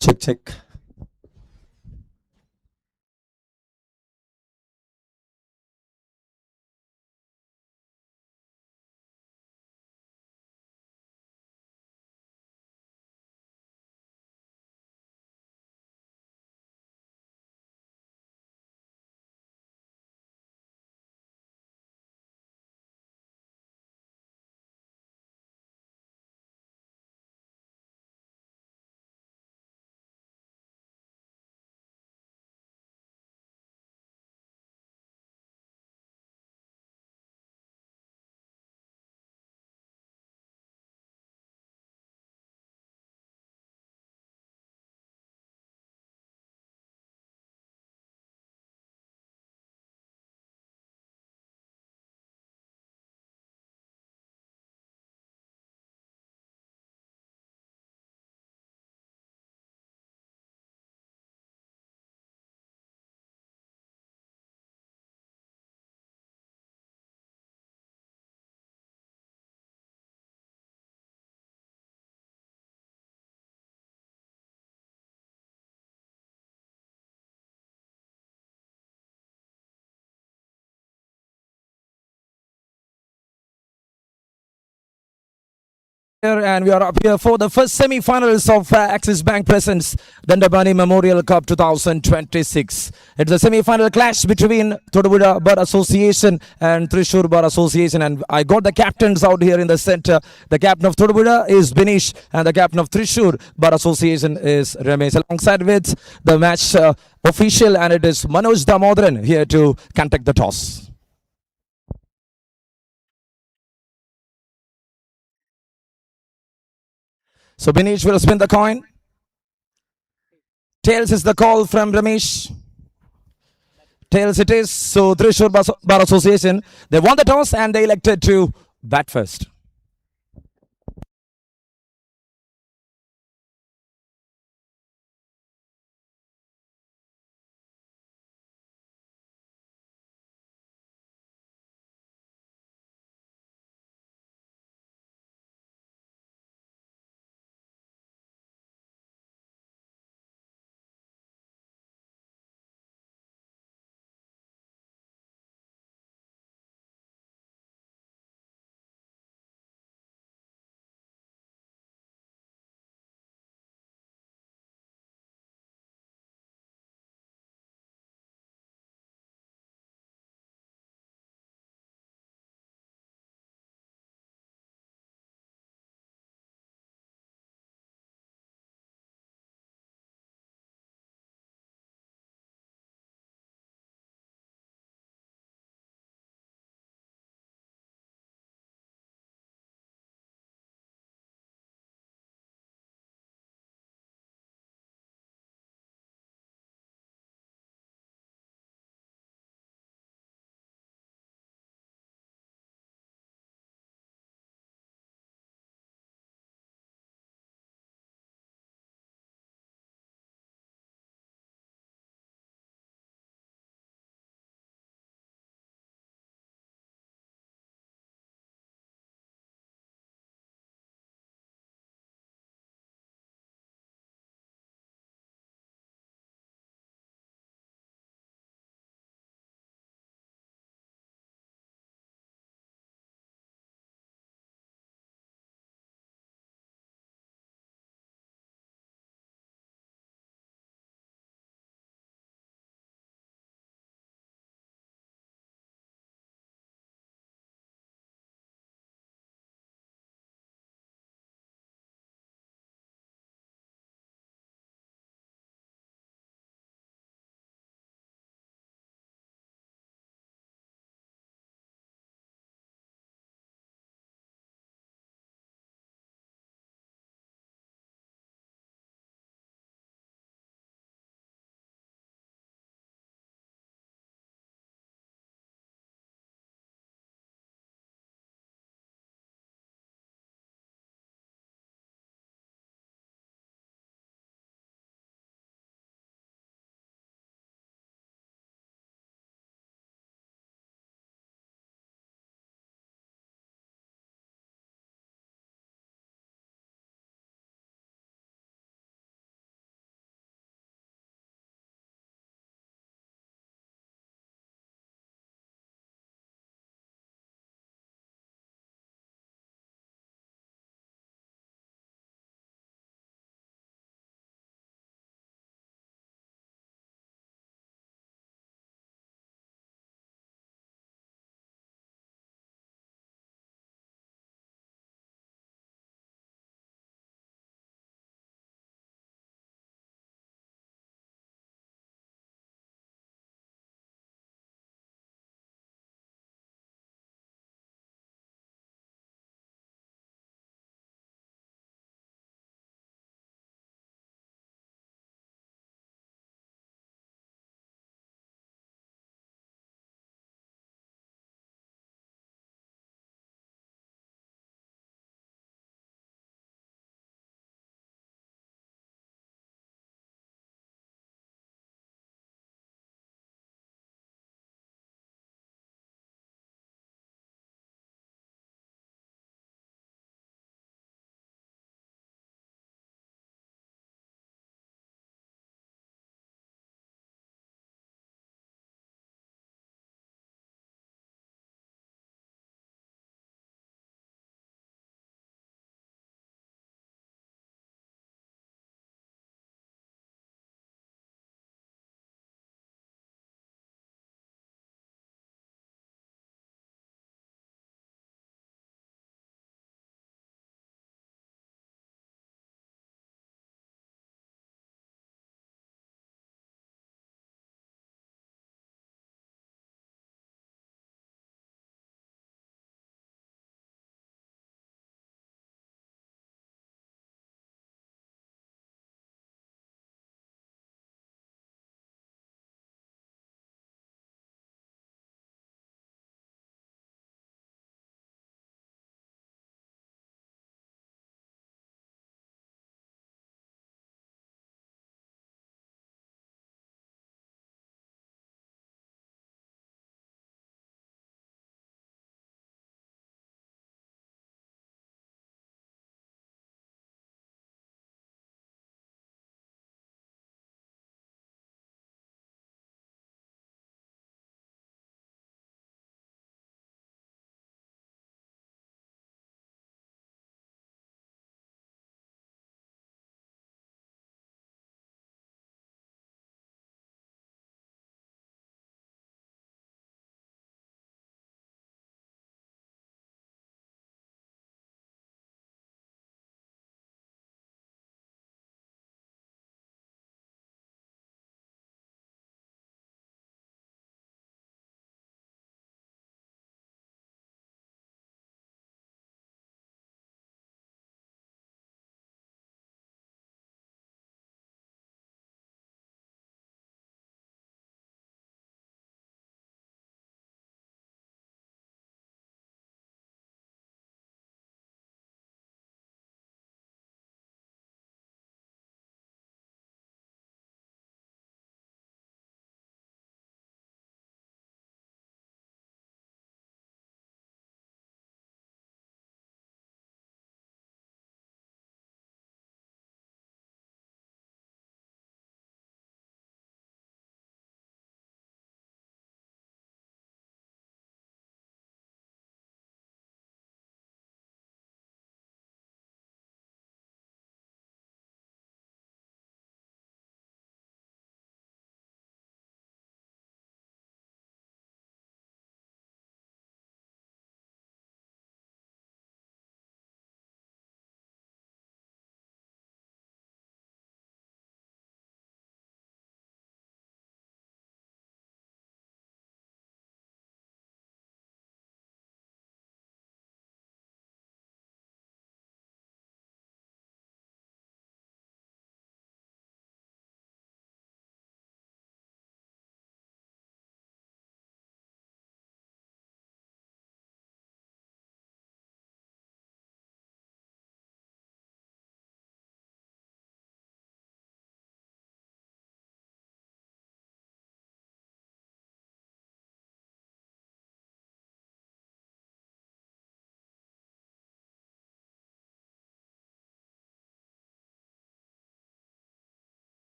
Check, check. And we are up here for the first semi-finals of Axis Bank presents Dandapani Memorial Cup 2026. It's a semi-final clash between Thodupuzha Bar Association and Thrissur Bar Association, and I got the captains out here in the center. The captain of Thodupuzha is Binish, and the captain of Thrissur Bar Association is Ramesh. Alongside with the match official, and it is Manoj Damodran here to conduct the toss. So Binish will spin the coin. Tails is the call from Ramesh. Tails it is. So Thrissur Bar Association, they won the toss and they elected to bat first.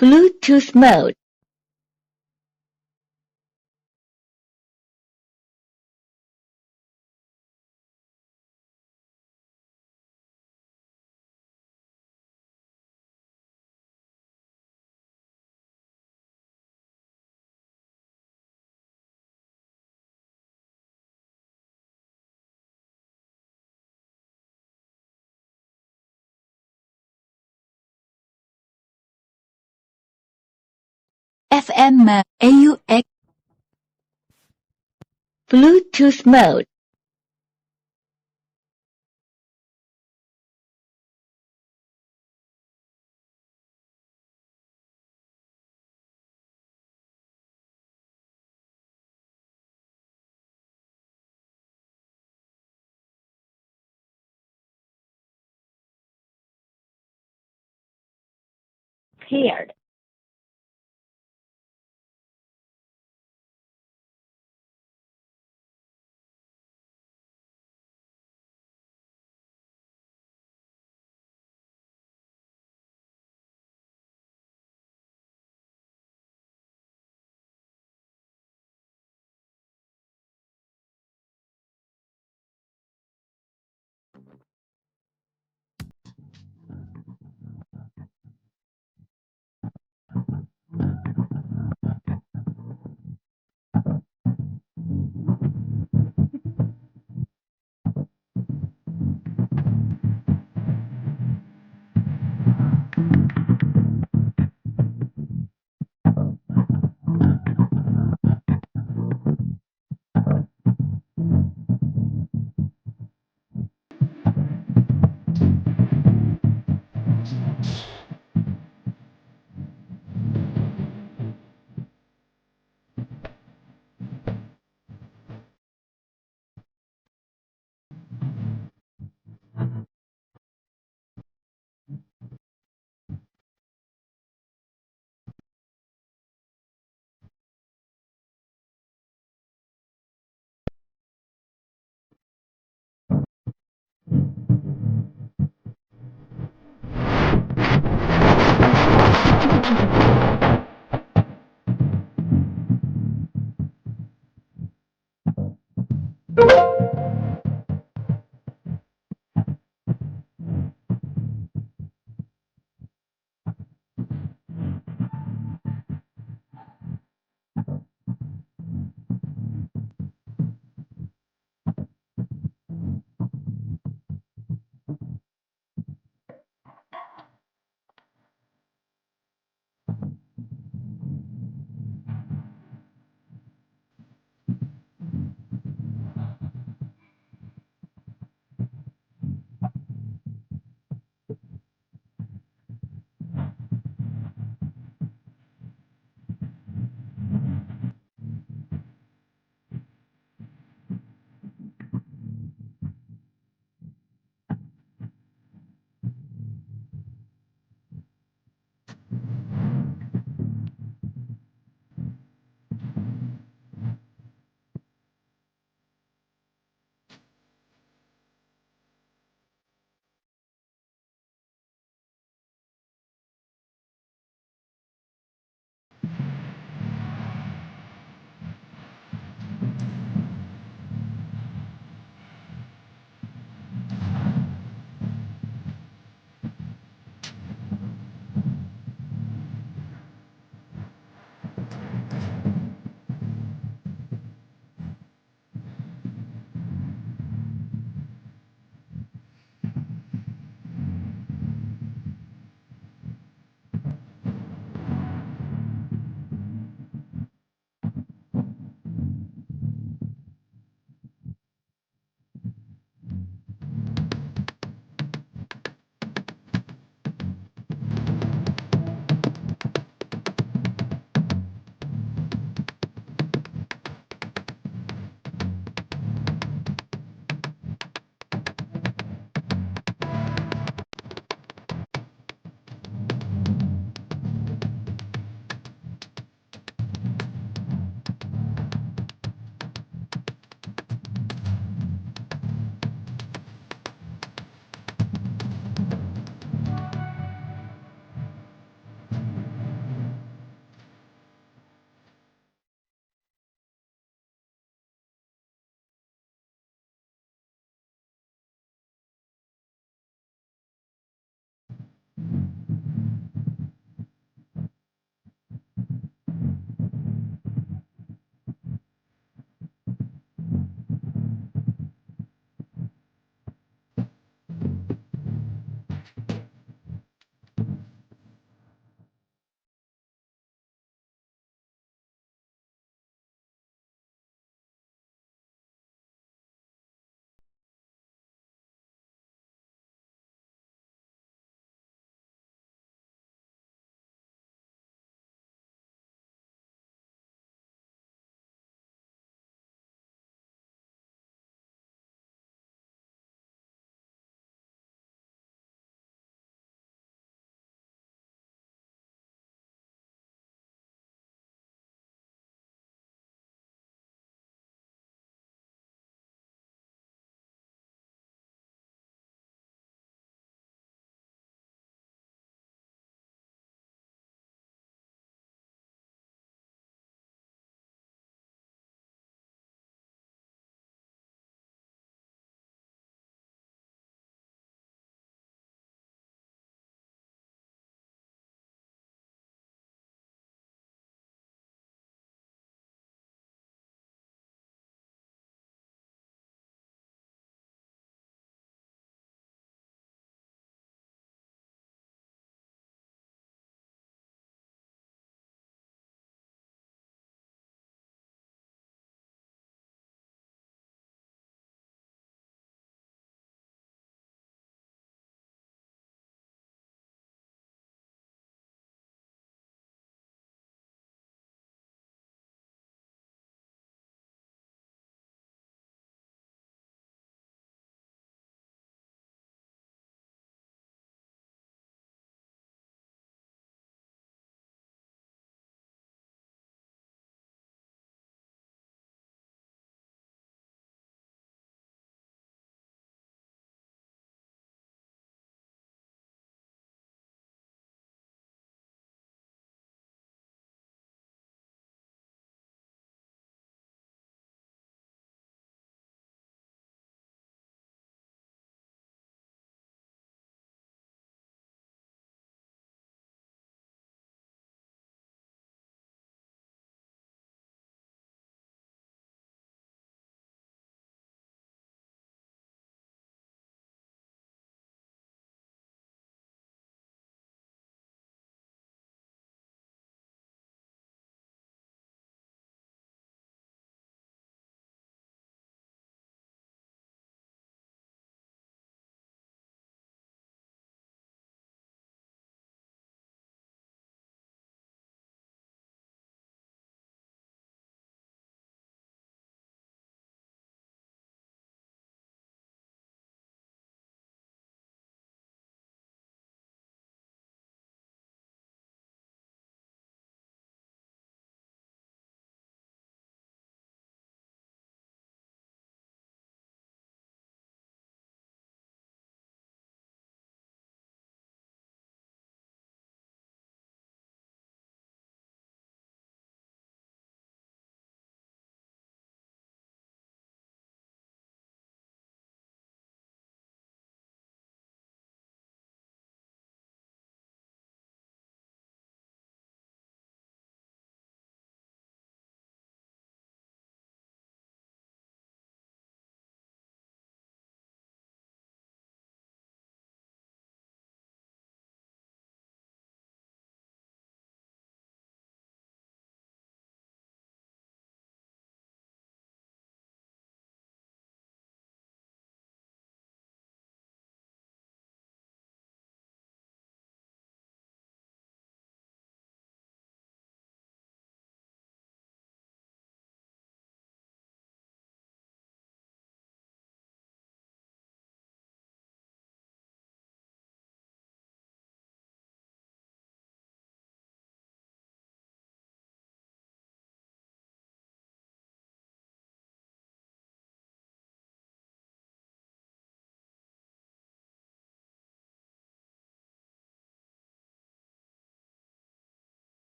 Bluetooth mode. FM AUX. Bluetooth mode. Paired.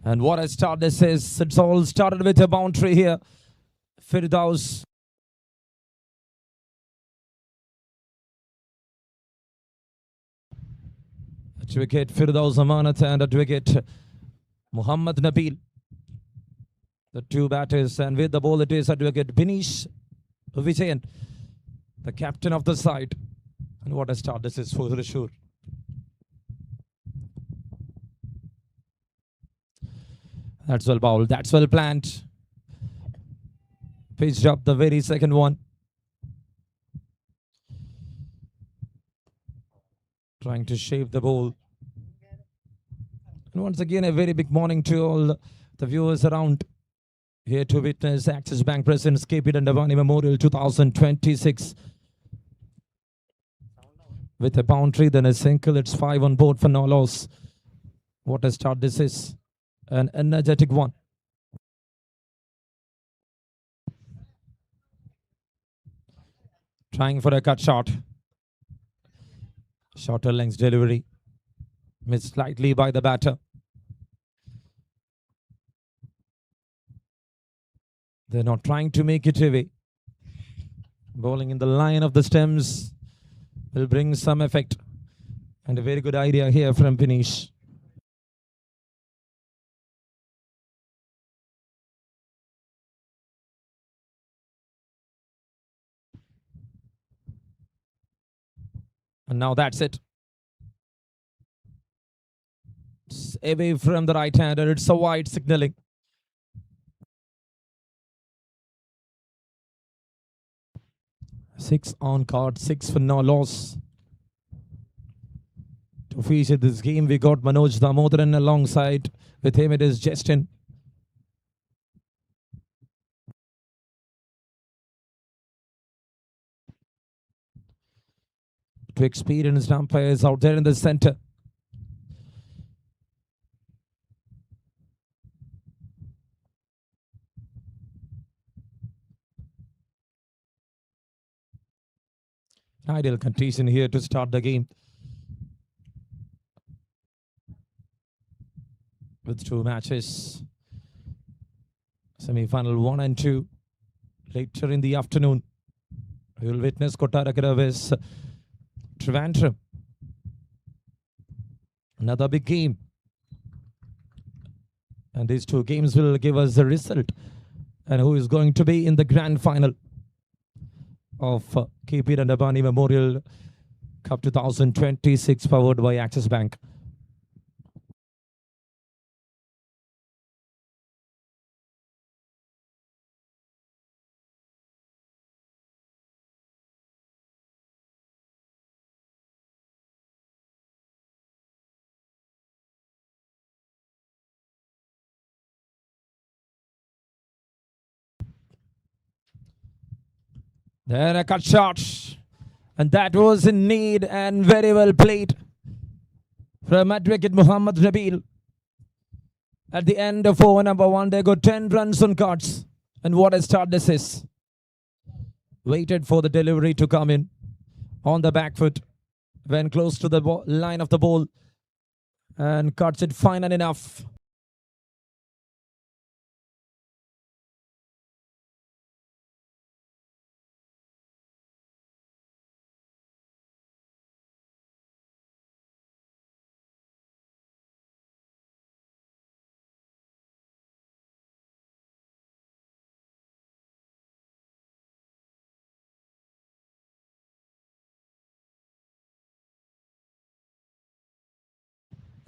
And what a start this is. It's all started with a boundary here. Firdaus. Advocate Firdaus Amanat and Advocate Muhammad Nabil. The two batters, and with the ball it is Advocate Binish Vijayan, the captain of the side. And what a start this is for Trishur. That's well bowled. That's well planned. Pitched up the very second one. Trying to shape the ball. And once again, a very big morning to all the viewers around here to witness Axis Bank Presents KP Dandapani Memorial 2026. With a boundary, then a single. It's 5 on board for no loss. What a start this is. An energetic one. Trying for a cut shot. Shorter length delivery. Missed slightly by the batter. They're not trying to make it heavy. Bowling in the line of the stems will bring some effect. And a very good idea here from Binish. And now that's it. It's away from the right-hander. It's a wide signaling. Six on card, 6 for no loss. To feature this game, we got Manoj Damodaran alongside. With him, it is Justin. Two experienced umpires out there in the center. Ideal condition here to start the game. With 2 matches. Semi-final 1 and 2. Later in the afternoon, we will witness Kottarakara vs Trivandrum. Another big game. And these 2 games will give us the result. And who is going to be in the grand final of KP Dandapani Memorial Cup 2026, powered by Axis Bank. Then a cut shot. And that was in need and very well played from Advocate Muhammad Nabil. At the end of over number 1, they got 10 runs on cards. And what a start this is. Waited for the delivery to come in on the back foot. When close to the line of the ball. And cuts it fine and enough.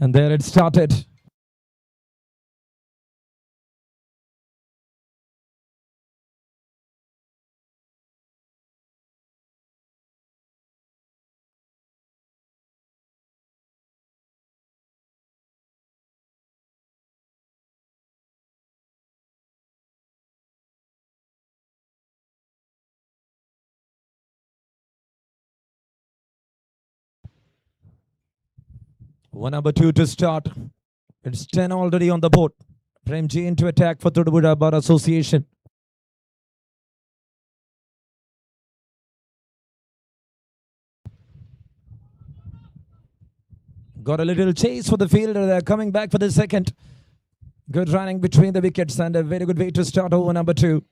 And there it started. One number 2 to start. It's 10 already on the board. Prem Jain to attack for Thodupuzha Bar Association. Got a little chase for the fielder. They're coming back for the second. Good running between the wickets and a very good way to start over number 2.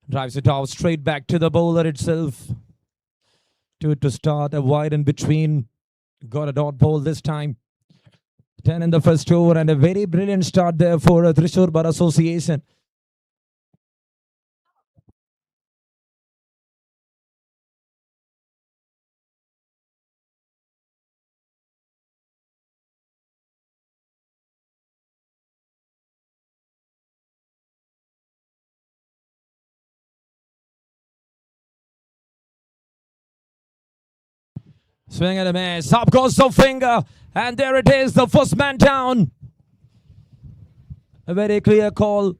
Drives it off straight back to the bowler itself. To start a wide in between. Got a dot ball this time. 10 in the first over and a very brilliant start there for Thrissur Bar Association. Swing and a miss. Up goes the finger. And there it is. The first man down. A very clear call.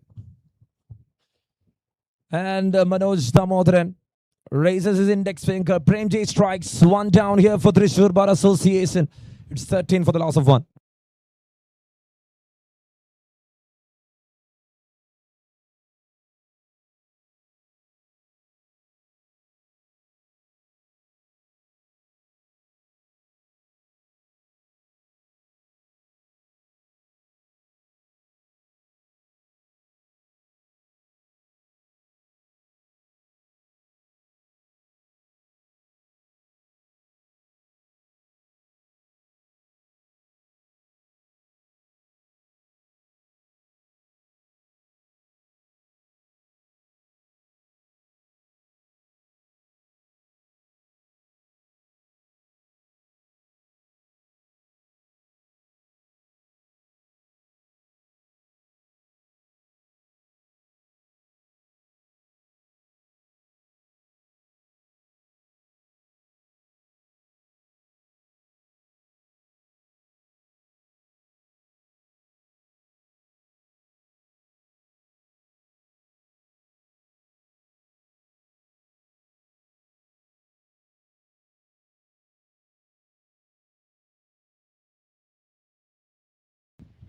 And Manoj Damodharan raises his index finger. Premji strikes. One down here for Thrissur Bar Association. It's 13 for the loss of 1.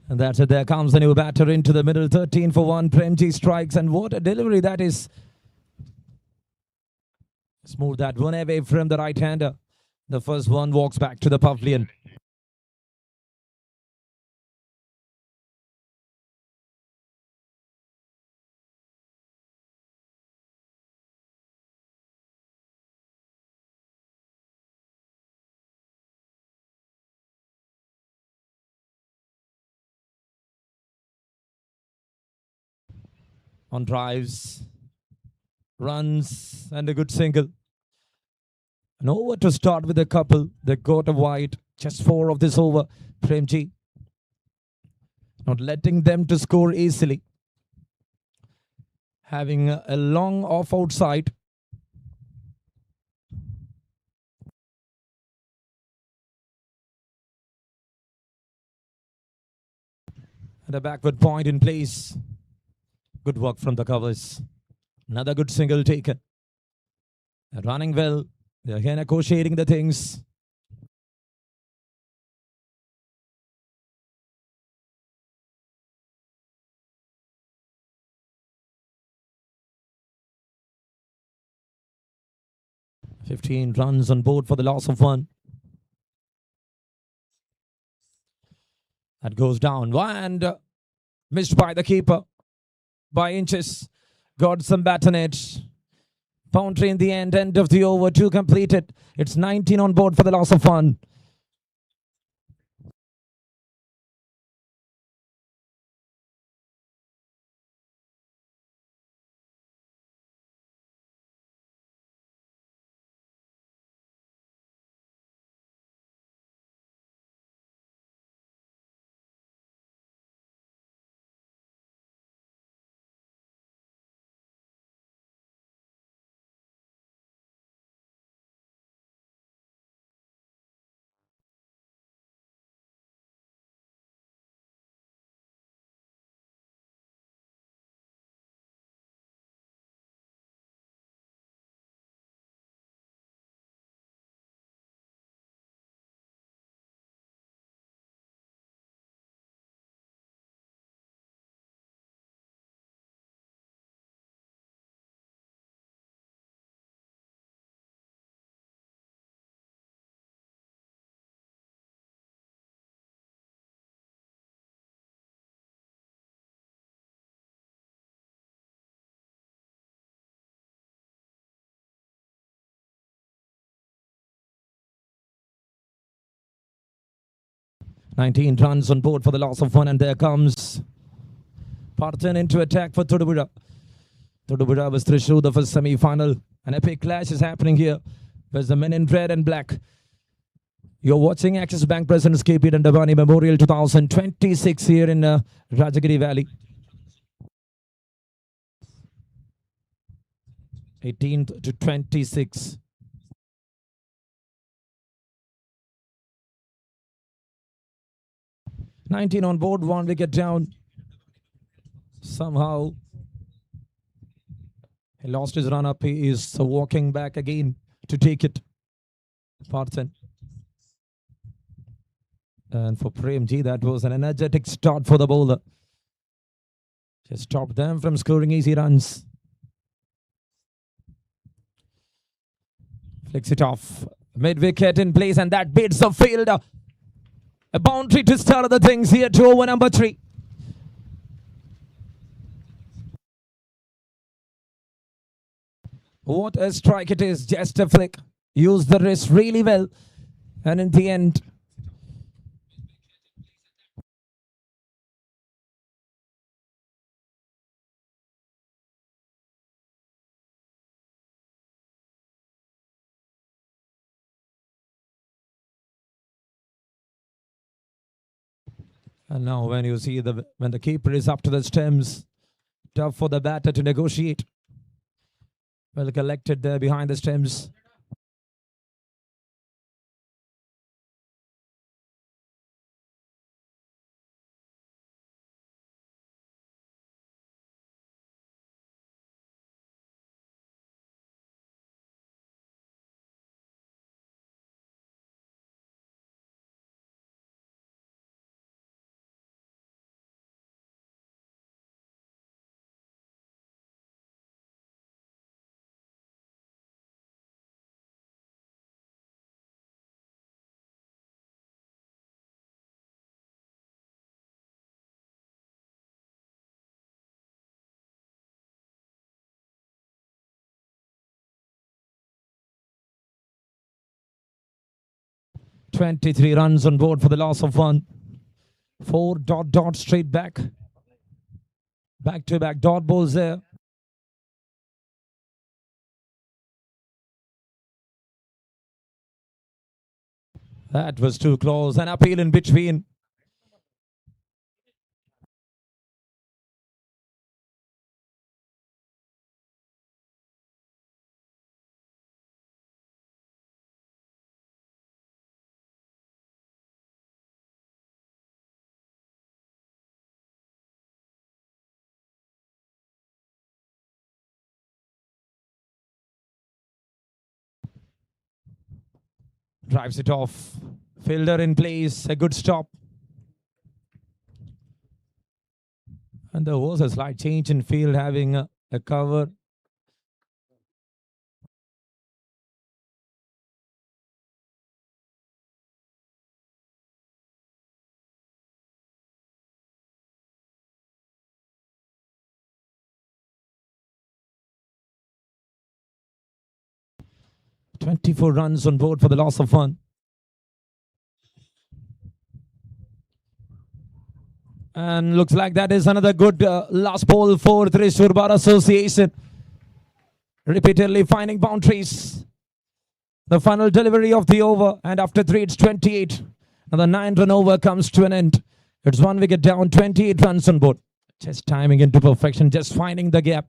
And that's it. There comes the new batter into the middle. 13 for 1. Premji strikes. And what a delivery that is. Smooth that one away from the right-hander. The first one walks back to the pavilion. On drives, runs, and a good single. An over to start with a couple. They got a wide. Just 4 of this over. Premji not letting them to score easily. Having a long off outside. And a backward point in place. Good work from the covers. Another good single taken. They're running well. They're here negotiating the things. $15 runs on board for the loss of 1. That goes down. And missed by the keeper by inches. Got some battonage. Boundary in the end of the over. 2 completed. It's 19 on board for the loss of 1. 19 runs on board for the loss of one, and there comes Parthen into attack for Thodupuzha. Thodupuzha was Thrissur, the first semi-final. An epic clash is happening here. There's the men in red and black. You're watching Axis Bank presents KP Dandapani Memorial 2026 here in Rajagiri Valley. 18th to 26. "19 on board, 1 wicket down. Somehow he lost his run up. He is walking back again to take it. Parthen. And for Premji, that was an energetic start for the bowler. Just stopped them from scoring easy runs. Flicks it off. Mid-wicket in place, and that beats the fielder. A boundary to start the things here to over number 3. What a strike it is. Just a flick. Used the wrist really well. And in the end, and now when you see when the keeper is up to the stems, tough for the batter to negotiate. Well collected there behind the stems. "23 runs on board for the loss of 1. 4 dot straight back. Back-to-back dot balls there. That was too close. An appeal in between. Drives it off. Fielder in place. A good stop. And there was a slight change in field, having a cover. "24 runs on board for the loss of 1. And looks like that is another good last ball for Thrissur Bar Association. Repeatedly finding boundaries. The final delivery of the over, and after 3 it's 28. Now the 9-run over comes to an end. It's 1 wicket down, 28 runs on board. Just timing into perfection, just finding the gap.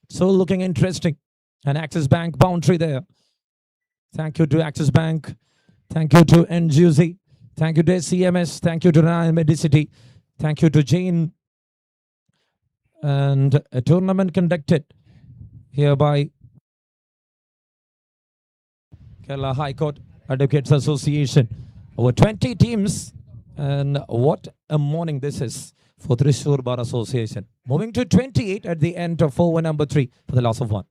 So looking interesting. An Axis Bank boundary there. Thank you to Axis Bank. Thank you to NGUC. Thank you to CMS. Thank you to Ryan Medicity. Thank you to Jane. And a tournament conducted here by Kerala High Court Advocates Association. Over 20 teams. And what a morning this is for Thrissur Bar Association. Moving to 28 at the end of over number 3 for the loss of 1.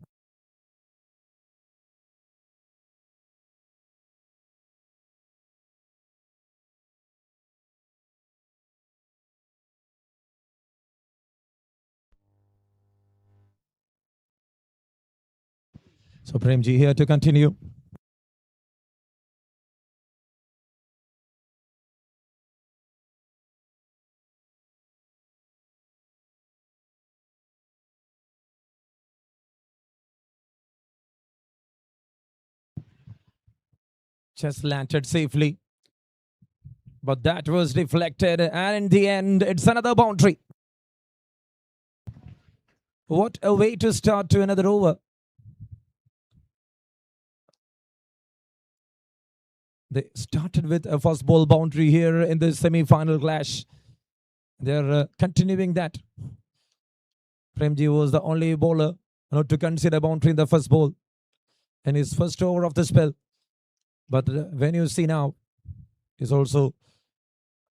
So Premji here to continue. Just landed safely. But that was deflected, and in the end, it's another boundary. What a way to start to another over. They started with a first ball boundary here in the semi-final clash. They're continuing that. Premji was the only bowler not to consider boundary in the first ball in his first over of the spell. But when you see now, is also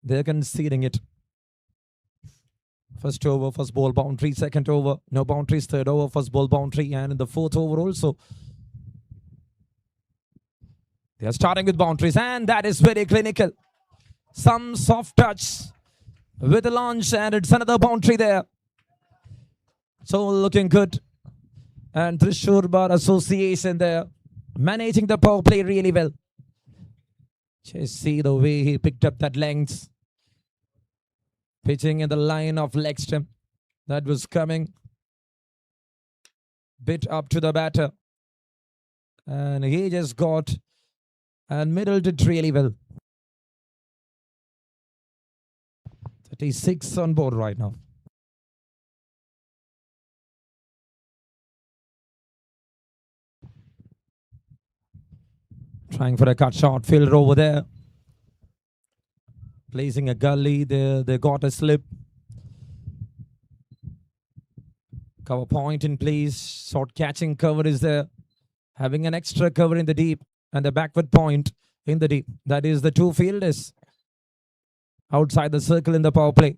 they're conceding it. First over, first ball boundary. Second over, no boundaries. Third over, first ball boundary. And in the fourth over also, they are starting with boundaries. And that is very clinical. Some soft touch with the launch. And it's another boundary there. So looking good. And Trishur Bar Association there, managing the power play really well. Just see the way he picked up that length. Pitching in the line of leg stump. That was coming. Bit up to the batter. And he just got and middled it really well. 36 on board right now. Trying for a cut shot. Fielder over there. Placing a gully. They got a slip. Cover point in place. Short catching cover is there. Having an extra cover in the deep. And the backward point in the deep. That is the two fielders outside the circle in the power play.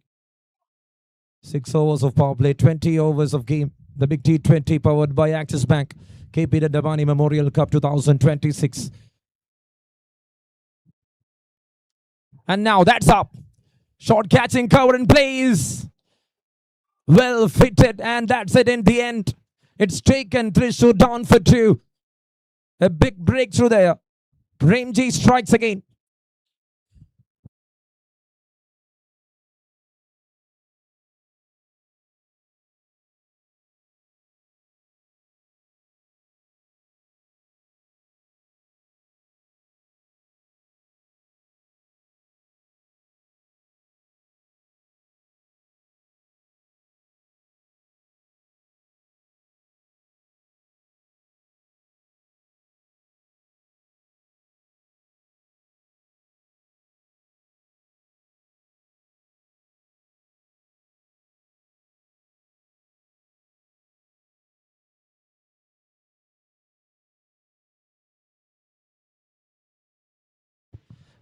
6 overs of power play. 20 overs of game. The big T20 powered by Axis Bank. KP Dandapani Memorial Cup 2026. And now that's up. Short catching cover in place. Well fitted, and that's it in the end. It's taken Trishur down for 2. A big breakthrough there. Premji strikes again.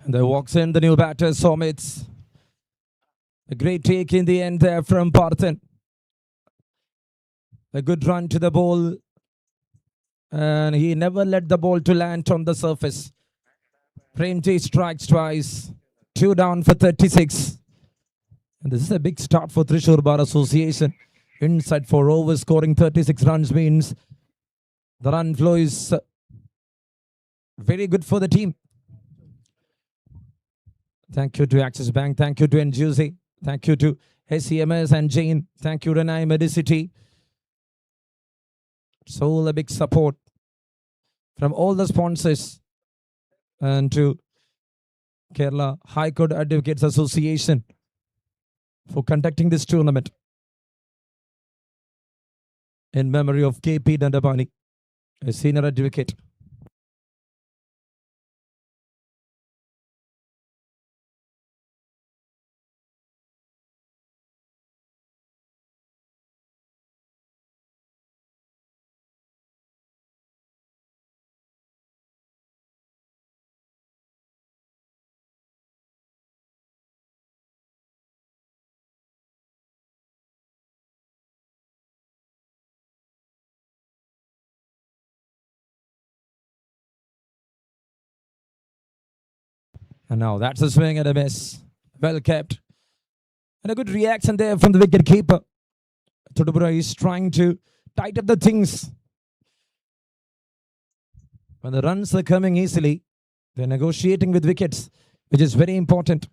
And there walks in the new batter, Somits. A great take in the end there from Parthan. A good run to the ball. And he never let the ball to land on the surface. Premji strikes twice. 2 down for 36. And this is a big start for Trishur Bar Association. Inside 4 overs, scoring 36 runs means the run flow is very good for the team. Thank you to Axis Bank. Thank you to NGC. Thank you to SCMS and Jane. Thank you to Renai Medicity. So a big support from all the sponsors and to Kerala High Court Advocates Association for conducting this tournament in memory of KP Dandapani, a senior advocate. And now that's a swing and a miss. Well kept. And a good reaction there from the wicket keeper. Todupura is trying to tighten up the things. When the runs are coming easily, they're negotiating with wickets, which is very important.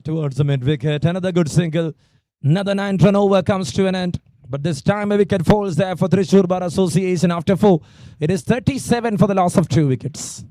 towards the mid wicket. Another good single. Another 9-run over comes to an end. But this time a wicket falls there for Thrissur Bar Association after 4. It is 37 for the loss of 2 wickets.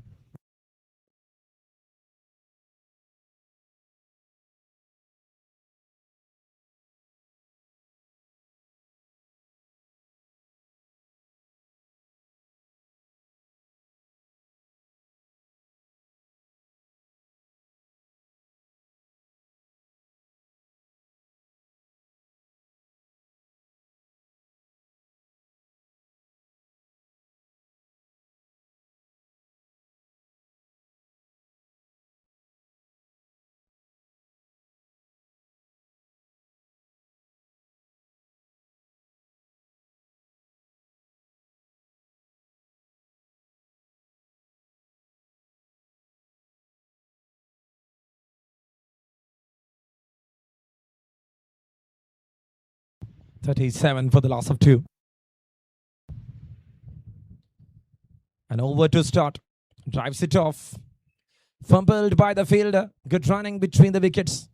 .37 for the loss of 2. And over to start. Drives it off. Fumbled by the fielder. Good running between the wickets.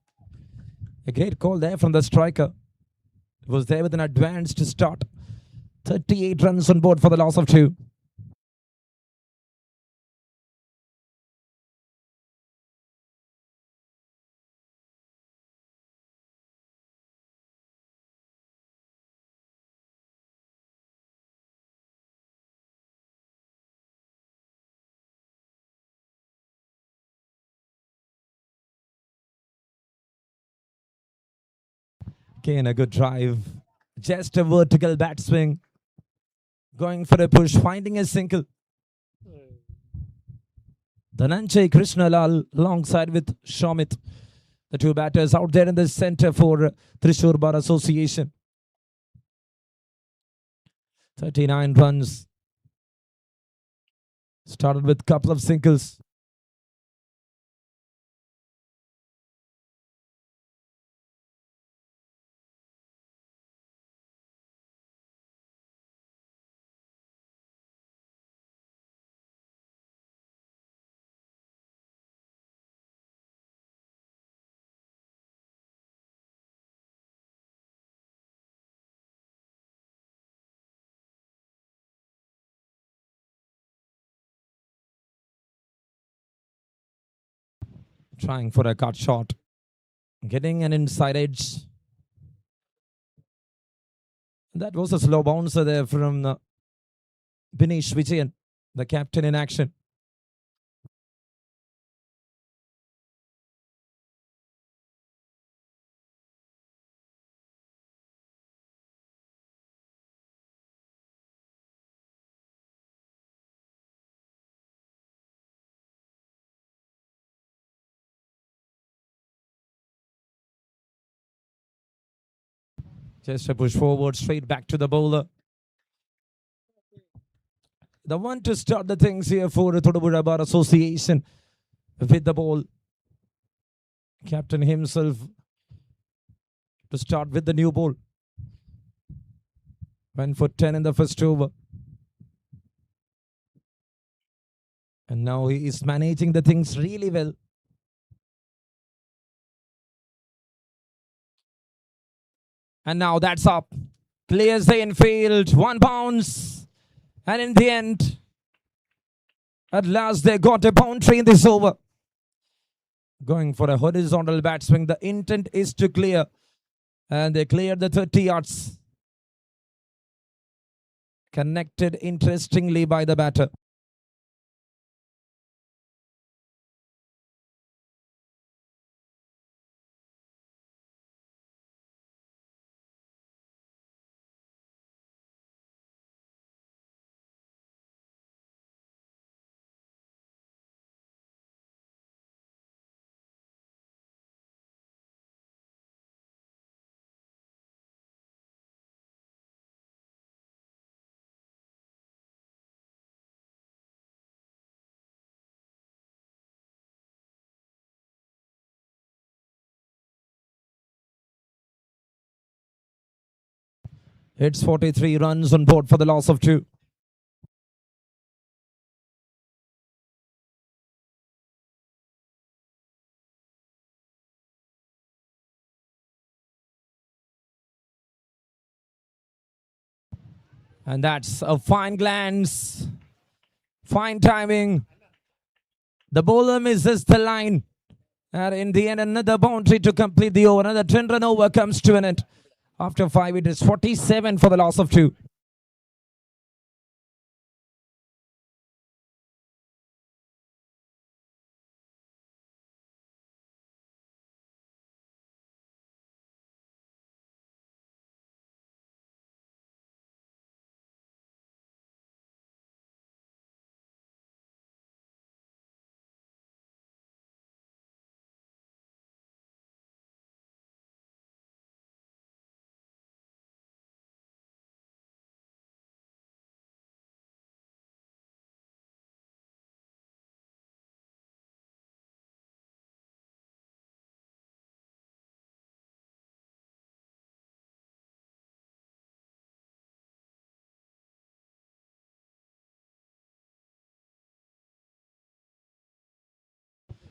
A great call there from the striker. Was there with an advance to start. 38 runs on board for the loss of 2. Again, a good drive. Just a vertical bat swing. Going for a push, finding a single. Dhananjay Krishnalal alongside with Shomit. The two batters out there in the center for Thrissur Bar Association. 39 runs. Started with a couple of singles. Trying for a cut shot. Getting an inside edge. That was a slow bouncer there from Binish Vijayan, the captain in action. Just a push forward, straight back to the bowler. The one to start the things here for Thodupuzha Bar Association with the ball. Captain himself to start with the new ball. Went for 10 in the first over. And now he is managing the things really well. And now that's up. Clears the infield. One bounce. And in the end, at last they got a boundary in this over. Going for a horizontal bat swing. The intent is to clear. And they cleared the 30 yards. Connected interestingly by the batter. It's 43 runs on board for the loss of 2. And that's a fine glance, fine timing. The bowler misses the line. And in the end, another boundary to complete the over. Another 10-run over comes to an end. After 5, it is 47 for the loss of 2.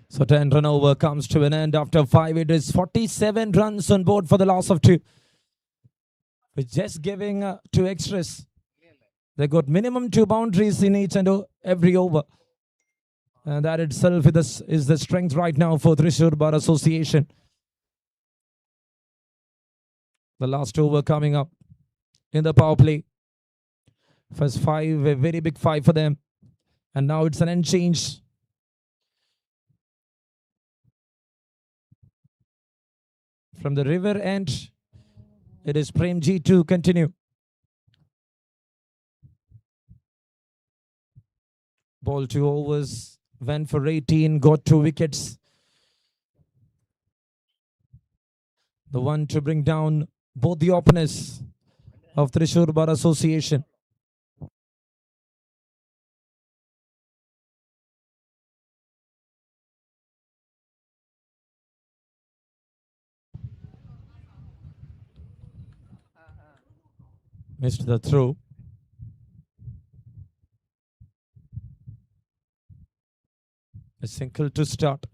So 10-run over comes to an end. After 5, it is 47 runs on board for the loss of 2. With just giving 2 extras. They got minimum 2 boundaries in each and every over. And that itself is the strength right now for Thrissur Bar Association. The last over coming up in the power play. First 5, a very big 5 for them. And now it's an end change. From the river end, it is Premji to continue. Ball 2 overs, went for 18, got 2 wickets. The one to bring down both the openers of Thrissur Bar Association. Missed the throw. A single to start.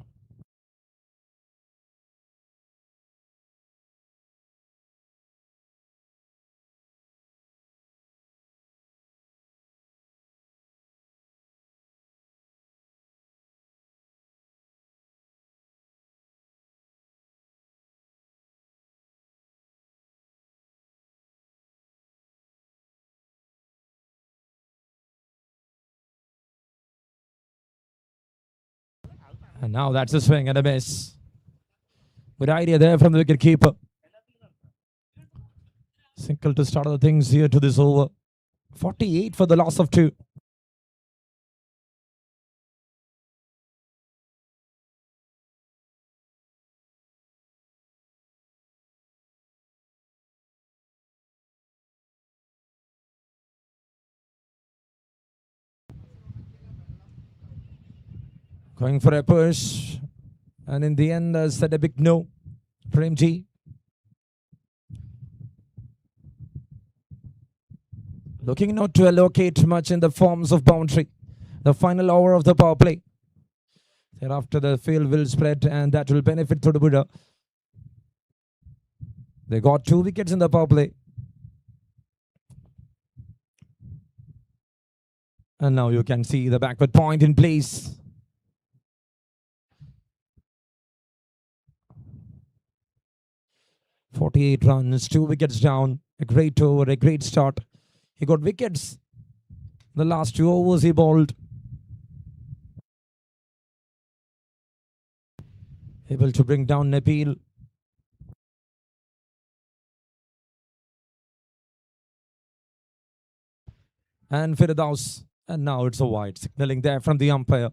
And now that's a swing and a miss. Good idea there from the wicket keeper. Single to start the things here to this over. 48 for the loss of 2. Going for a push. And in the end, said a big no. Premji. Looking not to allocate much in the forms of boundary. The final over of the power play. Thereafter, the field will spread and that will benefit Thodupuzha. They got 2 wickets in the power play. And now you can see the backward point in place. "48 runs, 2 wickets down. A great over, a great start. He got wickets. The last 2 overs he bowled. Able to bring down Nabil. And Firdaus. And now it's a wide, signaling there from the umpire.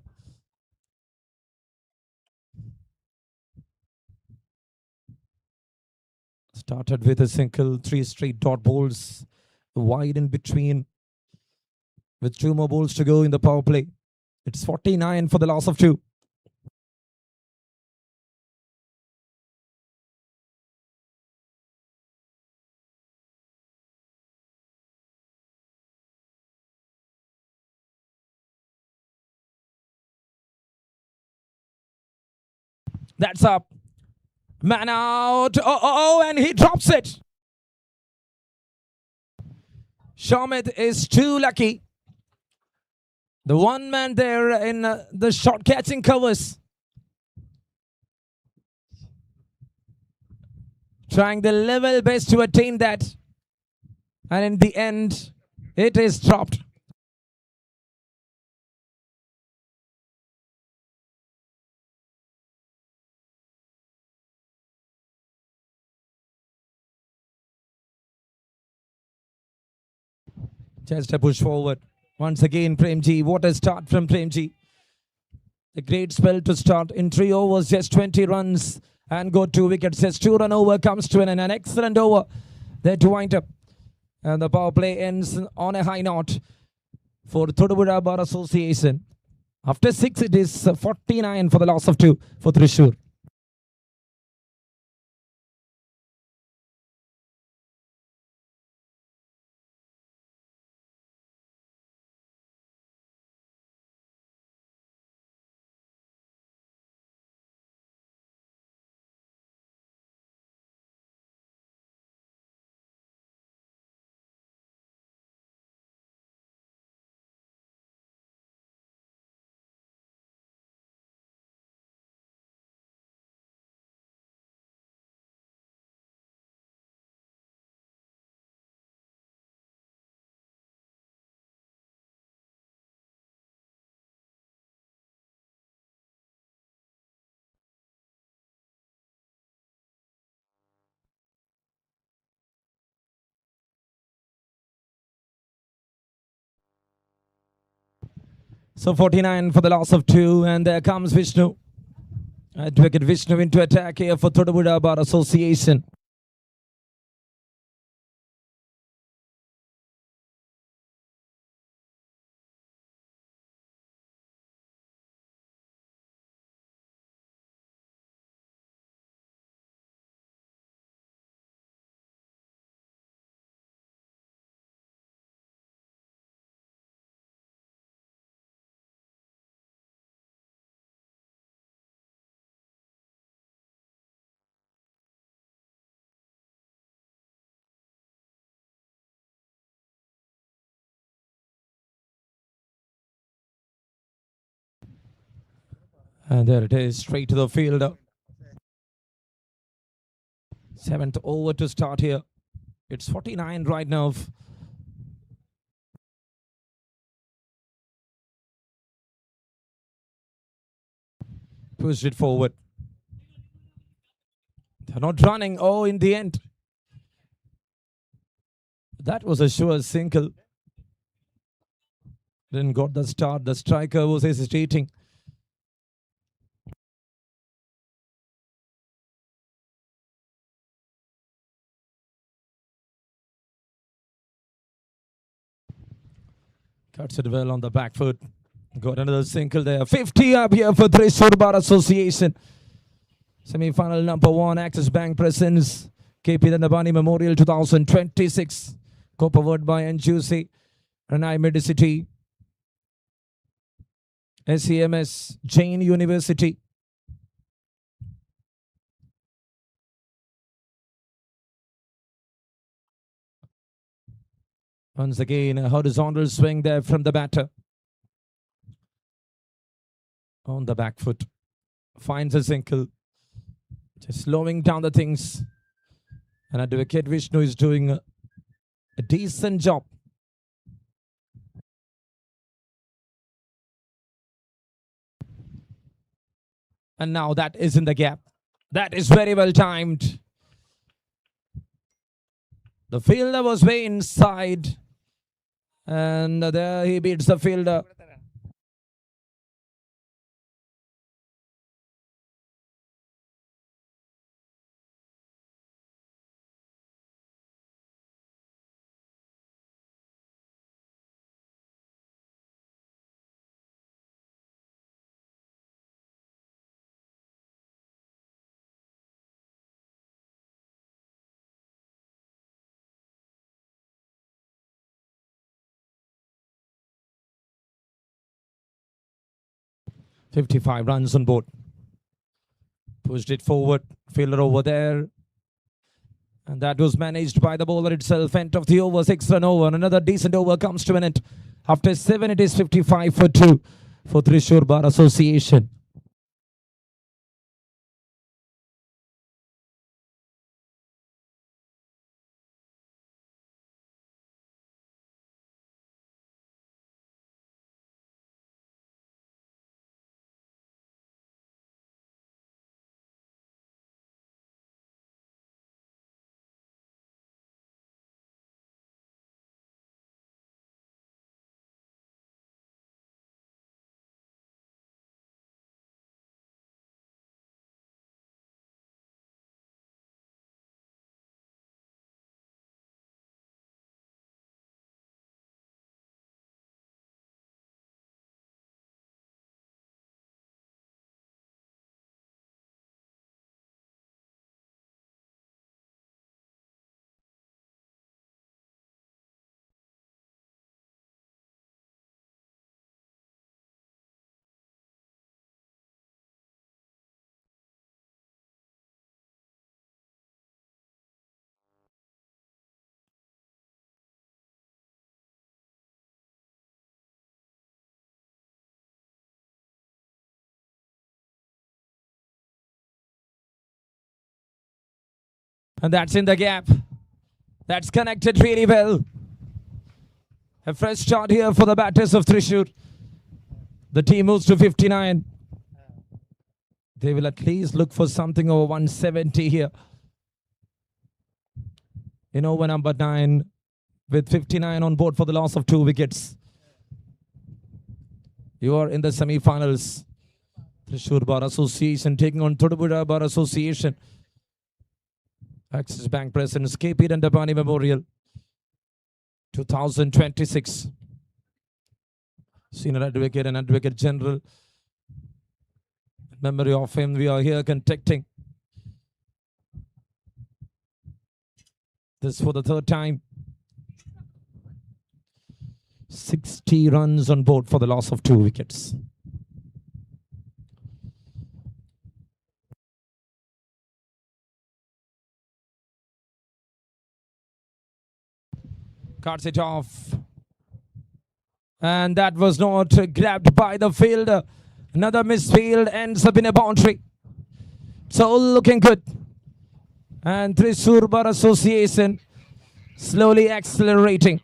Started with a single, 3 straight dot balls. Wide in between. With 2 more balls to go in the power play. It's 49 for the loss of 2. That's up. Man out. Oh, and he drops it. Shamit is too lucky. The one man there in the short catching covers. Trying the level best to attain that. And in the end, it is dropped. Just a push forward. Once again, Premji. What a start from Premji. A great spell to start in 3 overs, just 20 runs and got 2 wickets. Just 2-run over comes to an excellent over there to wind up. And the power play ends on a high note for Thodupuzha Bar Association. After 6, it is 49 for the loss of 2 for Thrissur. So 49 for the loss of 2, and there comes Vishnu. Advocate Vishnu into attack here for Thodupuzha Bar Association. And there it is, straight to the fielder. 7th over to start here. It's 49 right now. Pushed it forward. They're not running. Oh, in the end. That was a sure single. Didn't got the start. The striker was hesitating. Cuts it well on the back foot. Got another single there. 50 up here for Thrissur Bar Association. Semi-final number 1, Axis Bank presents KP Dandapani Memorial 2026. Co-powered by NGC, Ranai Medicity, SEMS, Jain University. Once again, a horizontal swing there from the batter. On the back foot. Finds a single. Just slowing down the things. And Advocate Vishnu is doing a decent job. And now that is in the gap. That is very well timed. The fielder was way inside. And there he beats the fielder. .55 runs on board. Pushed it forward. Fielder over there. And that was managed by the bowler itself. End of the over, 6-run over. Another decent over comes to an end. After 7, it is 55 for 2 for Thrissur Bar Association. And that's in the gap. That's connected really well. A fresh start here for the batters of Thrissur. The team moves to 59. They will at least look for something over 170 here. In over number 9, with 59 on board for the loss of 2 wickets. You are in the semi-finals. Thrissur Bar Association taking on Thodupuzha Bar Association. Axis Bank presents KP Dandapani Memorial 2026. Senior Advocate and Advocate General. In memory of him, we are here contacting this for the 3rd time. 60 runs on board for the loss of 2 wickets. Cuts it off. And that was not grabbed by the fielder. Another misfield ends up in a boundary. So looking good. And Thrissur Bar Association slowly accelerating.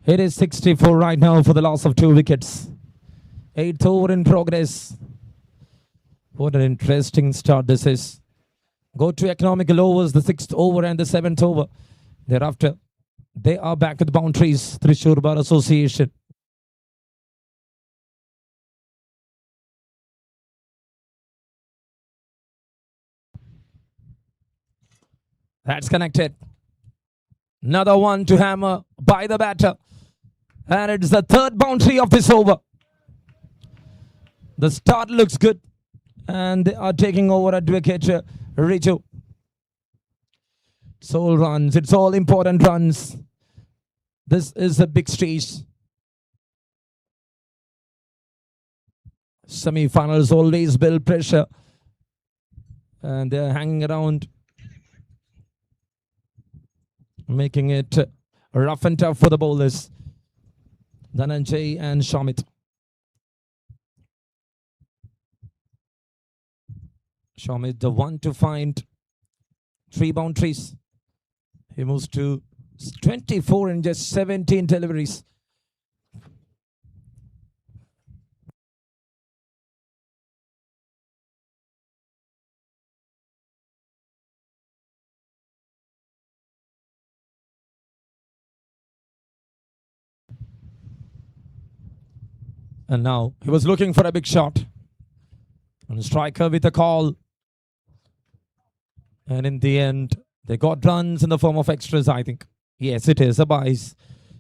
It is 64 right now for the loss of 2 wickets. 8th over in progress. What an interesting start this is. Go to economical overs, the 6th over and the 7th over. Thereafter, they are back at the boundaries. Thrissur Bar Association. That's connected. Another one to hammer by the batter. And it's the 3rd boundary of this over. The start looks good. And they are taking over Advocate Riju. It's all runs. It's all important runs. This is a big stage. Semi-finals always build pressure. And they're hanging around, making it rough and tough for the bowlers. Dhananjay and Shamit. Shamit, the one to find 3 boundaries. He moves to 24 in just 17 deliveries. And now he was looking for a big shot. And striker with a call. And in the end, they got runs in the form of extras, I think. Yes, it is a bias.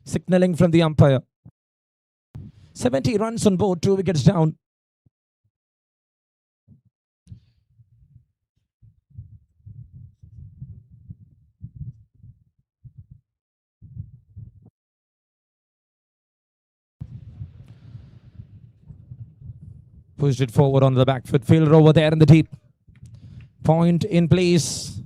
Signaling from the umpire. 70 runs on board, 2 wickets down. Pushed it forward on the back foot. Fielder over there in the deep. Point in place.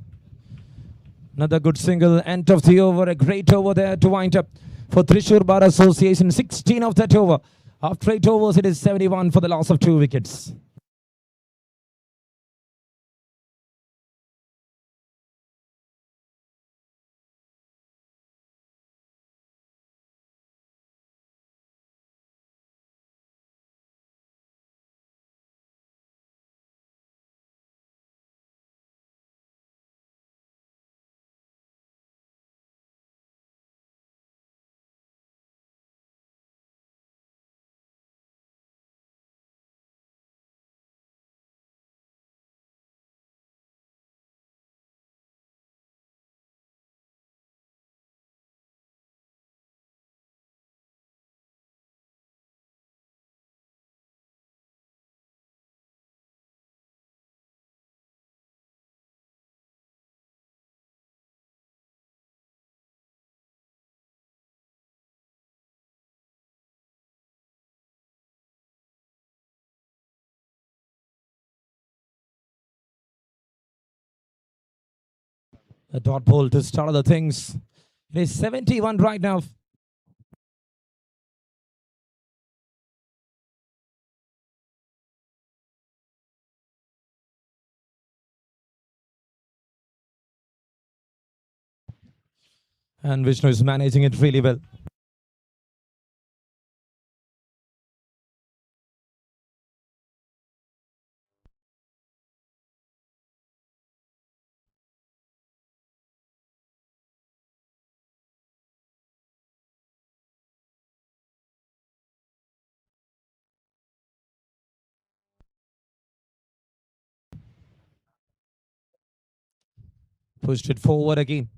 Another good single. End of the over. A great over there to wind up for Thrissur Bar Association. 16 of that over. After 8 overs, it is 71 for the loss of 2 wickets. A dot ball to start other things. It is 71 right now. And Vishnu is managing it really well. Pushed it forward again.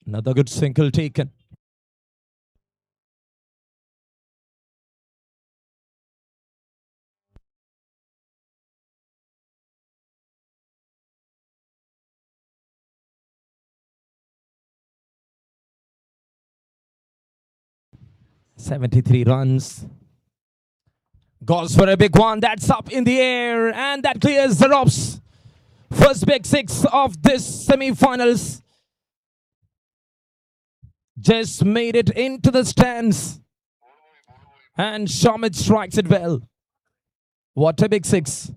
Another good single taken. $73 runs. Goes for a big one. That's up in the air. And that clears the ropes. First big 6 of this semi-finals. Just made it into the stands. And Shamit strikes it well. What a big 6.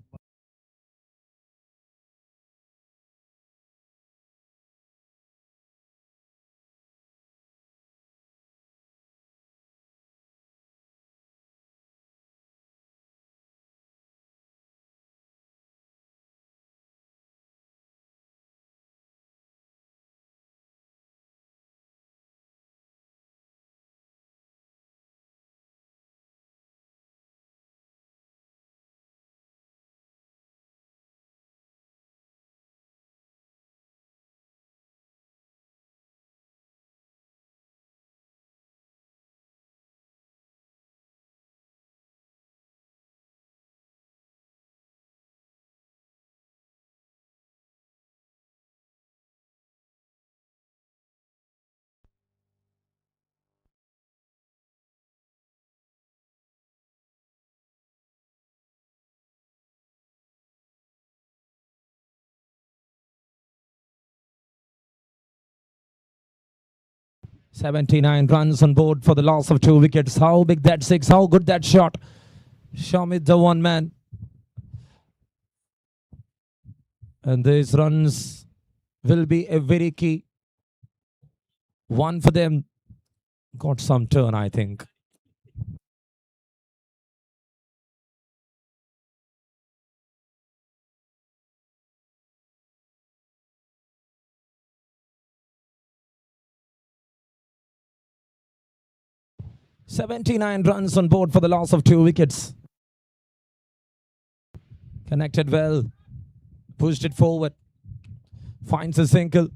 $79 runs on board for the loss of 2 wickets. How big that 6, how good that shot. Shamit the one man. And these runs will be a very key one for them. Got some turn, I think. $79 runs on board for the loss of 2 wickets. Connected well. Pushed it forward. Finds a single.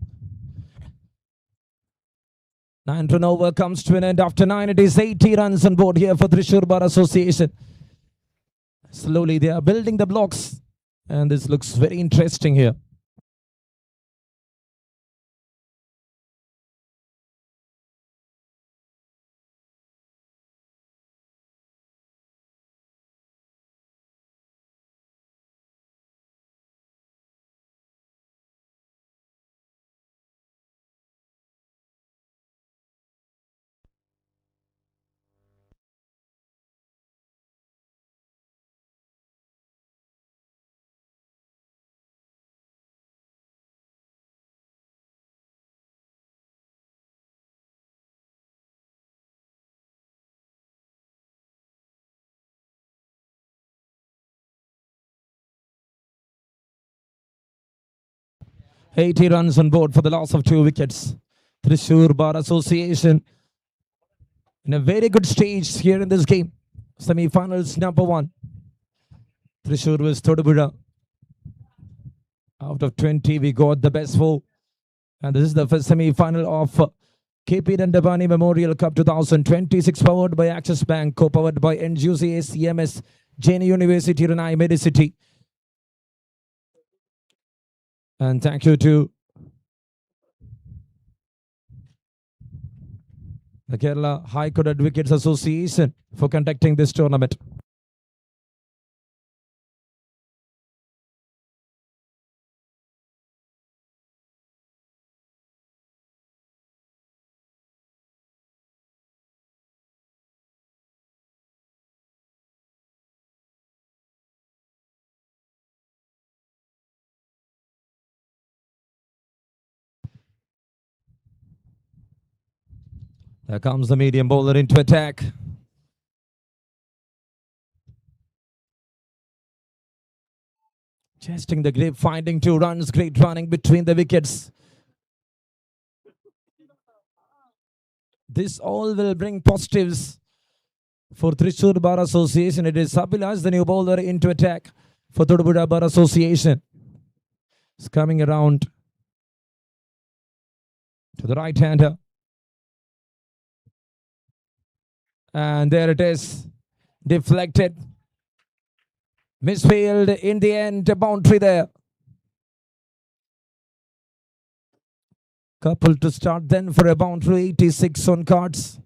9 run over comes to an end. After 9, it is 80 runs on board here for Thrissur Bar Association. Slowly they are building the blocks. And this looks very interesting here. Eighty runs on board for the loss of 2 wickets. Thrissur Bar Association in a very good stage here in this game. Semi-finals number 1. Thrissur vs Thodupuzha. Out of 20, we got the best 4. And this is the first semi-final of KP Dandapani Memorial Cup 2026, powered by Axis Bank, co-powered by NGUCS, EMS, Jain University, Ranai Medicity. And thank you to the Kerala High Court Advocates Association for conducting this tournament. There comes the medium bowler into attack. Chesting the grip, finding 2 runs, great running between the wickets. This all will bring positives for Thrissur Bar Association. It is Sabilas, the new bowler, into attack for Thodupuzha Bar Association. It's coming around to the right-hander. And there it is. Deflected. Misfield in the end. A boundary there. Couple to start then for a boundary. 86 on cards.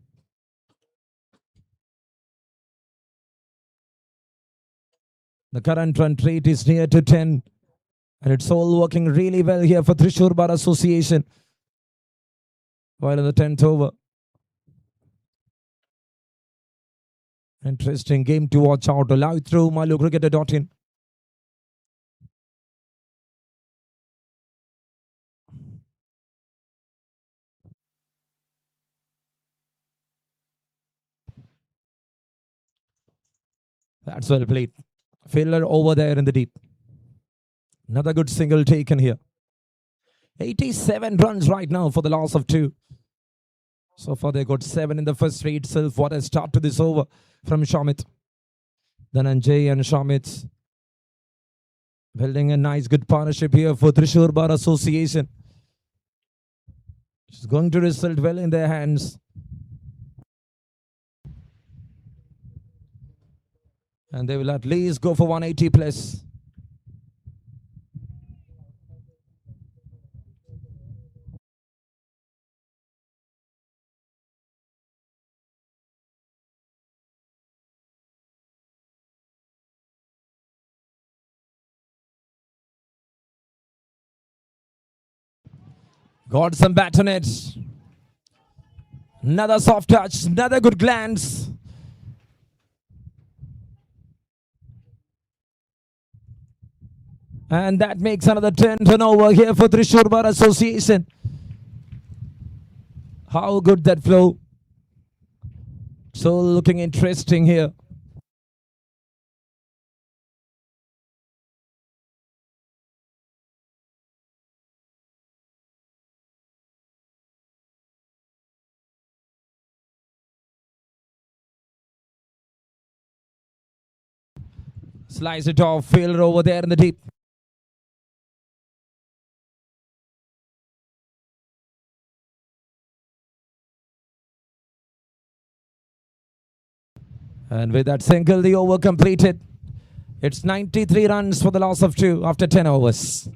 The current run rate is near to 10. And it's all working really well here for Thrissur Bar Association. While in the 10th over. Interesting game to watch out. Live through malucricketer.in. That's well played. Fielder over there in the deep. Another good single taken here. 87 runs right now for the loss of 2. So far they got 7 in the first 3 itself. What a start to this over from Shamit. Dhananjay and Shamit building a nice good partnership here for Thrissur Bar Association. It's going to result well in their hands. And they will at least go for 180 plus. Got some bat on it. Another soft touch, another good glance. And that makes another 10 turnover here for Thrissur Bar Association. How good that flow. So looking interesting here. Slice it off. Fielder over there in the deep. And with that single, the over completed. It's 93 runs for the loss of 2 after 10 overs.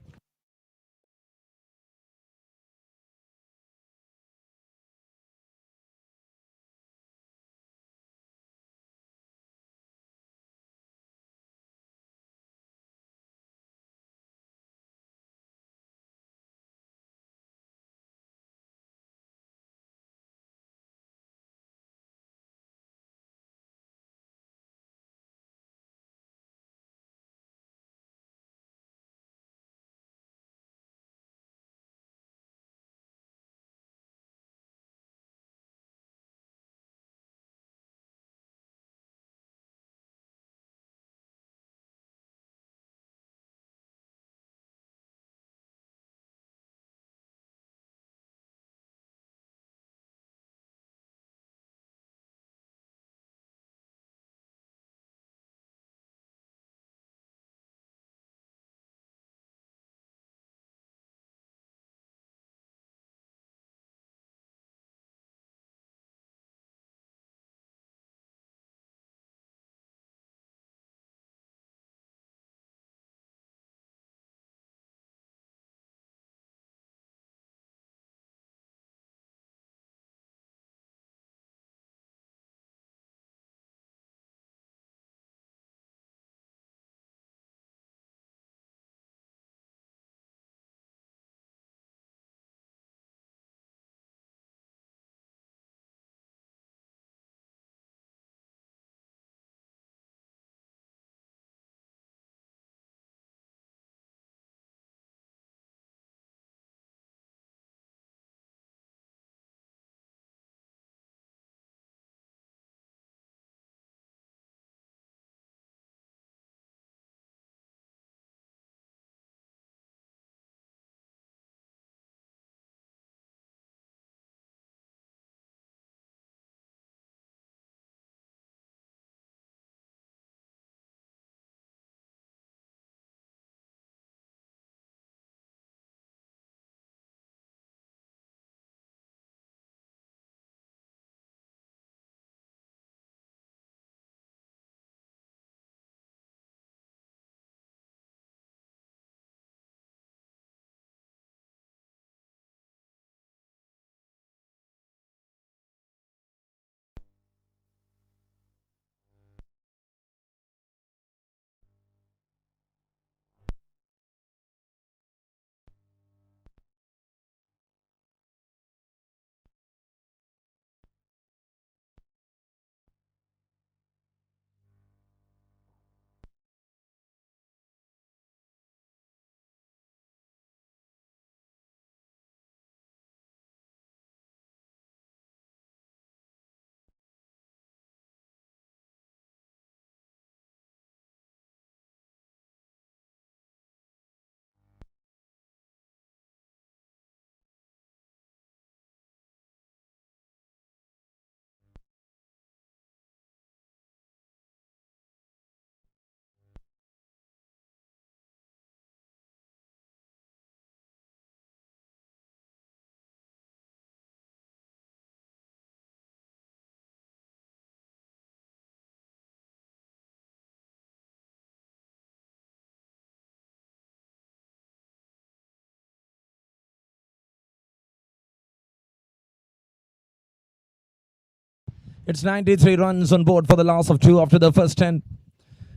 It's 93 runs on board for the loss of 2 after the first 10.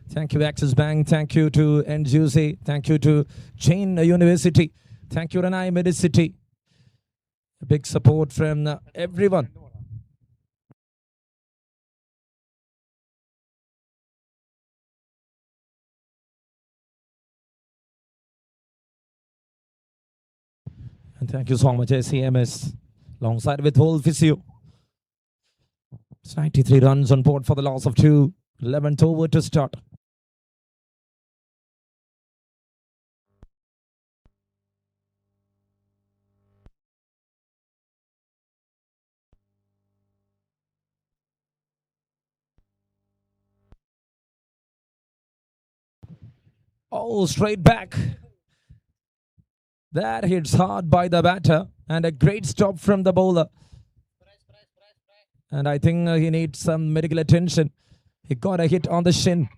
Thank you, Axis Bank. Thank you to NGUC. Thank you to Chain University. Thank you, Ranai Medicity. Big support from everyone. And thank you so much, ACMS, alongside with whole physio. It's 93 runs on board for the loss of 2. 11th over to start. Oh, straight back. That hits hard by the batter and a great stop from the bowler. And I think he needs some medical attention. He got a hit on the shin.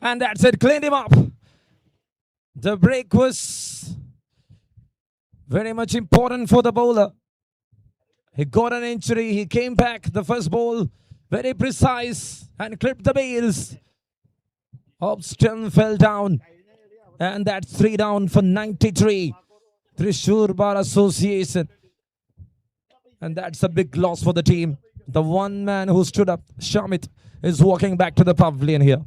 And that's it. Cleaned him up. The break was very much important for the bowler. He got an injury. He came back. The first ball, very precise and clipped the bails. Hobson fell down. And that's 3 down for 93. Trishur Bar Association. And that's a big loss for the team. The one man who stood up, Shamit, is walking back to the pavilion here.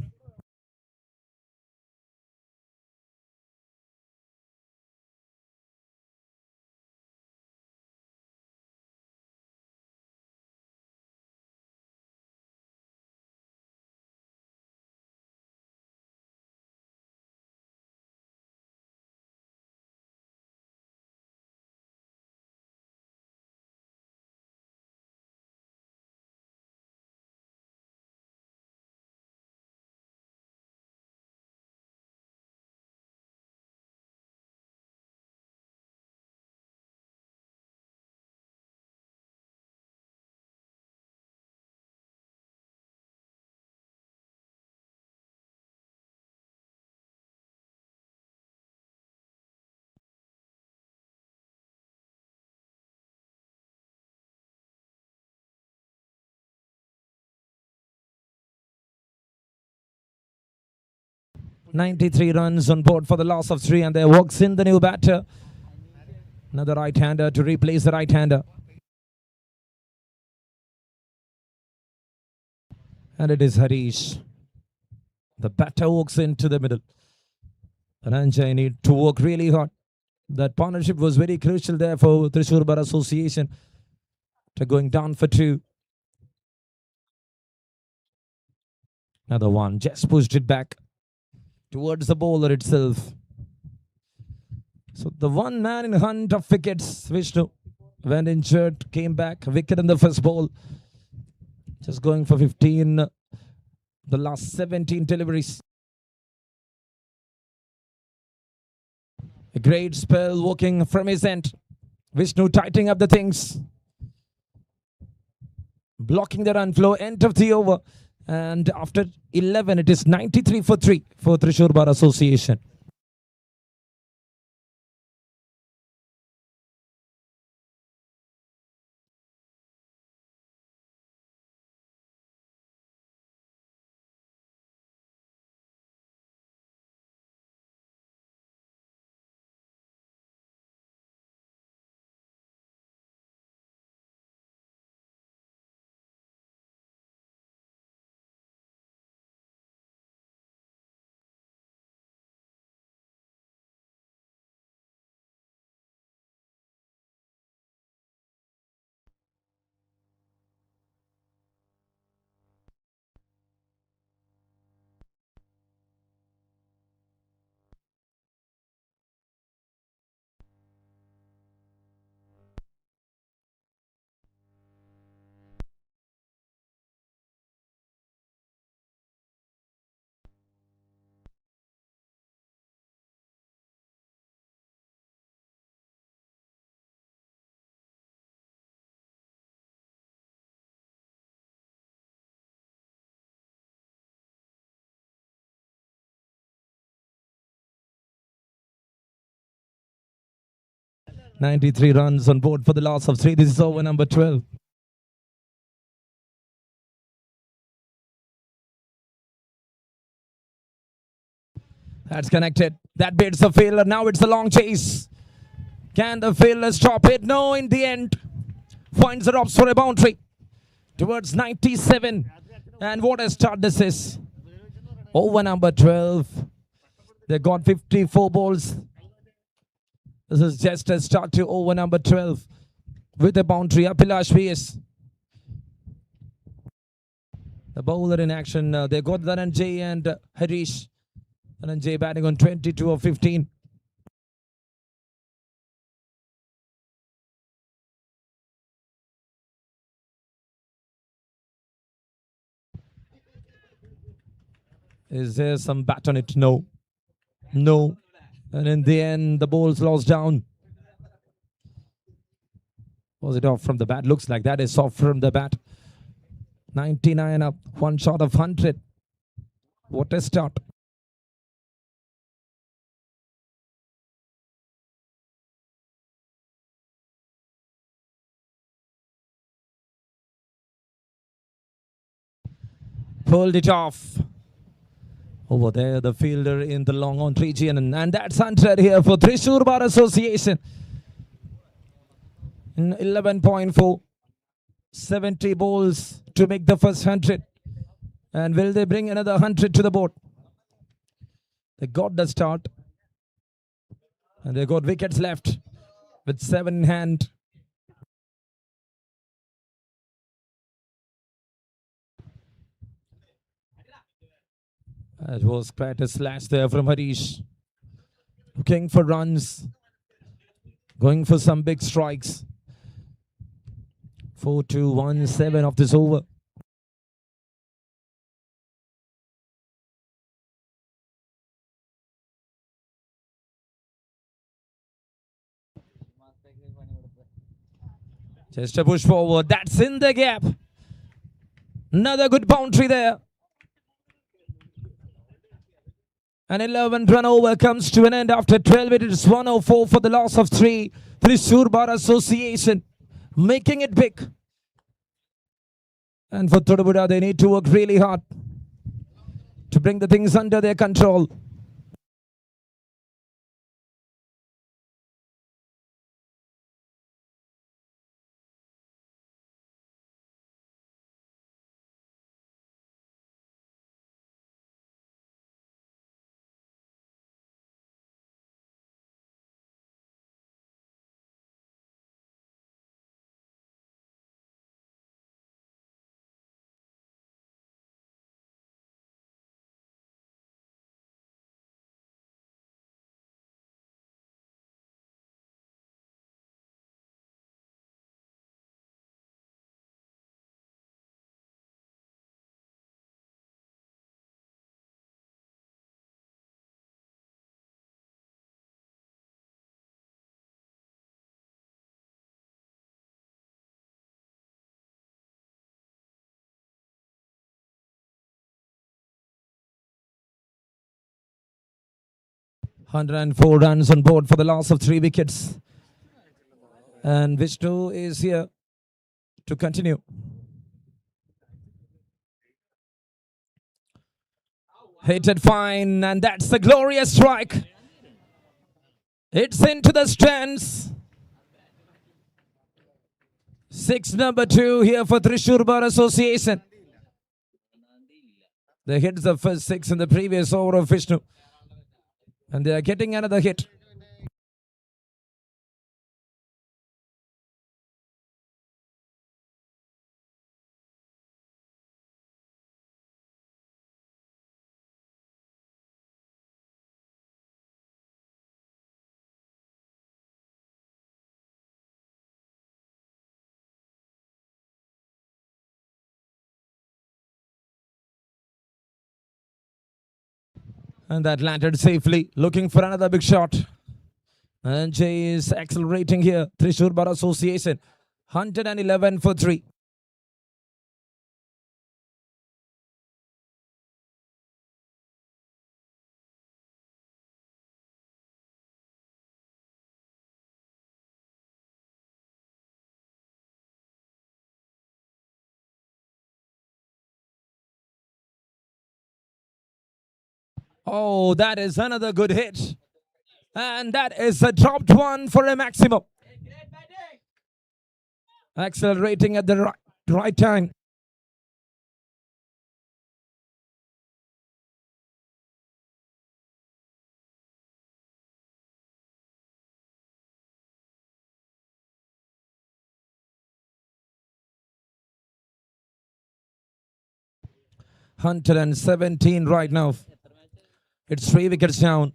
"93 runs on board for the loss of 3, and there walks in the new batter. Another right-hander to replace the right-hander. And it is Harish. The batter walks into the middle. Ranjay need to work really hard. That partnership was very crucial there for Thrissur Bar Association. To going down for 2. Another one. Just pushed it back towards the bowler itself. So the one man in hunt of wickets, Vishnu, when injured, came back. Wicket in the first ball. Just going for 15. The last 17 deliveries. A great spell walking from his end. Vishnu tightening up the things. Blocking the run flow, end of the over. And after 11, it is 93 for 3 for Thrissur Bar Association. "93 runs on board for the loss of 3. This is over number 12. That's connected. That beats the fielder. Now it's a long chase. Can the fielder stop it? No, in the end. Finds the drops for a boundary. Towards 97. And what a start this is. Over number 12. They got 54 balls. This is just a start to over number 12. With a boundary. Apilash PS. The bowler in action. They got Dhananjay and Harish. Dhananjay batting on 22 of 15. Is there some bat on it? No. No. And in the end, the ball's lost down. Was it off from the bat? Looks like that is off from the bat. 99 up. One shot of 100. What a start. Pulled it off. Over there, the fielder in the long on region. And that's 100 here for Thrissur Bar Association. In 11.4. 70 balls to make the first 100. And will they bring another 100 to the board? They got the start. And they got wickets left with 7 in hand. It was quite a slash there from Harish. Looking for runs. Going for some big strikes. 4-2-1-7 of this over. Just a push forward. That's in the gap. Another good boundary there. An 11-run over comes to an end after 12. It is 104 for the loss of 3. Thrissur Bar Association making it big. And for Thodupuzha, they need to work really hard to bring the things under their control. ...104 runs on board for the loss of 3 wickets. And Vishnu is here to continue. Hit it fine, and that's the glorious strike. It's into the stands. 6 number 2 here for Thrissur Bar Association. They hit the first 6 in the previous over of Vishnu. And they are getting another hit. And that landed safely, looking for another big shot. And Jay is accelerating here. Thrissur Bar Association, 111 for 3. Oh, that is another good hit. And that is a dropped one for a maximum. Accelerating at the right time. $117 right now. It's 3 wickets down.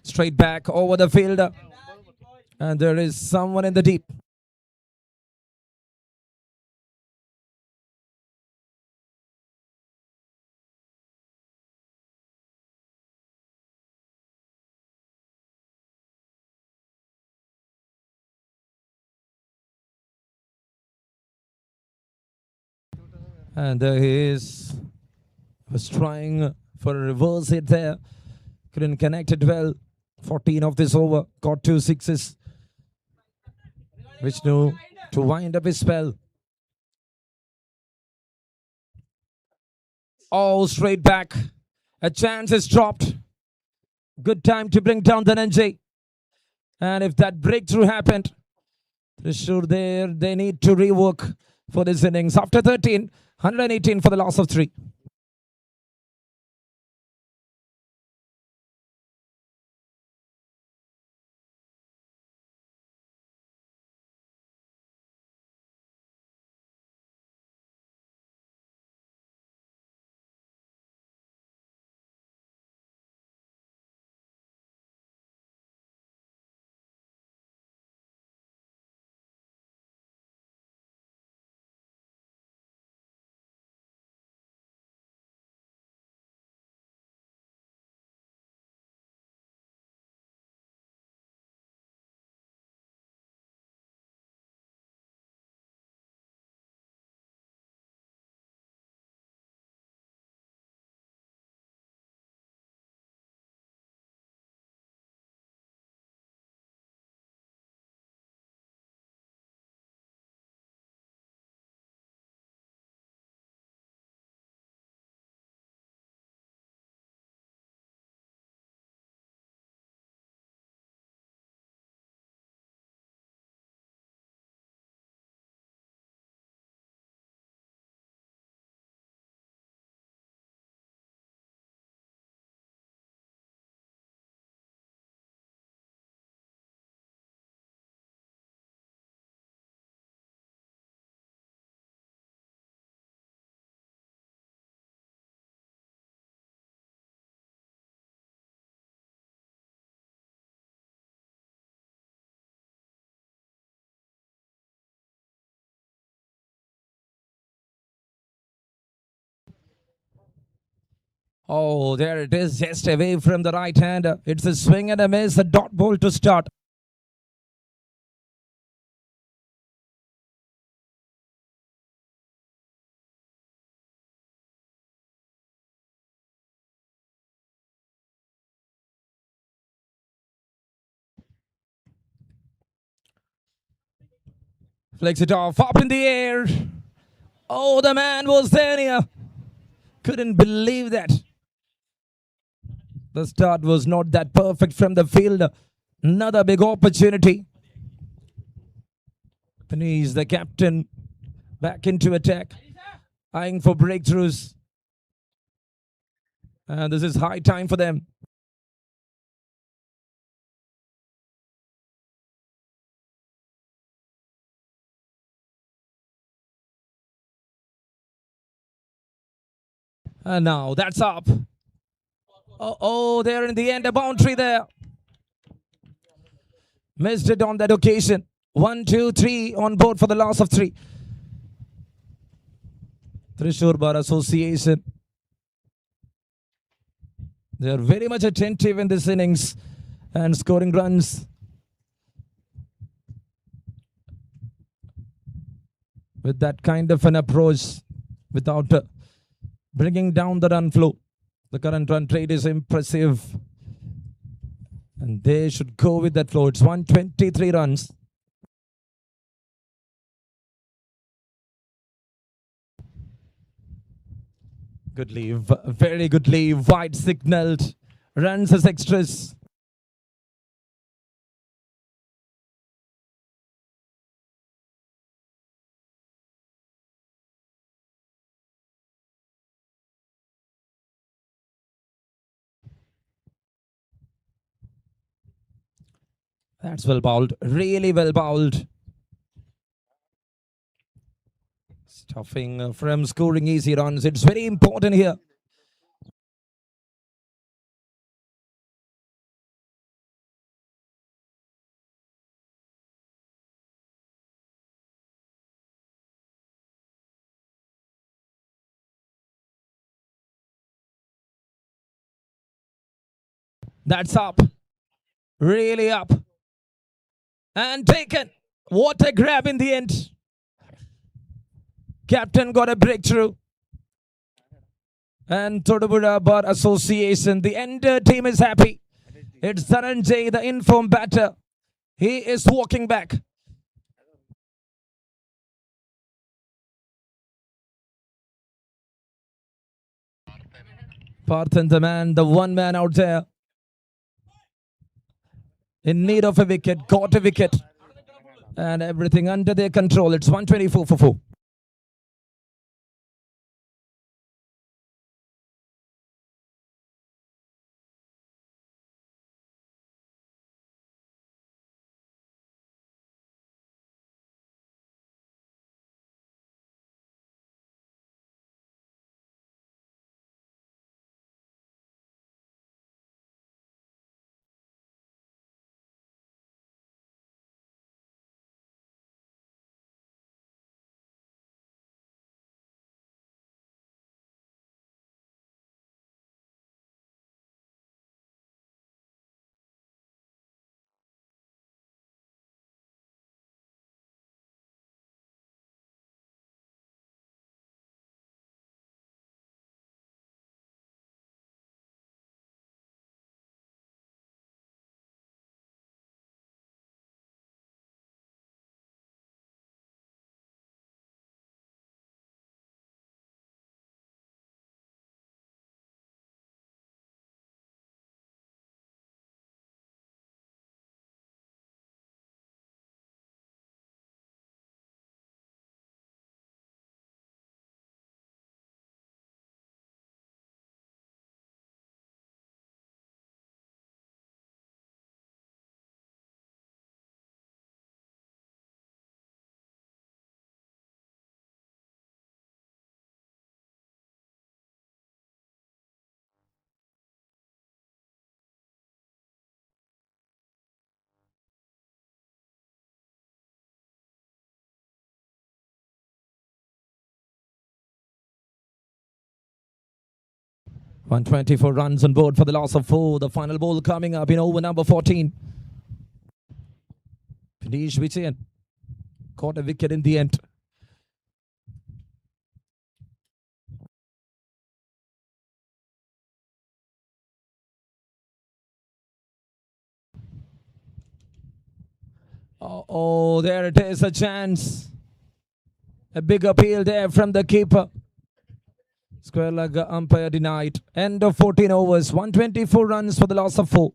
Straight back over the fielder. And there is someone in the deep. And there he is. Was trying for a reverse hit there. Couldn't connect it well. 14 of this over. Got 2 sixes. Vishnu to wind up his spell. Oh, straight back. A chance is dropped. Good time to bring down Dhananjay. And if that breakthrough happened, Trishur there, they need to rework for this innings. After 13, 118 for the loss of 3. Oh, there it is, just away from the right hand. It's a swing and a miss, a dot ball to start. Flicks it off, up in the air. Oh, the man was there. Couldn't believe that. The start was not that perfect from the field. Another big opportunity. He's the captain. Back into attack. Eyeing for breakthroughs. And this is high time for them. And now that's up. Oh, there in the end, a boundary there. Missed it on that occasion. 1, 2, 3 on board for the loss of 3. Trishur Bar Association. They are very much attentive in this innings and scoring runs. With that kind of an approach, without bringing down the run flow. The current run rate is impressive. And they should go with that flow. It's 123 runs. Good leave. Very good leave. Wide signaled. Runs as extras. That's well bowled. Really well bowled. Stopping from scoring easy runs. It's very important here. That's up. Really up. And taken. What a grab in the end. Captain got a breakthrough. And Thodupuzha Bar Association, the entire team is happy. It's Dhananjay, the informed batter. He is walking back. Parthen, the man, the one man out there in need of a wicket, got a wicket, and everything under their control. It's 124 for 4. "124 runs on board for the loss of 4. The final ball coming up in over number 14. Pinish Vijayan caught a wicket in the end. Oh, there it is, a chance. A big appeal there from the keeper. Square leg umpire denied. End of 14 overs. 124 runs for the loss of 4.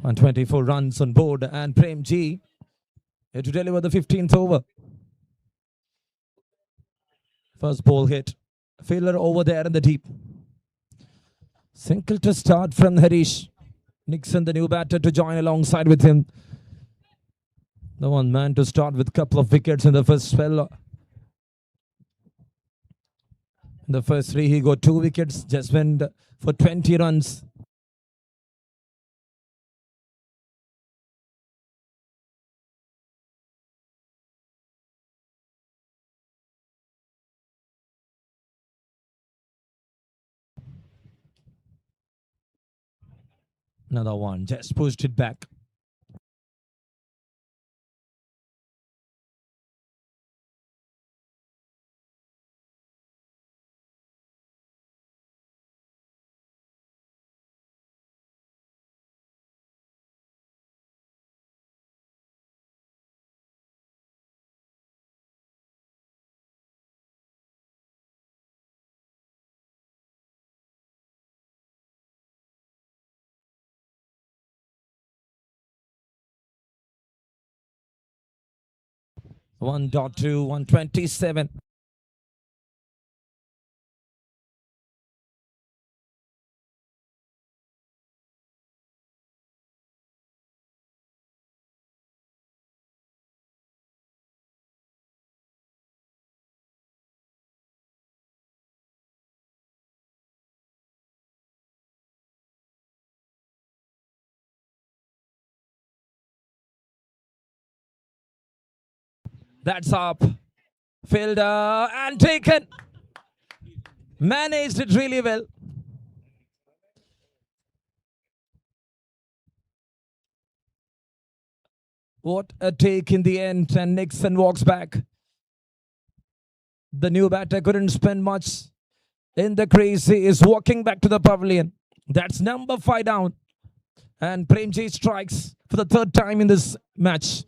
And 24 runs on board, and Prem G here to deliver the 15th over. First ball hit. Fielder over there in the deep. Single to start from Harish. Nixon, the new batter, to join alongside with him. The one man to start with a couple of wickets in the first spell. In the first 3, he got 2 wickets, just went for 20 runs. Another one, just pushed it back. 1.2, 127. That's up. Fielder and taken. Managed it really well. What a take in the end, and Nixon walks back. The new batter couldn't spend much in the crease. He is walking back to the pavilion. That's number 5 down. And Premji strikes for the 3rd time in this match.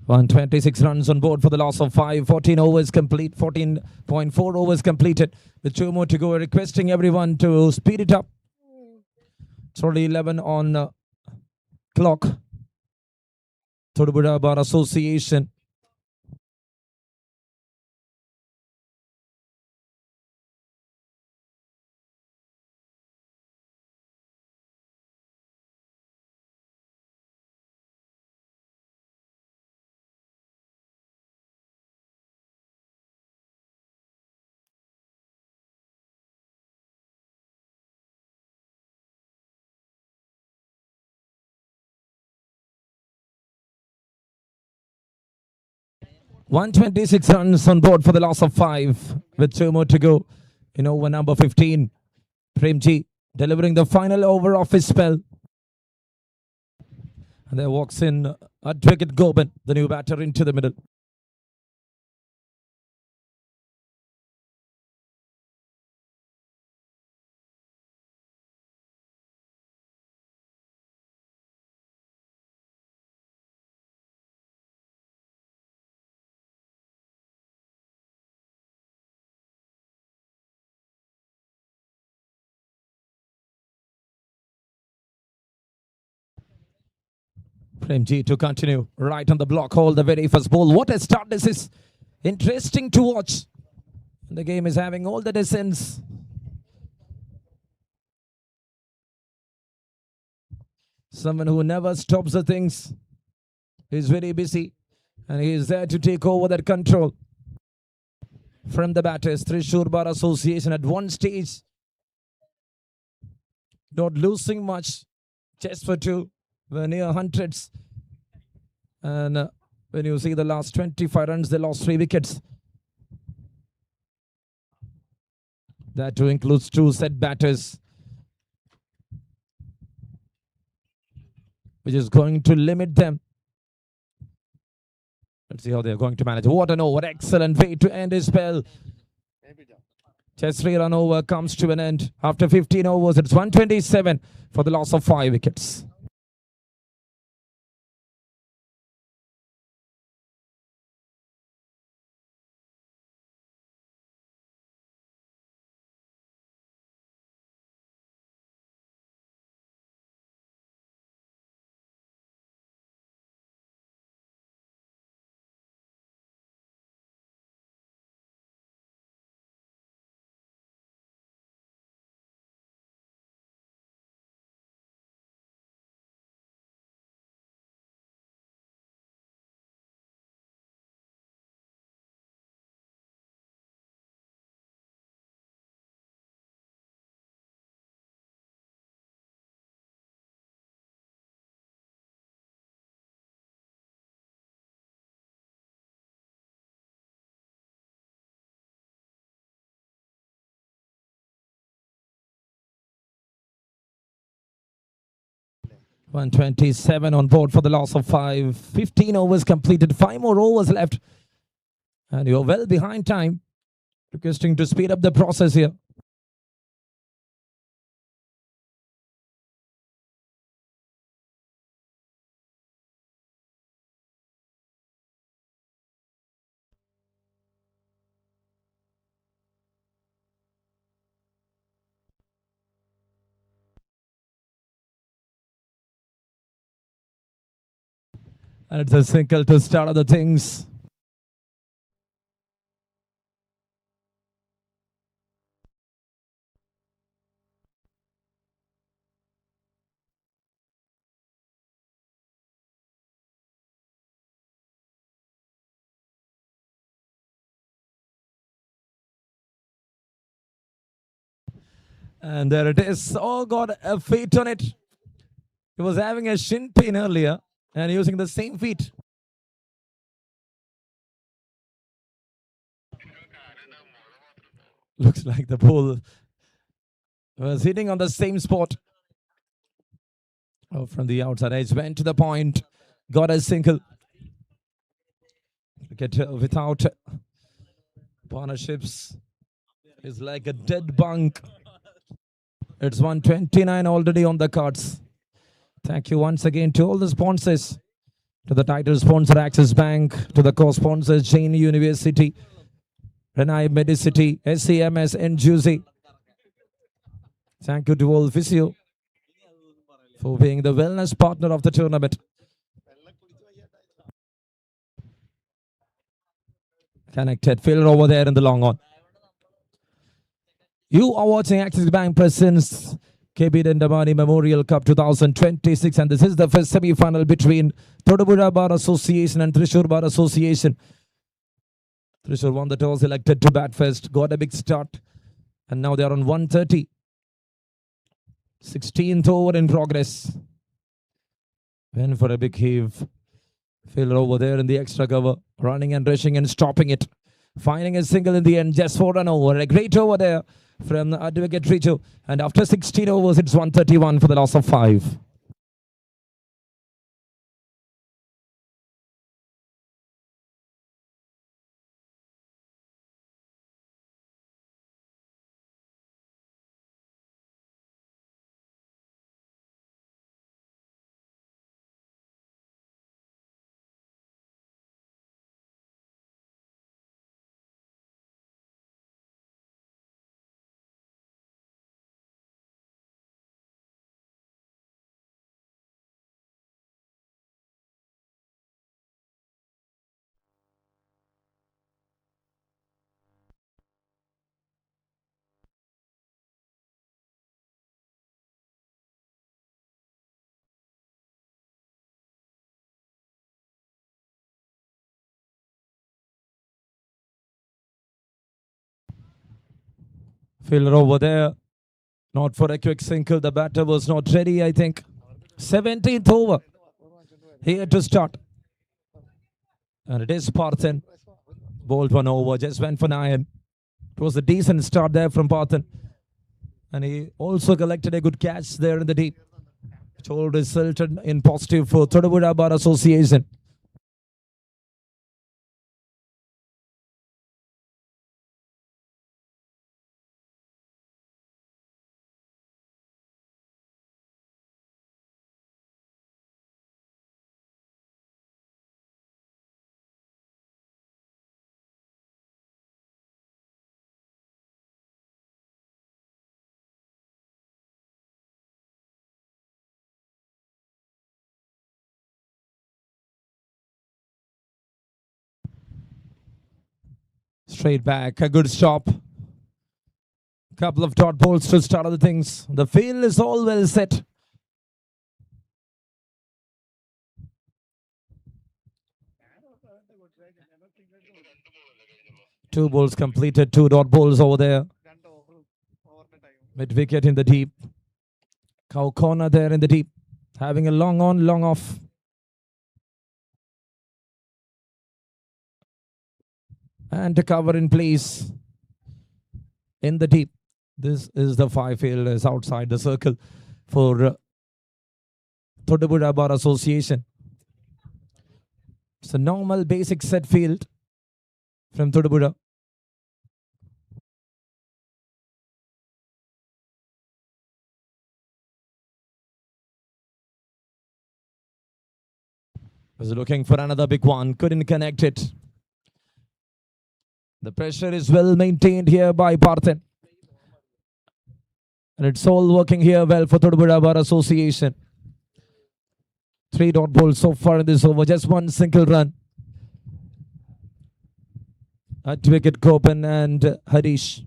"126 runs on board for the loss of 5. 14 overs complete. 14.4 overs completed. With 2 more to go. Requesting everyone to speed it up. It's already 11 on clock. Thodupuzha Bar Association. "126 runs on board for the loss of 5. With 2 more to go. In over number 15. Premji delivering the final over of his spell. And there walks in Advocate Goban, the new batter, into the middle. Premji to continue right on the block hole, the very first ball. What a start this is. Interesting to watch. The game is having all the descents. Someone who never stops the things. He's very busy. And he is there to take over that control. From the batters, Thrissur Bar Association at one stage. Not losing much. Just for 2. We're near hundreds. And when you see the last 25 runs, they lost 3 wickets. That too includes 2 set batters, which is going to limit them. Let's see how they're going to manage. What an over. Excellent way to end his spell. Just 3 run over comes to an end. After 15 overs, it's 127 for the loss of 5 wickets. 127 on board for the loss of 5. 15 overs completed. 5 more overs left. And you're well behind time. Requesting to speed up the process here. And it's a single to start other things. And there it is. Oh, got a feet on it. He was having a shin pain earlier and using the same feet. Looks like the ball was hitting on the same spot. Oh, from the outside edge, went to the point, got a single. Cricket without partnerships is like a dead bunk. It's 129 already on the cards. Thank you once again to all the sponsors, to the title sponsor Axis Bank, to the co-sponsors Jain University, Renai Medicity, SCMS and Juicy. Thank you to all Physio for being the wellness partner of the tournament. Connected fielder over there in the long on. You are watching Axis Bank presents KB Dandapani Memorial Cup 2026, and this is the first semi-final between Thodupuzha Bar Association and Thrissur Bar Association. Thrissur won the toss, elected to bat first, got a big start, and now they are on 130. 16th over in progress. Went for a big heave. Fielder over there in the extra cover, running and rushing and stopping it. Finding a single in the end, just for an over. A great over there from Advocate Richo. And after 16 overs, it's 131 for the loss of 5. Fielder over there, not for a quick single. The batter was not ready, I think. 17th over. Here to start. And it is Parthen. Bowled one over, just went for 9. It was a decent start there from Parthen. And he also collected a good catch there in the deep, which all resulted in positive for Thodupuzha Bar Association. Straight back, a good stop. Couple of dot balls to start other things. The field is all well set. Two balls completed, 2 dot balls over there. Mid wicket in the deep. Cow corner there in the deep. Having a long on, long off. And a cover in place in the deep. This is the 5 fielders outside the circle for Thodupuzha Bar Association. It's a normal basic set field from Thodupuzha. Was looking for another big one, couldn't connect it. The pressure is well maintained here by Parthen. And it's all working here well for Thodupuzha Bar Association. 3 dot balls so far in this over, just one single run. At wicket, Gopan and Harish.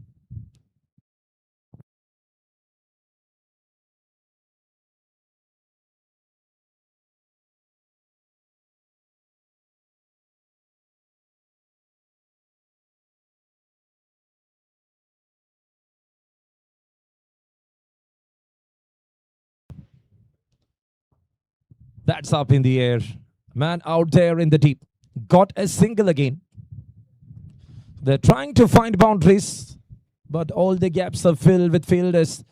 That's up in the air. Man out there in the deep. Got a single again. They're trying to find boundaries, but all the gaps are filled with fielders.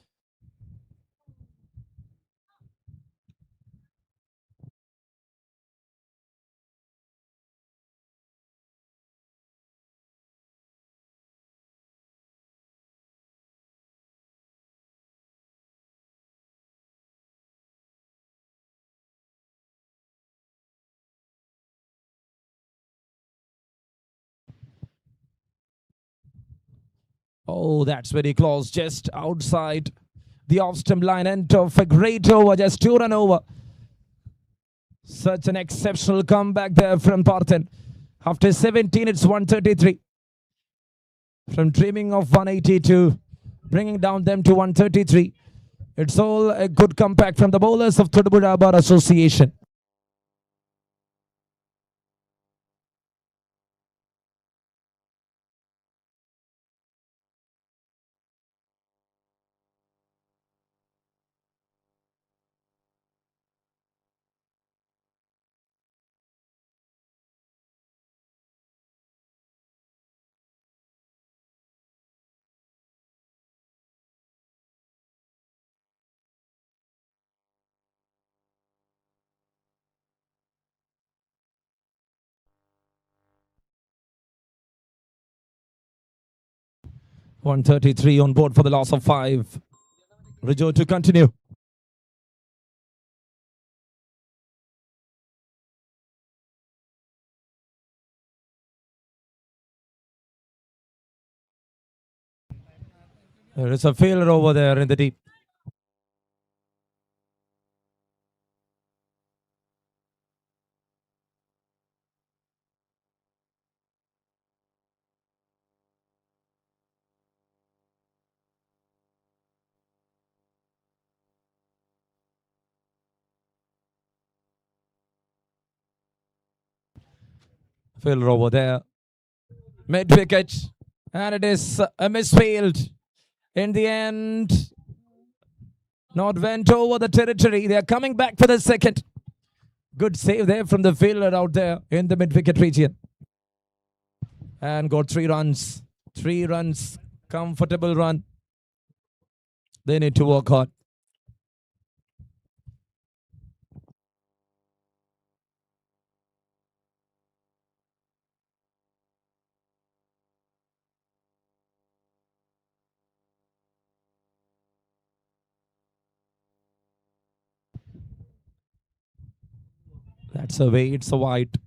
Oh, that's very close. Just outside the off-stump line. End of a great over. Just 2 run over. Such an exceptional comeback there from Parthen. After 17, it's 133. From dreaming of 182, bringing down them to 133. It's all a good comeback from the bowlers of Thodupuzha Bar Association. .133 on board for the loss of 5. Rijo to continue. There is a failure over there in the deep. Failure over there. Mid wicket. And it is a misfield. In the end, not went over the territory. They are coming back for the second. Good save there from the fielder out there in the mid-wicket region. And got 3 runs. 3 runs. Comfortable run. They need to work hard. That's a way. It's a wide.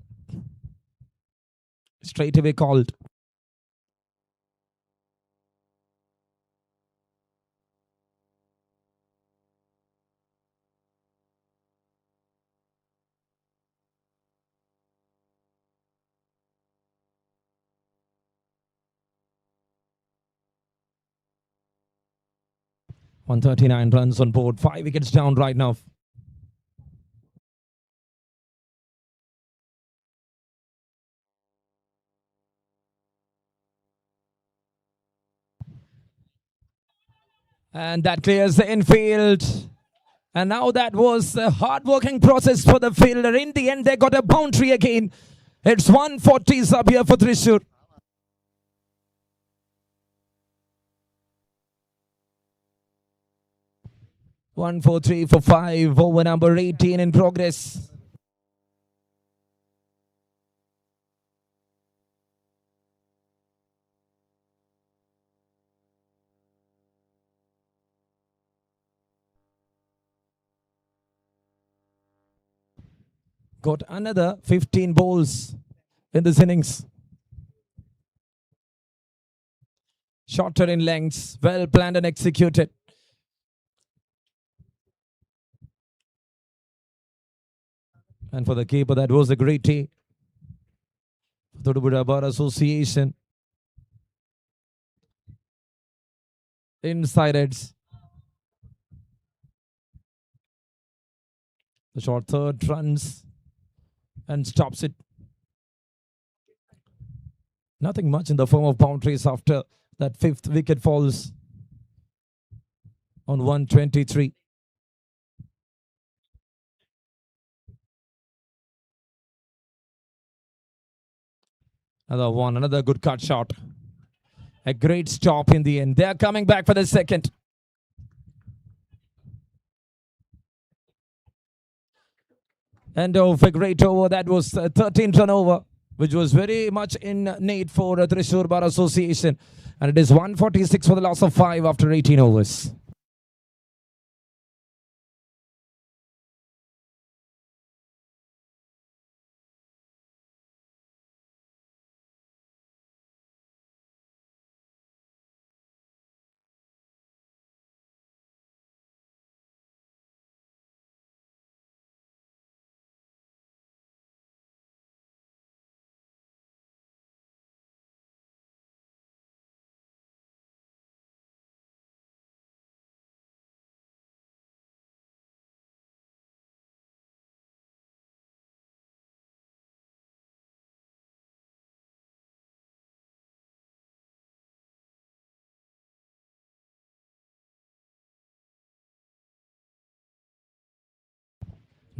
Straight away called. .139 runs on board. 5 wickets down right now. And that clears the infield. And now that was a hard-working process for the fielder. In the end, they got a boundary again. It's 140s up here for Thrissur. 1, 4, 3 for 5. Over number 18 in progress. Got another 15 balls in this innings. Shorter in lengths, well planned and executed. And for the keeper, that was a great tee. Thodupuza Bar Association. Inside edge. The short third runs and stops it. Nothing much in the form of boundaries after that fifth wicket falls on 123. Another one, another good cut shot. A great stop in the end. They are coming back for the second. End of a great over. That was 13th run over, which was very much in need for Thrissur Bar Association. And it is 146 for the loss of 5 after 18 overs.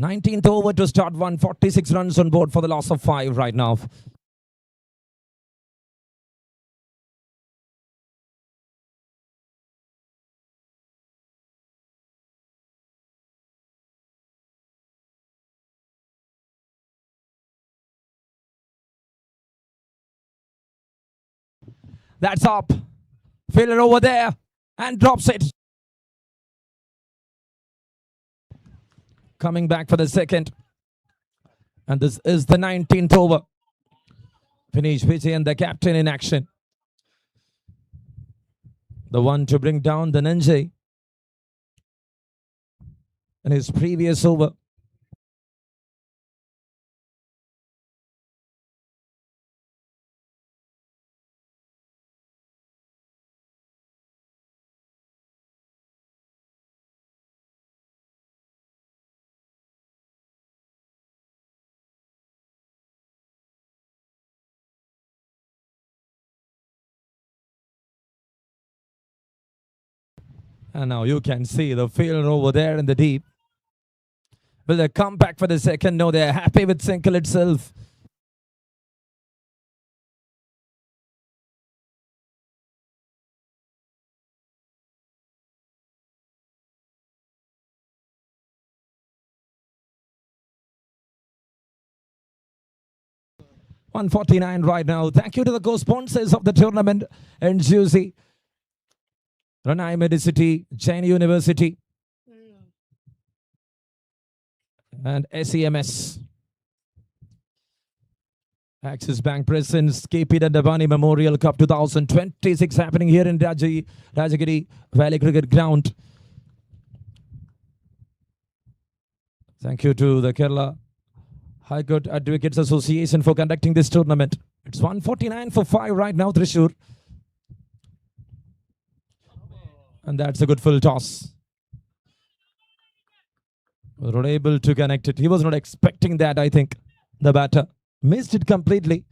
Nineteenth over to start 146 runs on board for the loss of 5 right now. That's up. Fielder over there and drops it. Coming back for the second. And this is the 19th over. Finish Vijay and the captain in action. The one to bring down the Nanjay in his previous over. And now you can see the fielder over there in the deep. Will they come back for the second? No, they're happy with single itself. $149 right now. Thank you to the co-sponsors of the tournament, NGUC, Ranai Medicity, Jain University, and SEMS. Axis Bank presents KP Dandapani Memorial Cup 2026 happening here in Rajagiri Valley Cricket Ground. Thank you to the Kerala High Court Advocates Association for conducting this tournament. It's 149 for 5 right now, Thrissur. And that's a good full toss. Was not able to connect it. He was not expecting that, I think. The batter missed it completely.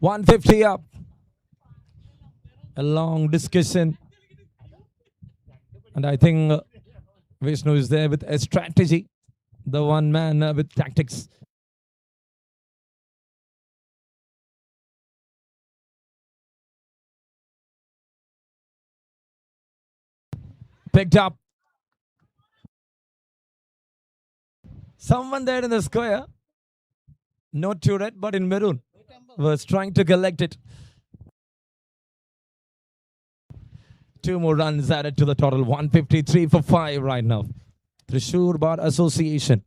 $150 up. A long discussion. And I think Vishnu is there with a strategy. The one man with tactics. Picked up. Someone there in the square, not too red, but in maroon, was trying to collect it. 2 more runs added to the total. 153 for 5 right now. Thrissur Bar Association.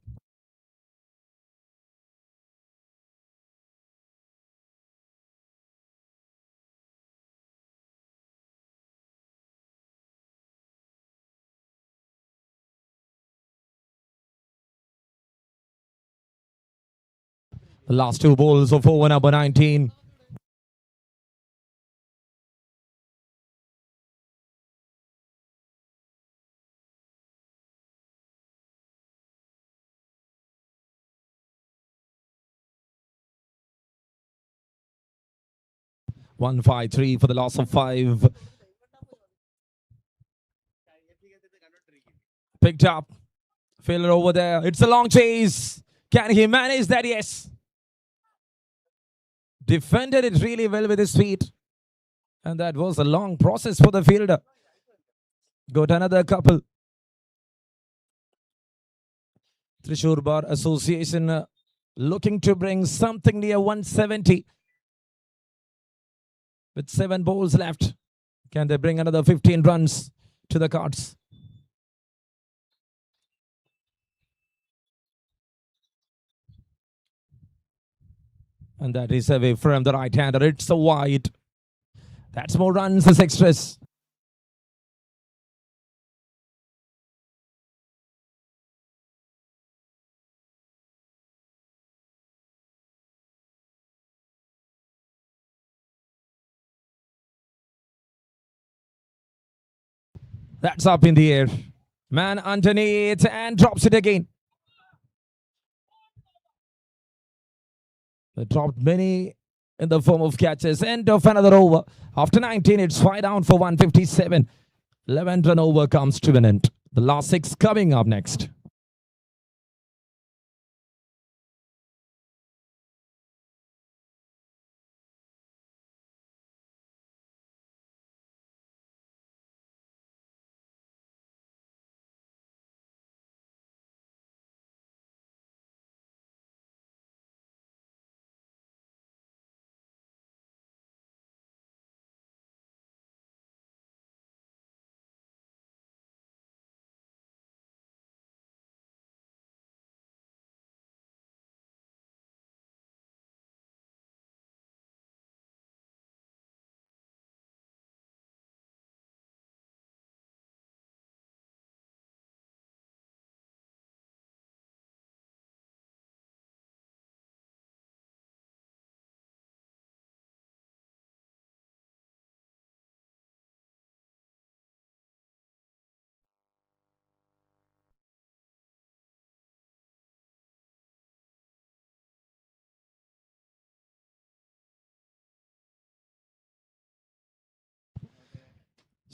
The last 2 balls of over number 19. One 5-3 for the loss of 5. Picked up. Fielder over there. It's a long chase. Can he manage that? Yes. Defended it really well with his feet. And that was a long process for the fielder. Got another couple. Thrissur Bar Association looking to bring something near 170. With 7 balls left. Can they bring another 15 runs to the cards? And that is away from the right-hander. It's a wide. That's more runs as extras. That's up in the air. Man underneath and drops it again. They dropped many in the form of catches. End of another over. After 19, it's 5 down for 157. 11th run over comes to an end. The last 6 coming up next.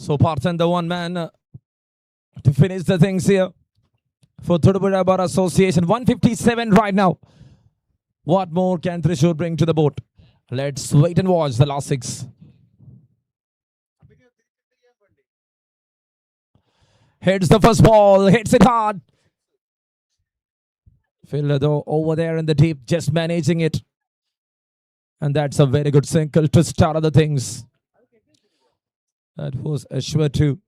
So Parthan, the one man to finish the things here for Thodupuzha Bar Association. 157 right now. What more can Thrissur bring to the boat? Let's wait and watch the last 6. Hits the first ball. Hits it hard. Fielder though over there in the deep, just managing it. And that's a very good single to start other things. That was a sure too.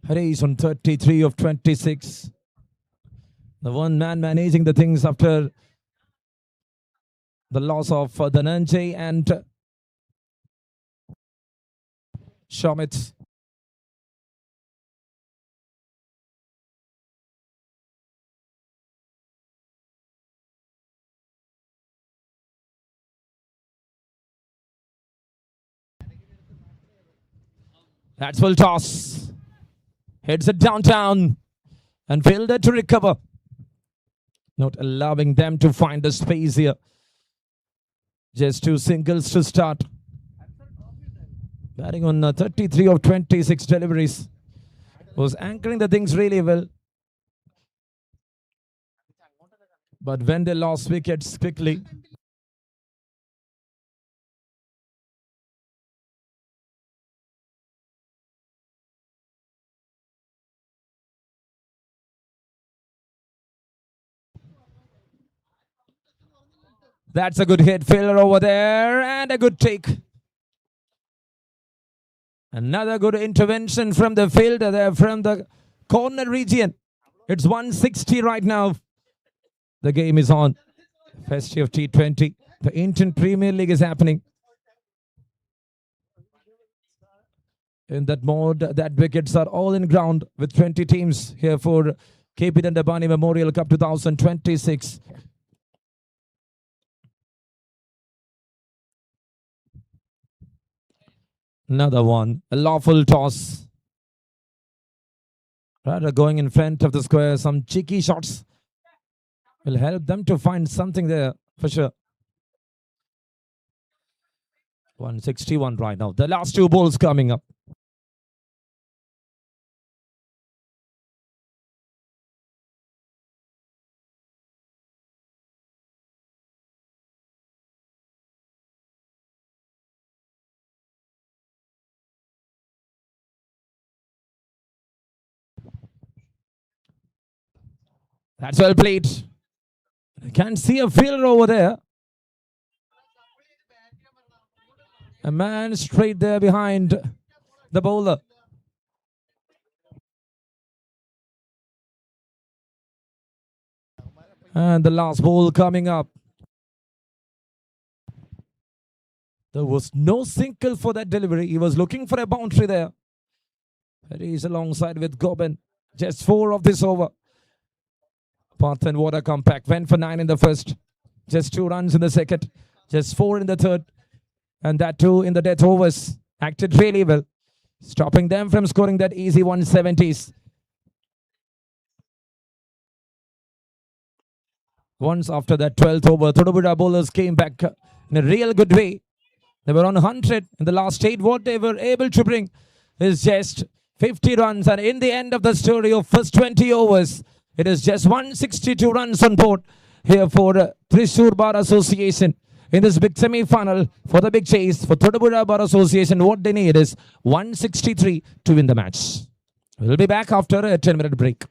Harish on 33 of 26. The one man managing the things after the loss of Dhananjay and Shamit. That's full toss. Hits it downtown and fielder to recover. not allowing them to find the space here. Just two singles to start. Batting on 33 of 26 deliveries. Was anchoring the things really well. But when they lost wickets quickly, that's a good hit, fielder over there, and a good take. Another good intervention from the fielder there from the corner region. It's 160 right now. The game is on. Festive T20. The Indian Premier League is happening. In that mode, that wickets are all in ground with 20 teams here for KP Dandapani Memorial Cup 2026. Another one, a lawful toss. Rather going in front of the square, some cheeky shots will help them to find something there for sure. 161 right now. The last two balls coming up. That's well played. I can see a fielder over there. A man straight there behind the bowler. And the last ball coming up. There was no single for that delivery. He was looking for a boundary there. But he's alongside with Goben. Just 4 of this over. Path and Water compact. Went for 9 in the first. Just 2 runs in the second. Just 4 in the third. And that too in the death overs. Acted really well. Stopping them from scoring that easy 170s. Once after that 12th over, Thodupuzha bowlers came back in a real good way. They were on 100 in the last 8. What they were able to bring is just 50 runs. And in the end of the story of first 20 overs, it is just 162 runs on board here for Thrissur Bar Association. In this big semi-final for the big chase for Thodupuzha Bar Association, what they need is 163 to win the match. We'll be back after a 10-minute break.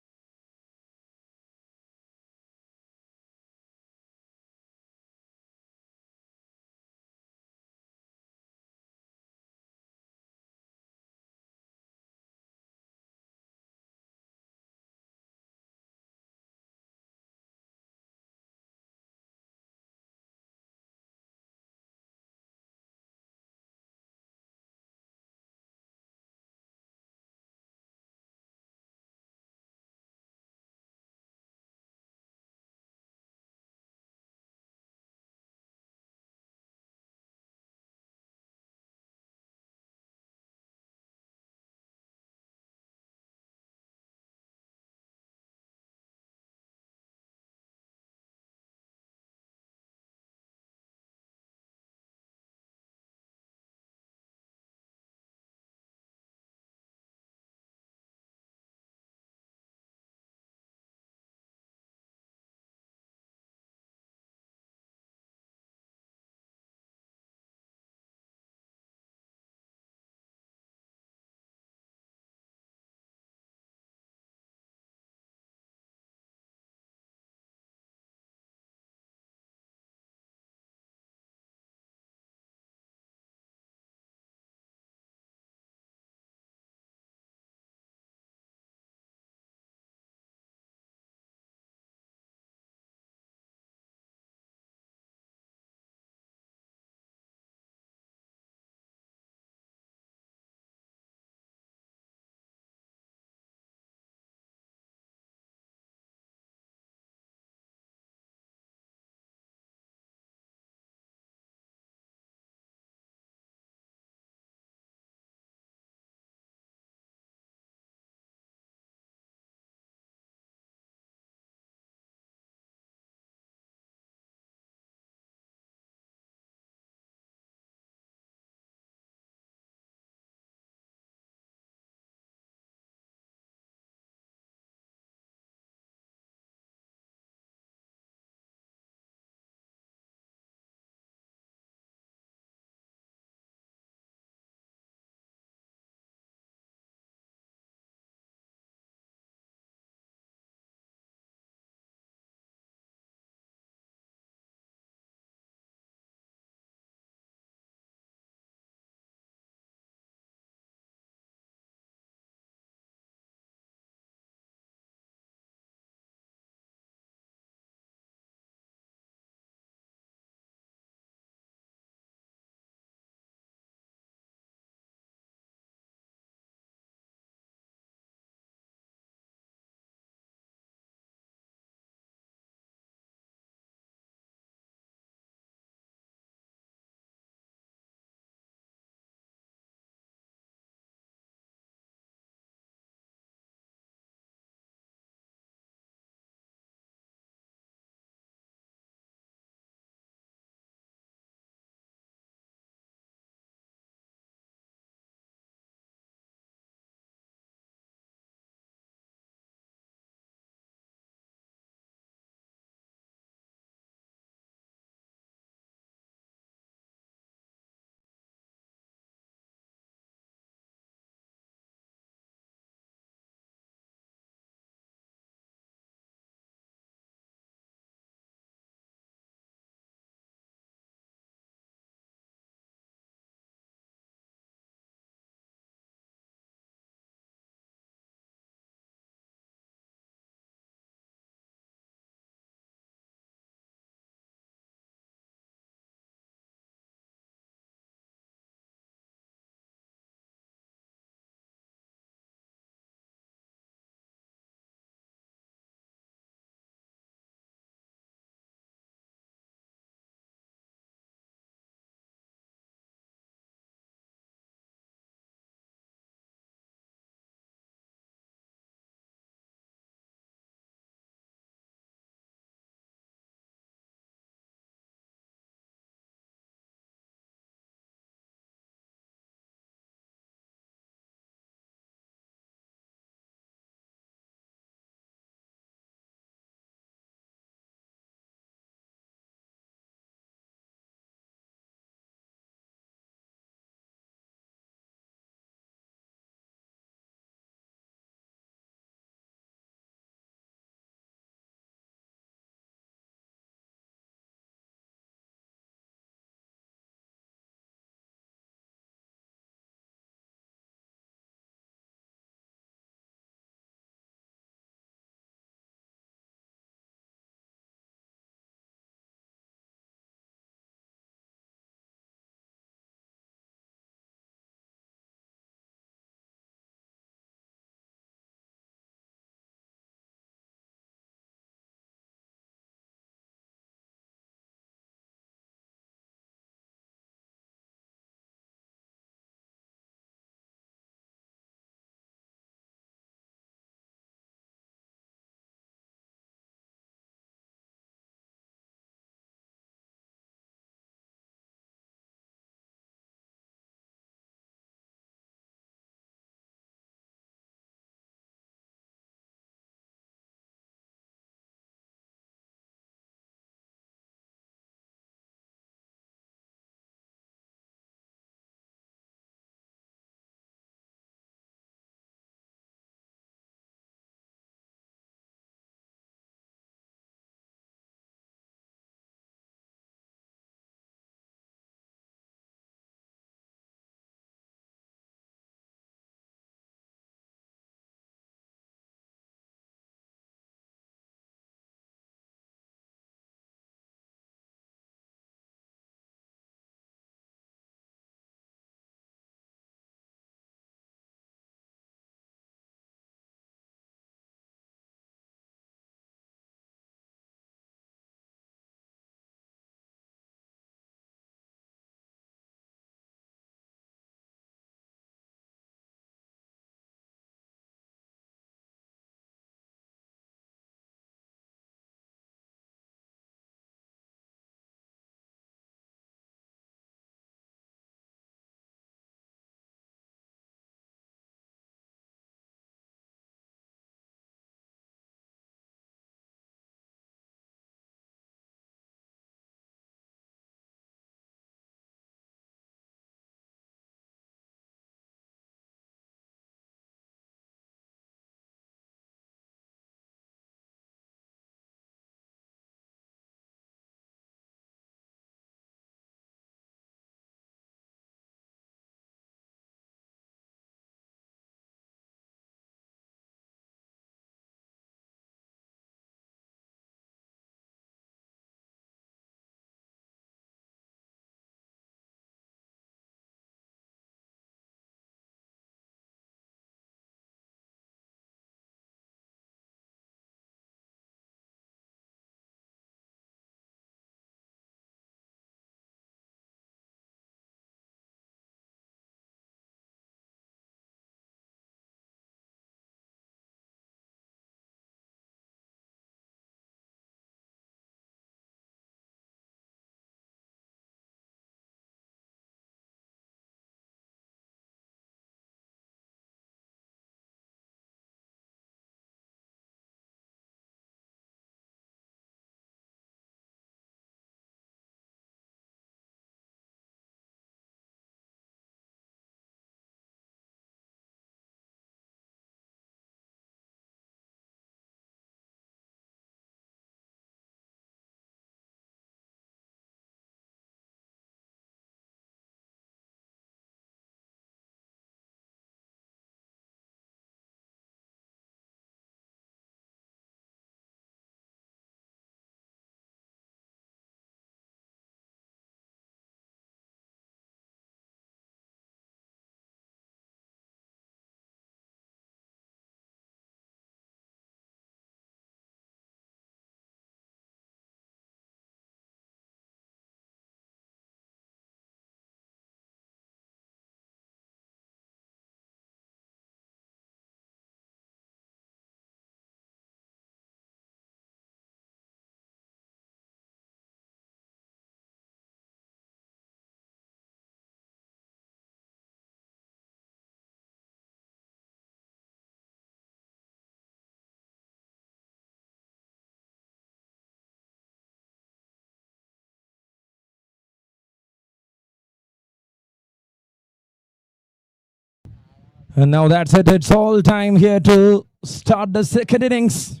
And now that's it. It's all time here to start the second innings.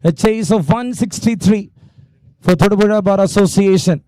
A chase of 163 for Thodupuzha Bar Association.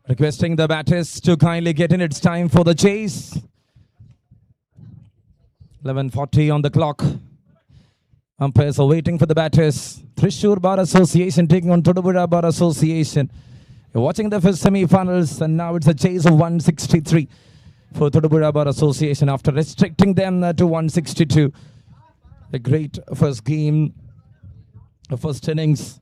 Requesting the batters to kindly get in. It's time for the chase. 11:40 on the clock. Umpires are waiting for the batters. Thrissur Bar Association taking on Thodupuzha Bar Association. You're watching the first semi-finals, and now it's a chase of 163 for Thodupuzha Bar Association after restricting them to 162. A great first game, the first innings.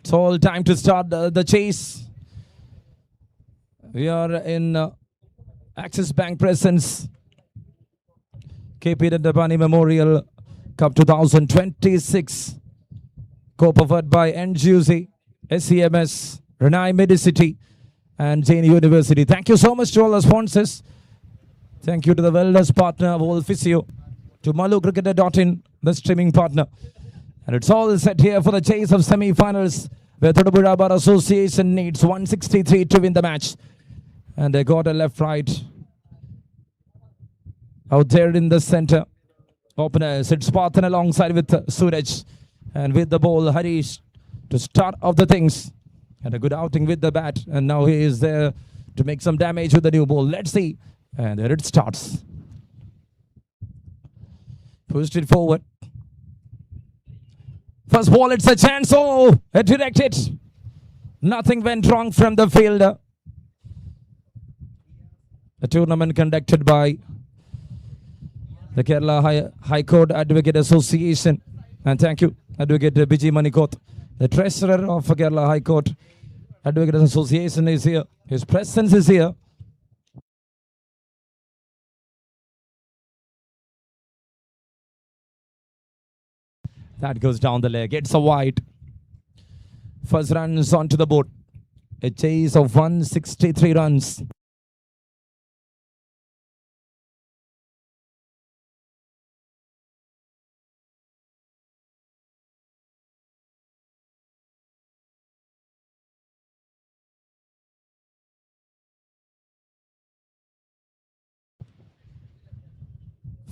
It's all time to start the chase. We are in Axis Bank Presence KP Dandapani Memorial Cup 2026. Co-powered by NGUC, SEMS, Renai Medicity, and Jain University. Thank you so much to all the sponsors. Thank you to the wellness partner of All Physio, to malucricketer.in, the streaming partner. And it's all set here for the chase of semi-finals, where Thodupuzha Bar Association needs 163 to win the match. And they got a left-right out there in the center. Openers, it's Pathan alongside with Suraj. And with the ball, Harish to start off the things. And a good outing with the bat. And now he is there to make some damage with the new ball. Let's see. And there it starts. Pushed it forward. First ball, it's a chance. Oh, a direct hit. Nothing went wrong from the fielder. A tournament conducted by the Kerala High Court Advocate Association. And thank you, Advocate Biji Manikot. The treasurer of Kerala High Court Advocate Association is here. His presence is here. That goes down the leg. It's a wide. First runs onto the board. A chase of 163 runs.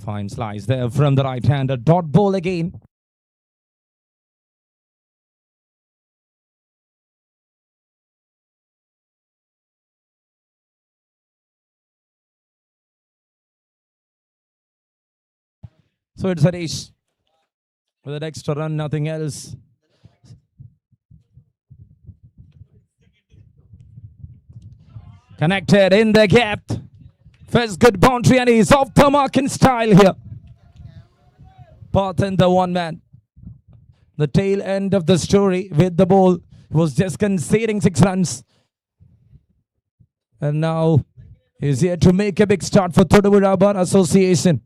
Fine slice there from the right hand. A dot ball again. So it's Harish with an extra run, nothing else. Connected in the gap. First good boundary and he's off the mark in style here. Path in the one man. The tail end of the story with the ball. He was just conceding 6 runs. And now he's here to make a big start for Thodupuzha Bar Association.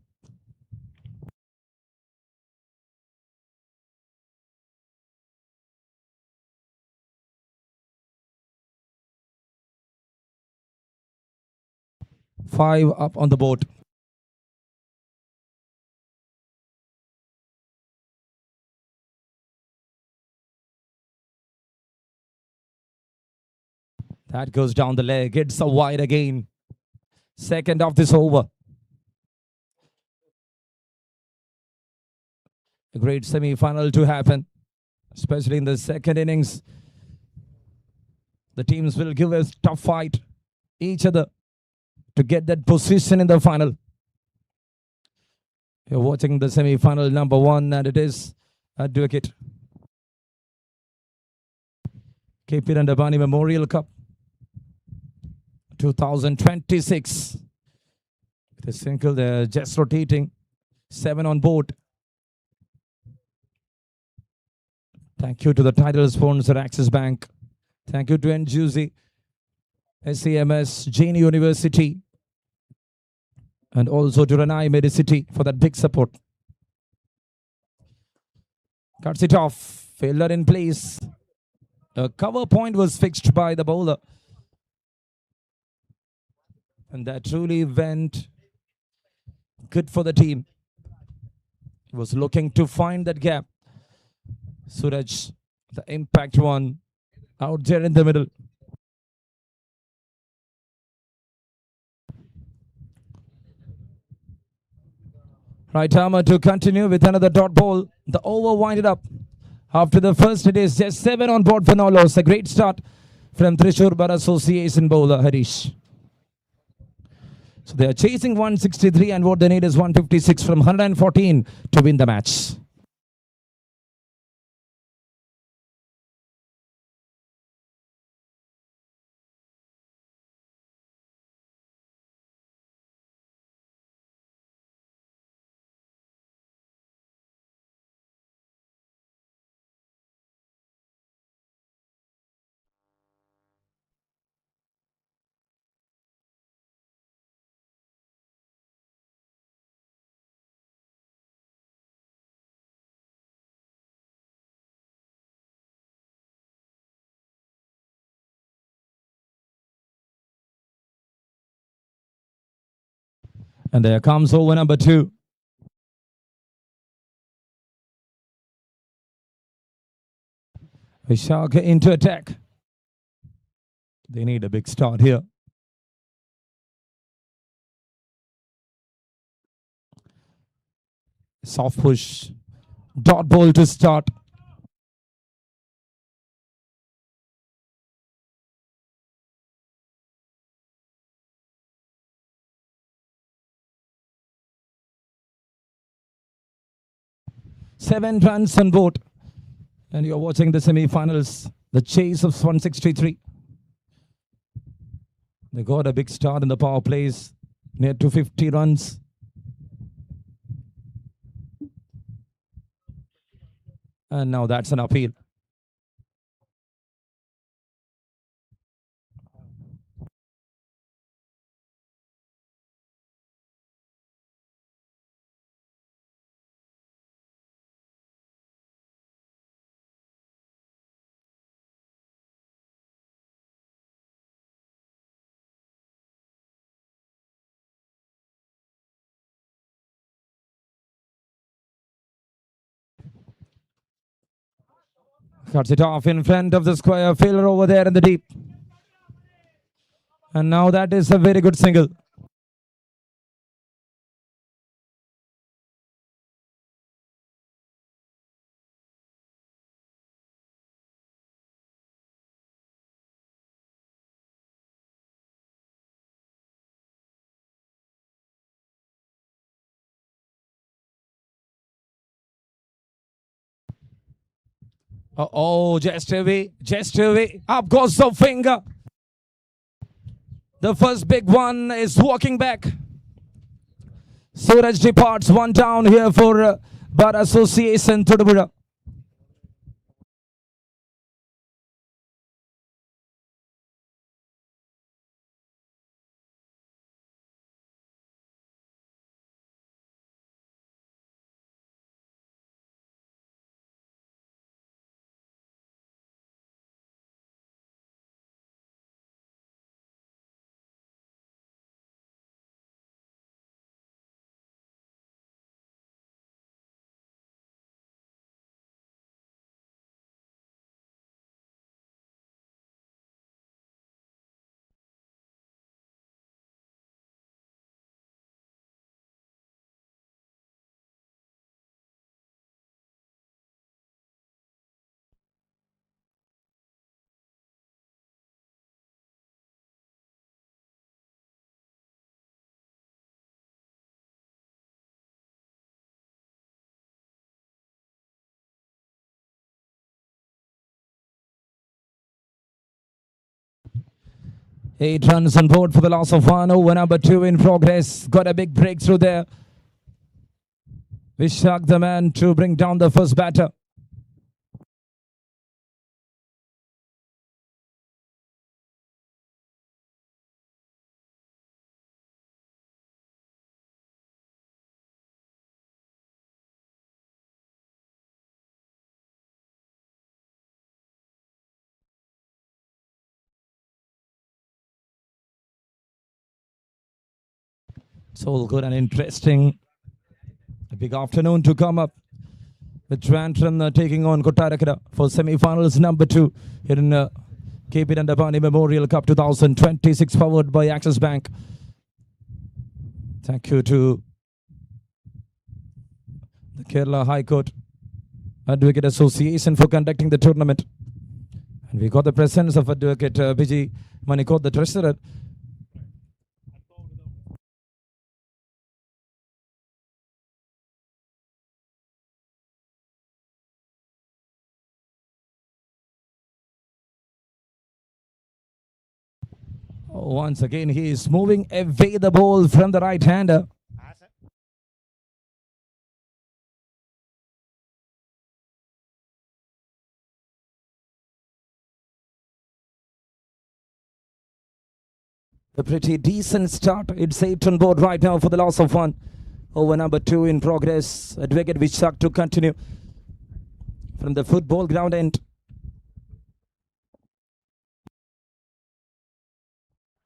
Five up on the board. That goes down the leg. It's a wide again. Second of this over. A great semi-final to happen, especially in the second innings. The teams will give a tough fight each other to get that position in the final. You're watching the semi-final number 1 and it is Advocate KP Dandapani Memorial Cup 2026. The single, they're just rotating. 7 on board. Thank you to the title sponsor Axis Bank. Thank you to NGUC, SAMS, Jain University, and also to Ranai Medicity for that big support. Cuts it off. Fielder in place. A cover point was fixed by the bowler. And that truly went good for the team. He was looking to find that gap. Suraj, the impact one, out there in the middle. Right armer to continue with another dot ball. The over winded up. After the first, it is just 7 on board for no loss. A great start from Thrissur Bar Association bowler Harish. So they are chasing 163 and what they need is 156 from 114 to win the match. And there comes over number 2. Vishaka into attack. They need a big start here. Soft push. Dot ball to start. Seven runs on board. And you're watching the semi-finals. The chase of 163. They got a big start in the power plays. Near to 50 runs. And now that's an appeal. Cuts it off in front of the square. Fielder over there in the deep. And now that is a very good single. Oh, just away. Up goes the finger. The first big one is walking back. Suraj departs, one down here for Bar Association Thodupuzha. Eight runs on board for the loss of one. Over number 2 in progress. Got a big breakthrough there. Vishak the man to bring down the first batter. It's all good and interesting. A big afternoon to come up with Trantran taking on Kottarakara for semi-finals number 2 here in KP Dandapani Memorial Cup 2026, powered by Axis Bank. Thank you to the Kerala High Court Advocate Association for conducting the tournament. And we got the presence of Advocate Biji Manikot, the treasurer. Once again, he is moving away the ball from the right-hander. A pretty decent start. It's 8 on board right now for the loss of 1. Over number 2 in progress. Advocate Vishak to continue from the football ground end.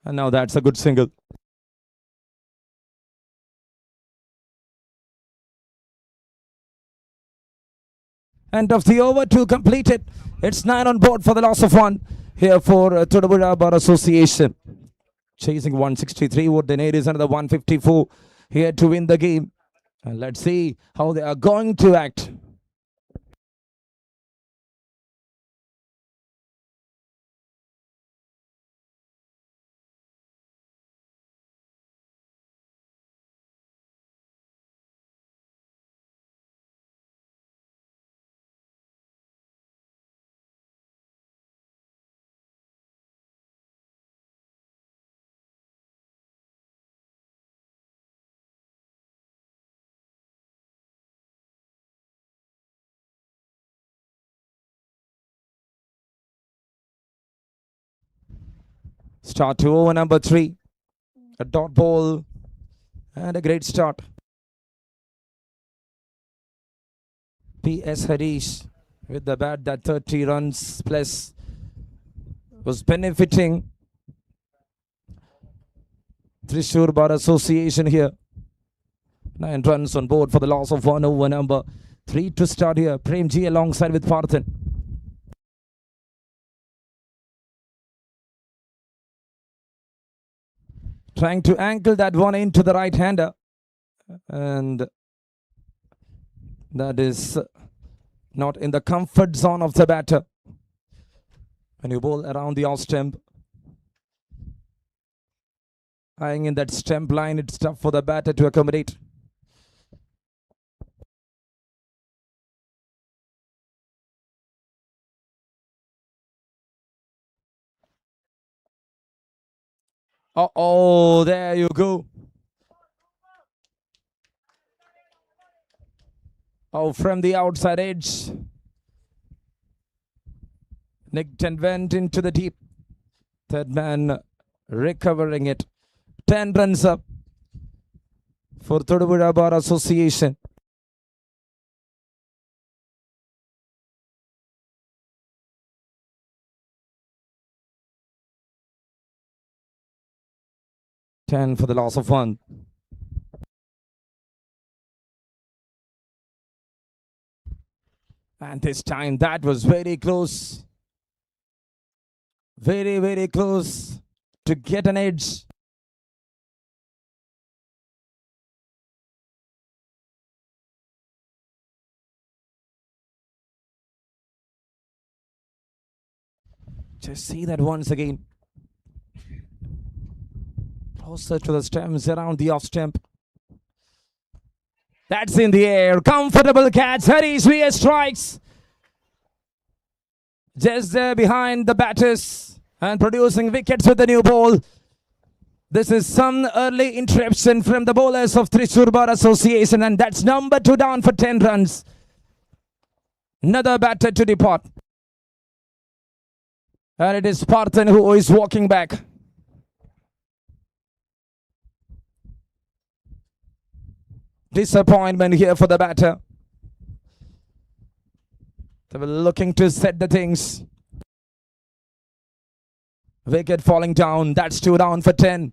And now that's a good single. End of the over, 2 completed. It's 9 on board for the loss of 1 here for Thodupuzha Bar Association. Chasing 163 would then it is another 154 here to win the game. And let's see how they are going to act. Start to over number 3. A dot ball and a great start. P.S. Harish with the bat that 30 runs plus was benefiting Thrissur Bar Association here. 9 runs on board for the loss of 1. Over number 3 to start here. Premji alongside with Parthan. Trying to angle that one into the right-hander. And that is not in the comfort zone of the batter. When you bowl around the off stump, eyeing in that stump line, it's tough for the batter to accommodate. Oh, there you go. Oh, from the outside edge. Nicked and went into the deep. Third man recovering it. 10 runs up for Thodupuzha Bar Association. Ten for the loss of one. And this time that was very close. Very, very close to get an edge. Just see that once again. Closer to the stems, around the off stump. That's in the air. Comfortable catch. Harish VS strikes. Just there behind the batters and producing wickets with the new ball. This is some early interruption from the bowlers of Thrissur Bar Association, and that's number 2 down for 10 runs. Another batter to depart. And it is Parthan who is walking back. Disappointment here for the batter. They were looking to set the things. Wicket falling down. That's 2 down for 10.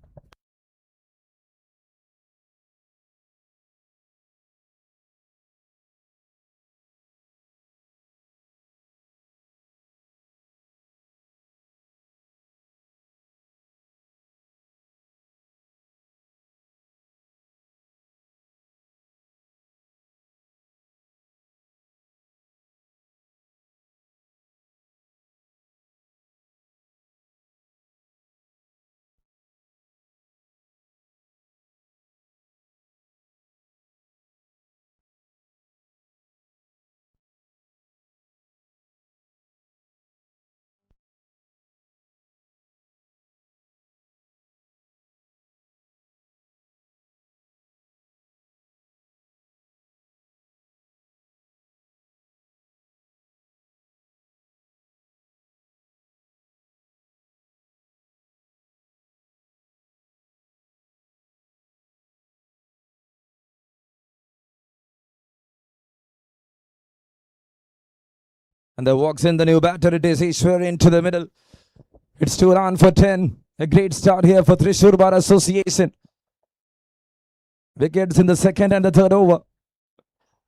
And there walks in the new batter. It is Ishwar into the middle. It's 2 down for 10. A great start here for Thrissur Bar Association. Wickets in the second and the third over.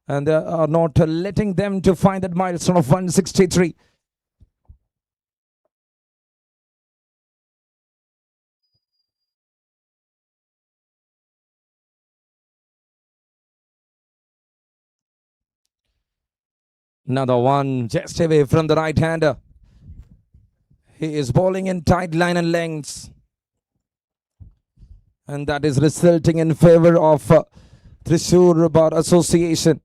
And they are not letting them to find that milestone of 163. Another one just away from the right-hander. He is bowling in tight line and lengths. And that is resulting in favor of Thrissur Bar Association.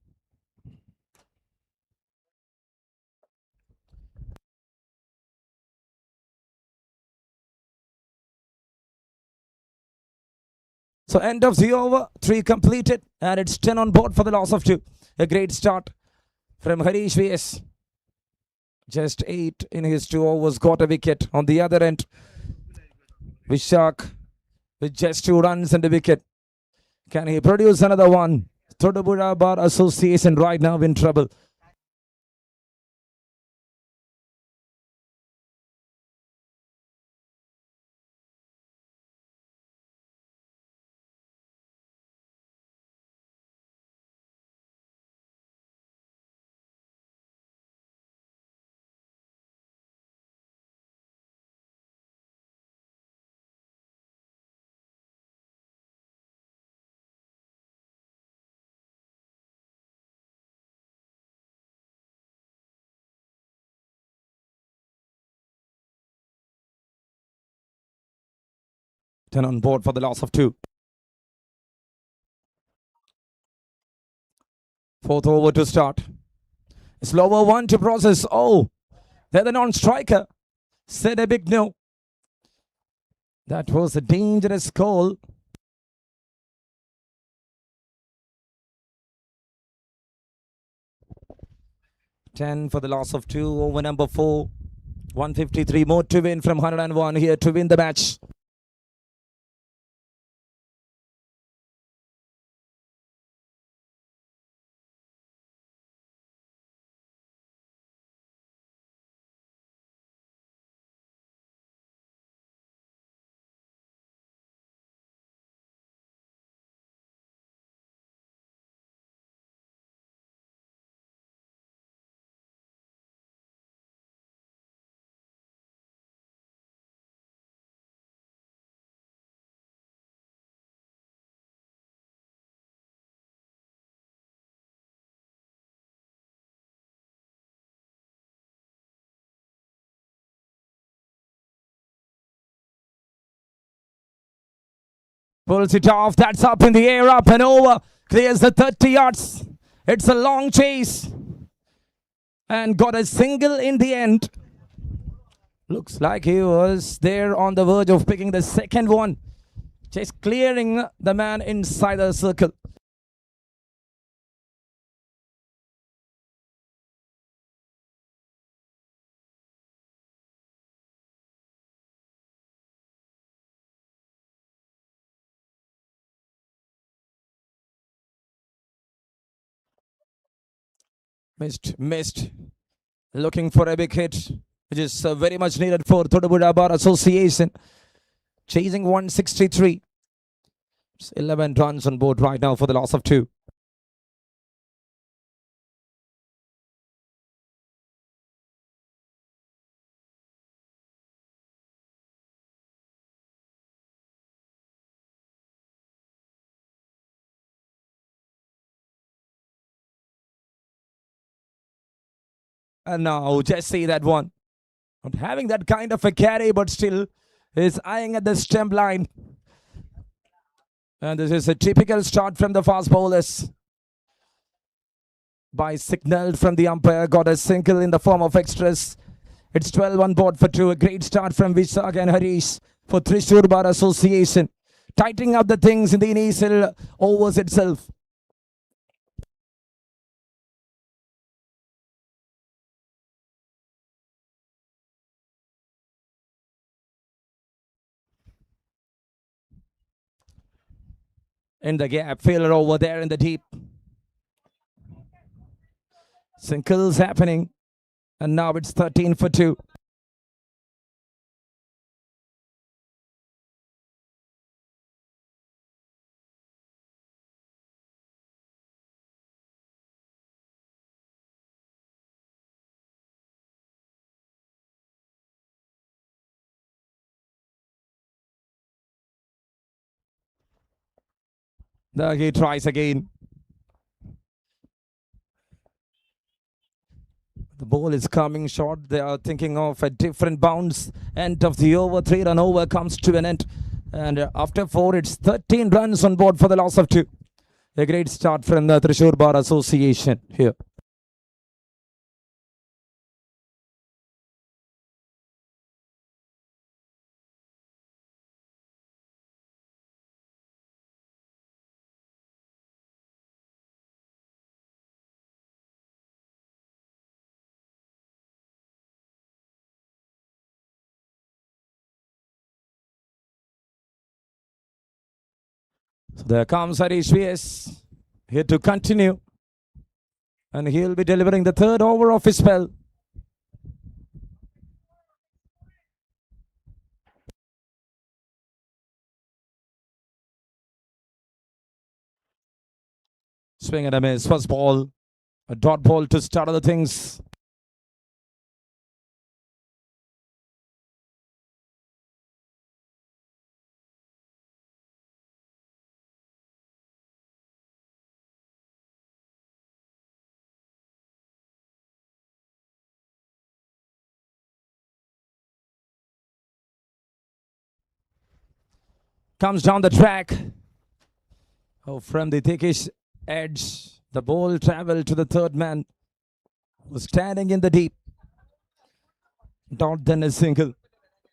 So end of the over, 3 completed, and it's 10 on board for the loss of 2. A great start from Harish VS. Just 8 in his 2 overs, got a wicket. On the other end, Vishak with just 2 runs and a wicket. Can he produce another one? Thodupuzha Bar Association right now in trouble. Ten on board for the loss of 2. 4th over to start. Slower one to process. Oh, they're the non-striker. Said a big no. That was a dangerous call. Ten for the loss of 2 over number 4. 153 more to win from 101 here to win the match. Pulls it off. That's up in the air, up and over. Clears the 30 yards. It's a long chase. And got a single in the end. Looks like he was there on the verge of picking the second one. Just clearing the man inside the circle. Missed. Looking for a big hit, which is very much needed for Thodupuzha Bar Association. Chasing 163. It's 11 runs on board right now for the loss of 2. And now just see that one. Not having that kind of a carry, but still is eyeing at the stump line. And this is a typical start from the fast bowlers. By signaled from the umpire, got a single in the form of extras. It's 12 on board for 2. A great start from Vishak and Harish for Thrissur Bar Association. Tightening up the things in the initial overs itself. In the gap, failure over there in the deep. Singles happening. And now it's 13 for 2. There he tries again. The ball is coming short. They are thinking of a different bounce. End of the over. 3 run over comes to an end. And after 4, it's 13 runs on board for the loss of 2. A great start from the Thrissur Bar Association here. So there comes Harish VS here to continue. And he'll be delivering the 3rd over of his spell. Swing and a miss. First ball. A dot ball to start other things. Comes down the track. Oh, from the thickish edge. The ball traveled to the 3rd man. Was standing in the deep. Dot then a single.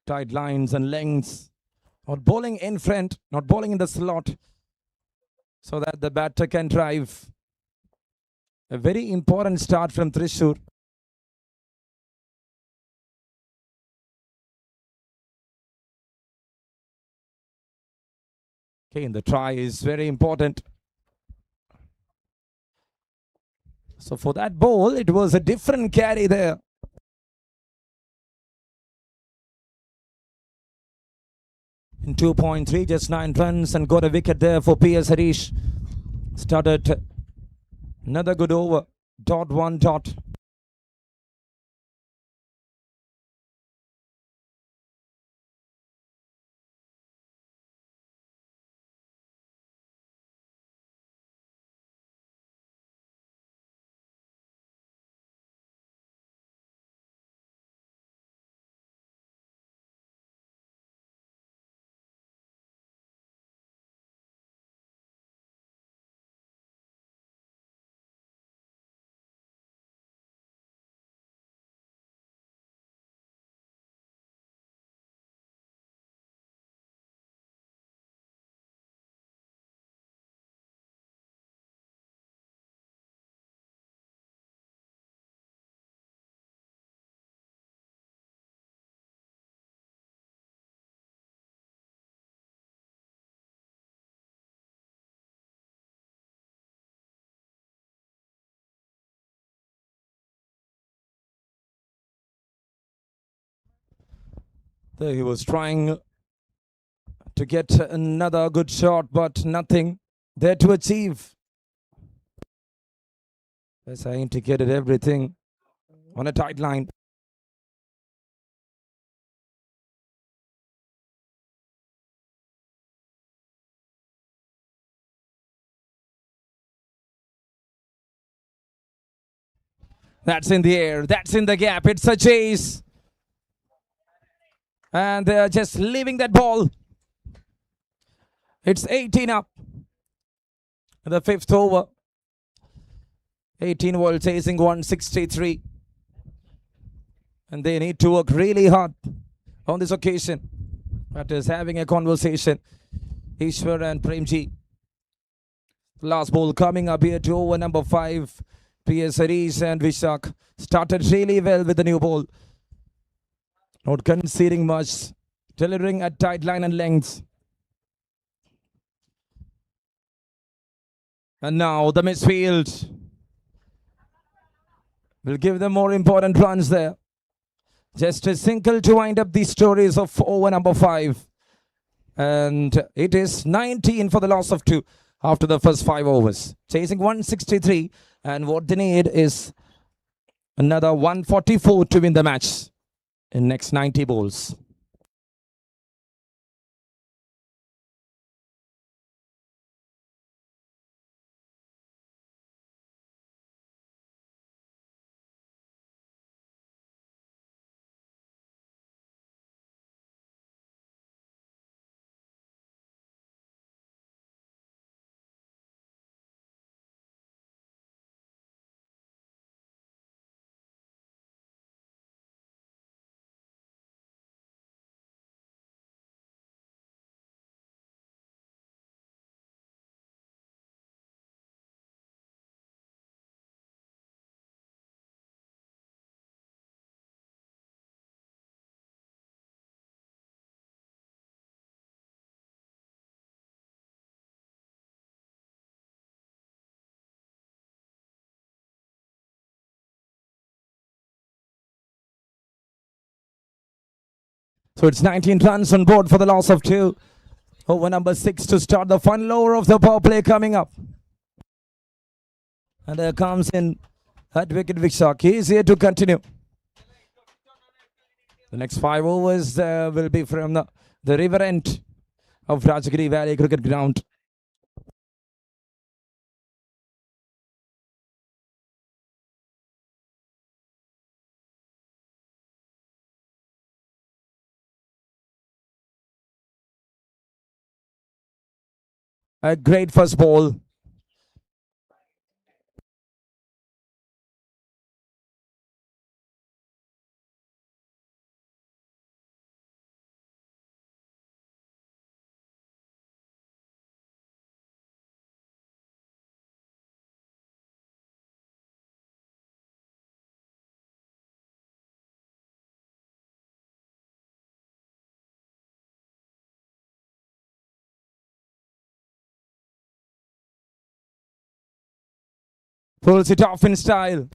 Tight lines and lengths. Not bowling in front, not bowling in the slot, so that the batter can drive. A very important start from Thrissur. Okay, the try is very important. So for that ball, it was a different carry there. In 2.3, just 9 runs and got a wicket there for PS Harish. Started another good over. Dot 1 dot. There he was trying to get another good shot, but nothing there to achieve. As I indicated everything on a tight line. That's in the air. That's in the gap. It's a chase. And they're just leaving that ball. It's 18 up. The fifth over. 18 while chasing 163. And they need to work really hard on this occasion. That is having a conversation. Ishwar and Premji. Last ball coming up here to over number 5. PS Harish and Vishak started really well with the new ball. Not conceding much. Delivering at tight line and length. And now the misfield will give them more important runs there. Just a single to wind up the stories of over number 5. And it is 19 for the loss of 2 after the first 5 overs. Chasing 163. And what they need is another 144 to win the match in next 90 balls. So it's 19 runs on board for the loss of 2. Over number 6 to start the final over of the power play coming up. And there comes in at wicket Vishak. He is here to continue. The next 5 overs will be from the river end of Rajagiri Valley Cricket Ground. A great first ball. Pulls it off in style.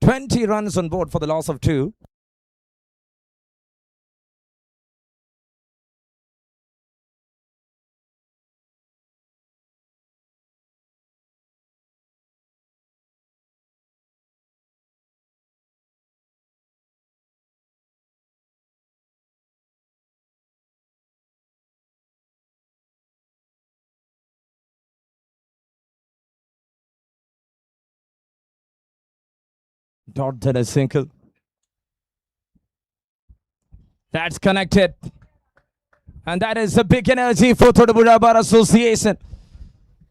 "20 runs on board for the loss of 2. Dot then a single. That's connected. And that is a big energy for Thodupuzha Bar Association.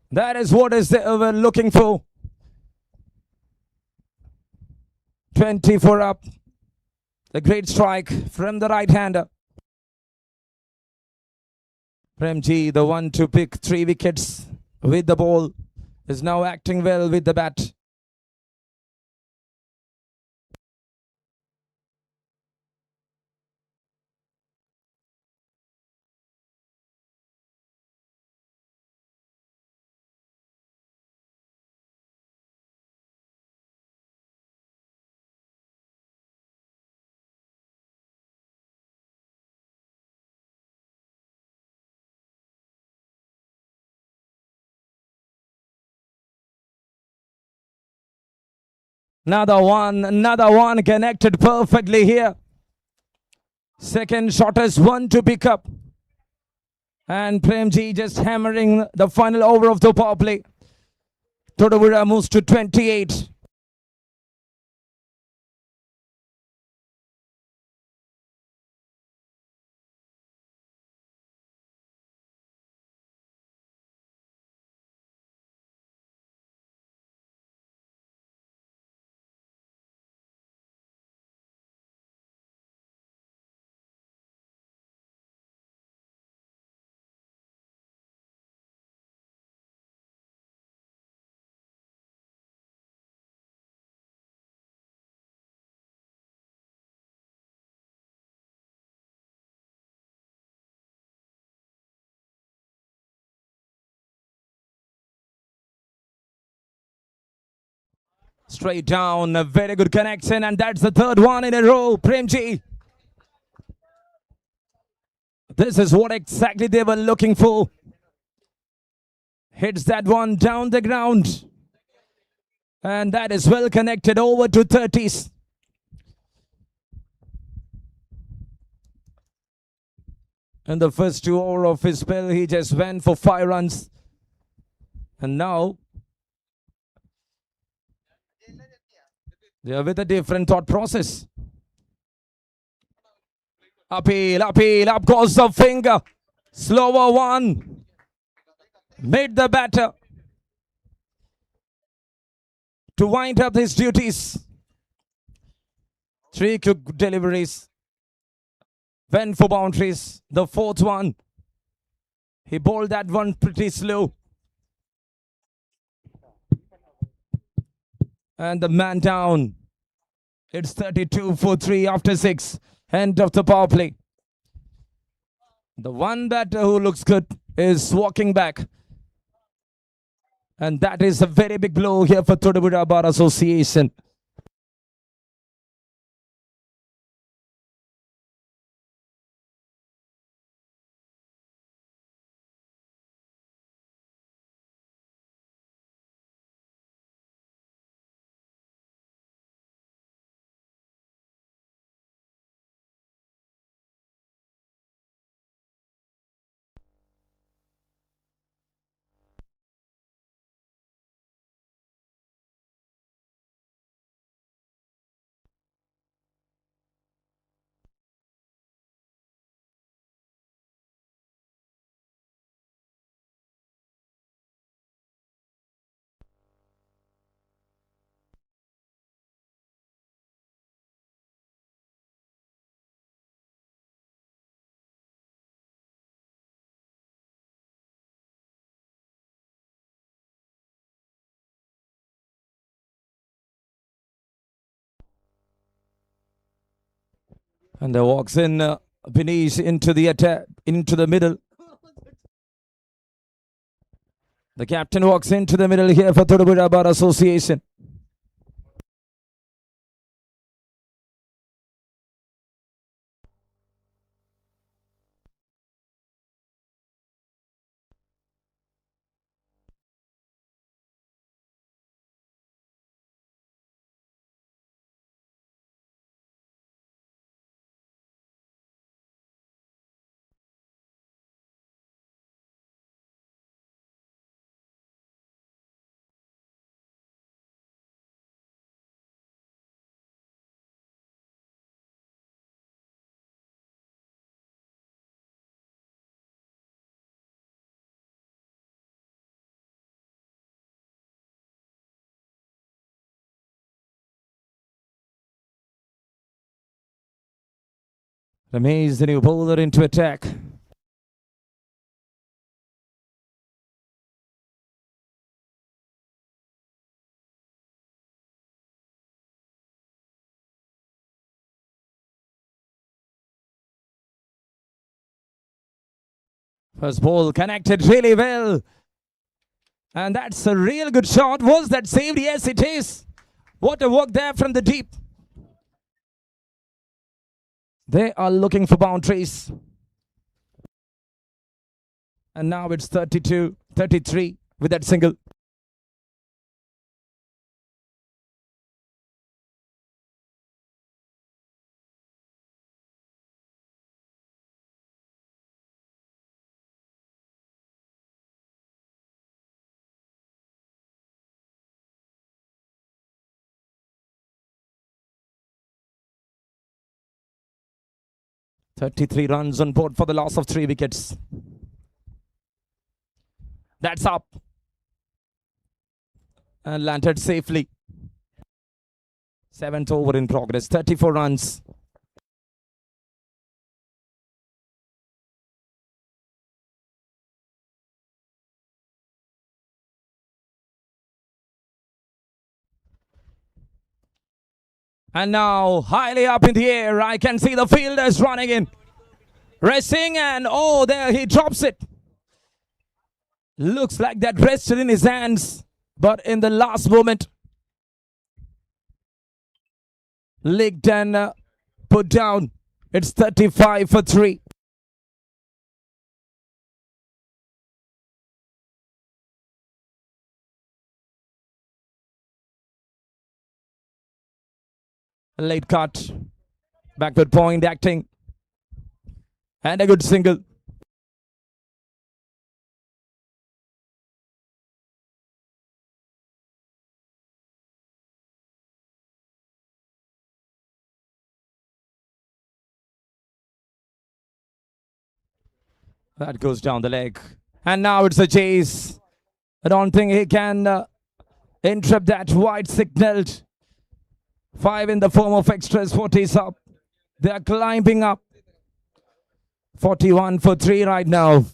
That is what is they were looking for. 24 up. A great strike from the right-hander. Premji, the one to pick 3 wickets with the ball, is now acting well with the bat. Another one connected perfectly here. Second shortest one to pick up. And Premji just hammering the final over of the power play. Thodupuzha moves to 28. Straight down, a very good connection, and that's the third one in a row. Premji. This is what exactly they were looking for. Hits that one down the ground. And that is well connected over to 30s. In the first 2 overs of his spell, he just went for 5 runs. And now they are with a different thought process. Appeal, up goes the finger. Slower one. Made the batter to wind up his duties. 3 quick deliveries. Went for boundaries. The fourth one, he bowled that one pretty slow. And the man down. It's 32 for 3 after 6. End of the power play. The one batter who looks good is walking back. And that is a very big blow here for Thodupuzha Bar Association. And there walks in Benish into the attack, into the middle. The captain walks into the middle here for Thodupuzha Bar Association. Ramesh, the new bowler, into attack. First ball connected really well. And that's a real good shot. Was that saved? Yes, it is. What a work there from the deep. They are looking for boundaries. And now it's 32, 33 with that single. "33 runs on board for the loss of 3 wickets. That's up. And landed safely. 7th over in progress. 34 runs. And now highly up in the air. I can see the fielders running in. Racing, and oh, there he drops it. Looks like that rested in his hands. But in the last moment, licked and put down. It's 35 for 3. Late cut. Backward point acting. And a good single. That goes down the leg. And now it's a chase. I don't think he can interrupt that wide signaled. 5 in the form of extras. 40 is up. They are climbing up. 41 for 3 right now.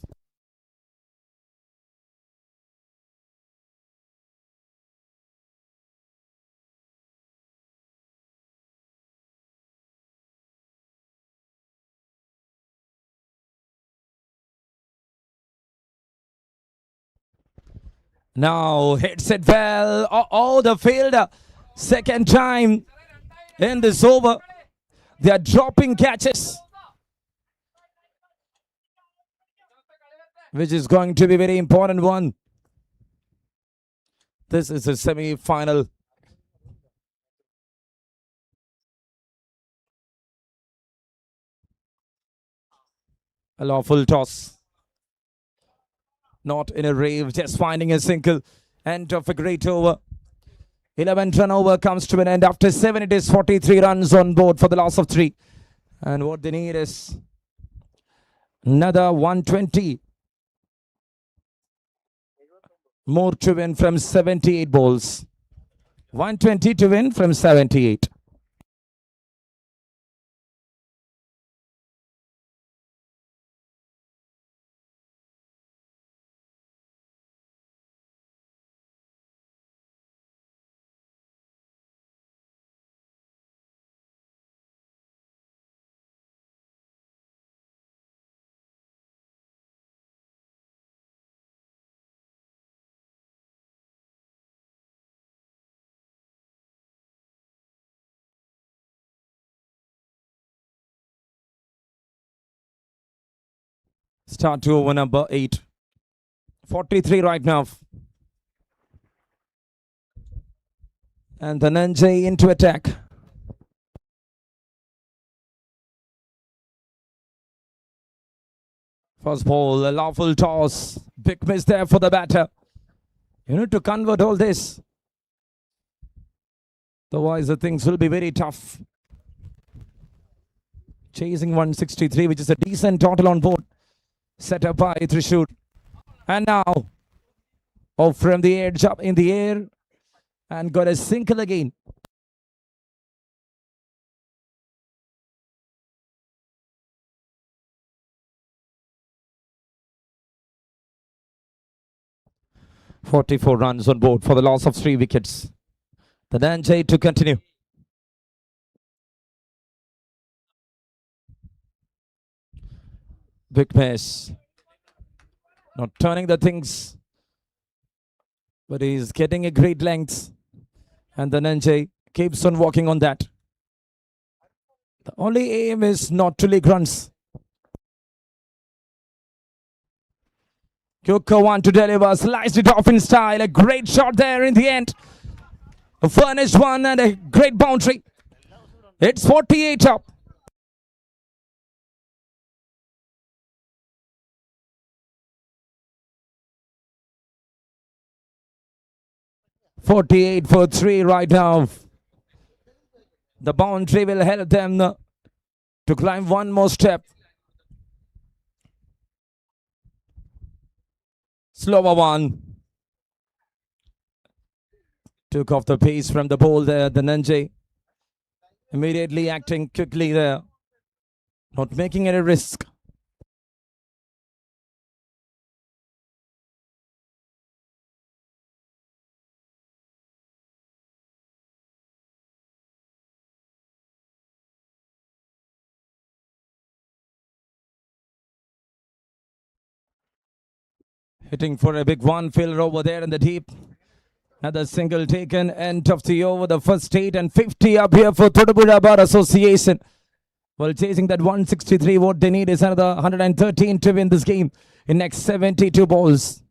Now hits it well. Oh, the fielder. Second time in this over. They are dropping catches, which is going to be a very important one. This is a semi-final. A lawful toss. Not in a rave, just finding a single. End of a great over. 11th run over comes to an end. After 7, it is 43 runs on board for the loss of 3. And what they need is another 120 more to win from 78 balls. 120 to win from 78. Start to over number 8. 43 right now. And Dhananjay into attack. First ball, a lawful toss. Big miss there for the batter. You need to convert all this. Otherwise, the things will be very tough. Chasing 163, which is a decent total on board. Set up by Trishur. And now, off from the edge, up in the air. And got a single again. "44 runs on board for the loss of 3 wickets. The Dhananjay to continue. Big miss. Not turning the things, but he's getting a great length. And the Dhananjay keeps on walking on that. The only aim is not to leak runs. Kuka one to deliver, sliced it off in style. A great shot there in the end. A furnished one and a great boundary. It's 48 up. "48 for 3 right now. The boundary will help them to climb one more step. Slower one. Took off the pace from the ball there. The Dhananjay immediately acting quickly there. Not making any risk. Hitting for a big one. Fielder over there in the deep. Another single taken. End of the over. The first 8 and 50 up here for Thodupuzha Bar Association. Well, chasing that 163, what they need is another 113 to win this game in next 72 balls.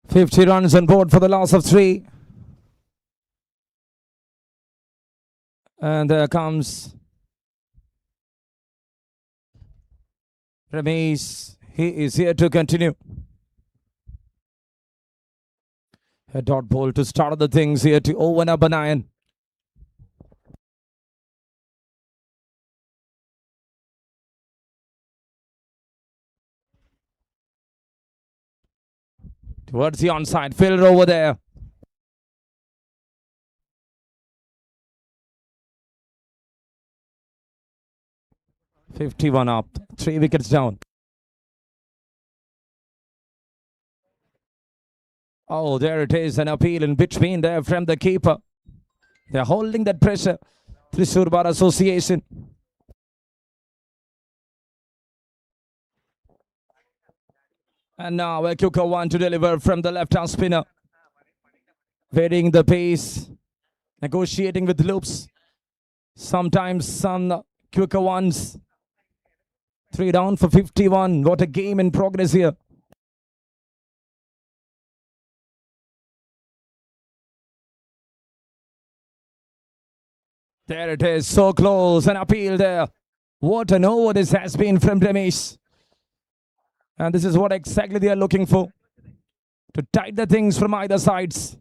"50 runs on board for the loss of 3. And there comes Ramesh, he is here to continue. A dot ball to start the things here to open up an iron. Towards the onside fielder over there. "51 up, 3 wickets down." Oh, there it is, an appeal in between there from the keeper. They're holding that pressure. Thrissur Bar Association. And now a quicker one to deliver from the left-hand spinner. Varying the pace, negotiating with loops. Sometimes some quicker ones. 3 down for 51. What a game in progress here. There it is, so close, an appeal there. What an over this has been from Ramesh. And this is what exactly they are looking for. To tight the things from either sides.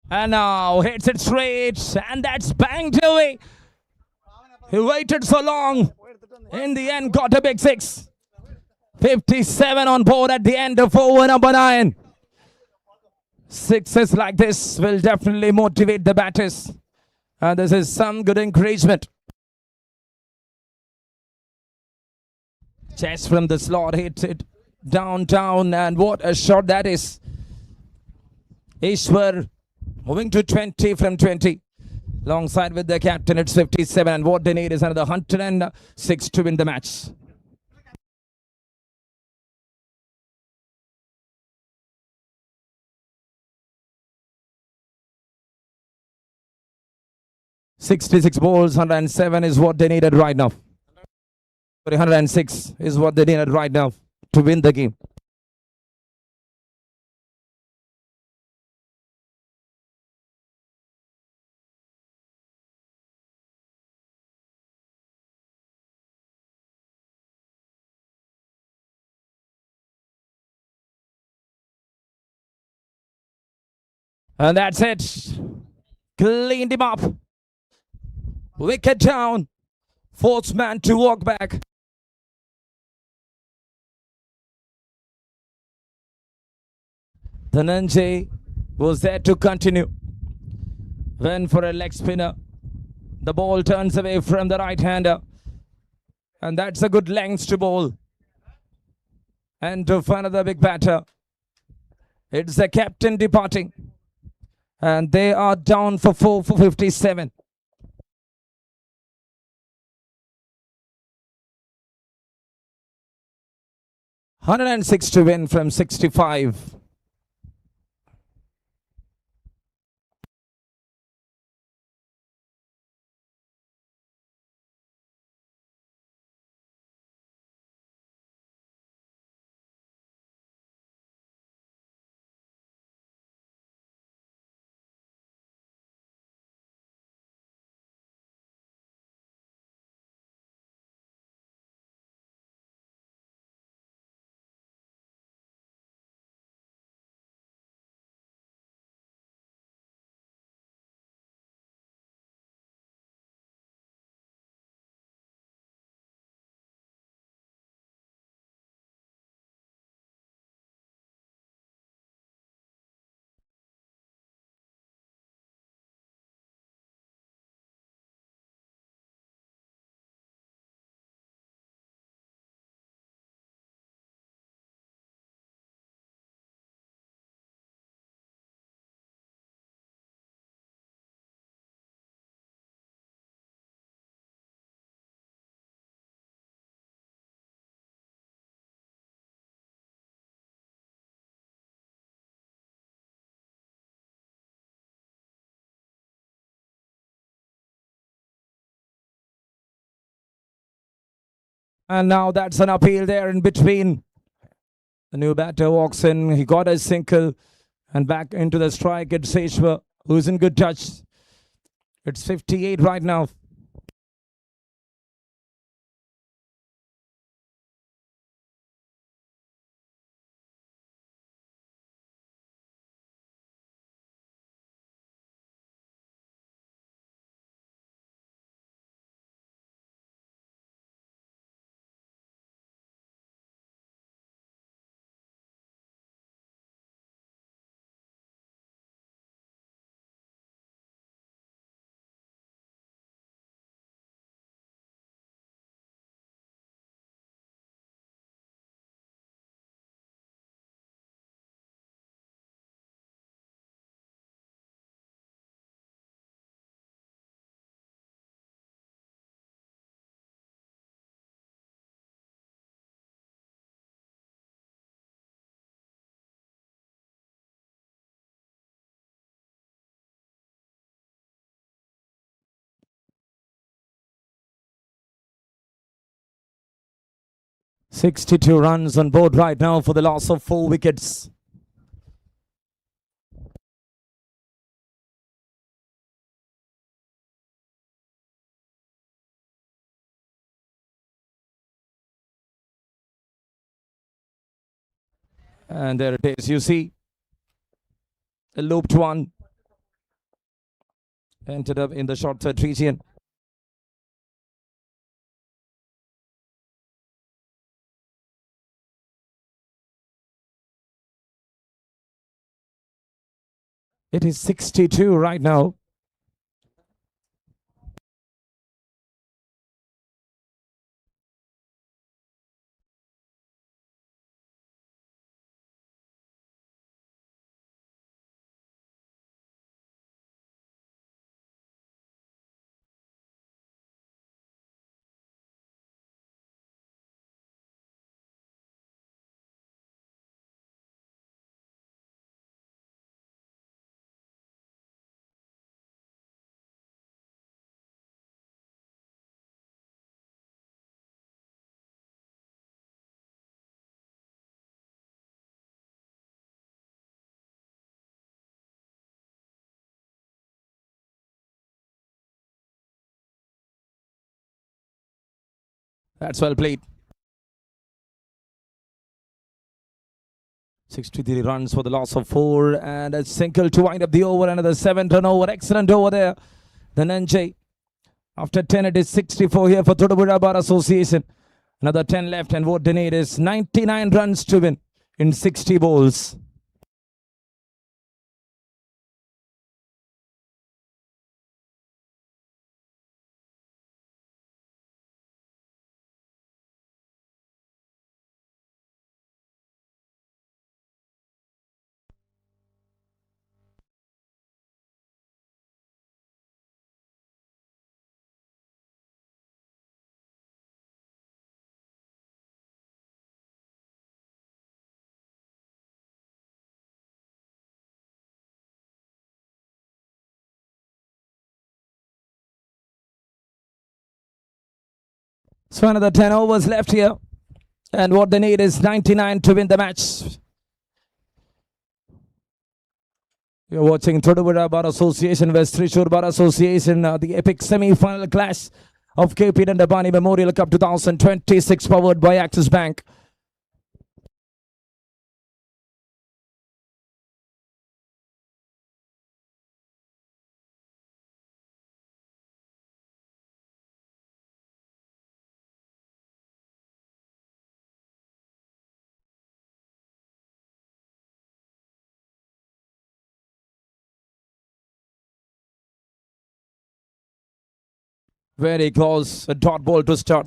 And now hits it straight, and that's banged away. He waited so long. In the end, got a big 6. 57 on board at the end of over number 9. Sixes like this will definitely motivate the batters. And this is some good encouragement. Chest from the slot hits it downtown, and what a shot that is. Ishwar moving to 20 from 20. Alongside with the captain, it's 57, and what they need is another 106 to win the match. "66 balls, 107 is what they needed right now. 106 is what they needed right now to win the game." And that's it. Cleaned him up. Wicket down. Fourth man to walk back. Dhananjay was there to continue. When for a leg spinner, the ball turns away from the right-hander. And that's a good length to bowl. And to another big batter. It's the captain departing. And they are down for 4 for 57. "106 to win from 65. And now that's an appeal there in between. The new batter walks in. He got a single and back into the strike. It's Seshwa, who's in good touch. It's 58 right now. "62 runs on board right now for the loss of 4 wickets. And there it is. You see, a looped one ended up in the short third region. It is 62 right now. That's well played. 63 runs for the loss of 4 and a single to wind up the over. Another 7-run over. Excellent over there. The Nanjay. After 10, it is 64 here for Thodupuzha Bar Association. Another 10 left, and what they need is 99 runs to win in 60 balls. So another 10 overs left here. And what they need is 99 to win the match. You're watching Thodupuzha Bar Association vs Thrissur Bar Association, the epic semi-final clash of KP Dandapani Memorial Cup 2026, powered by Axis Bank. Very close, a dot ball to start.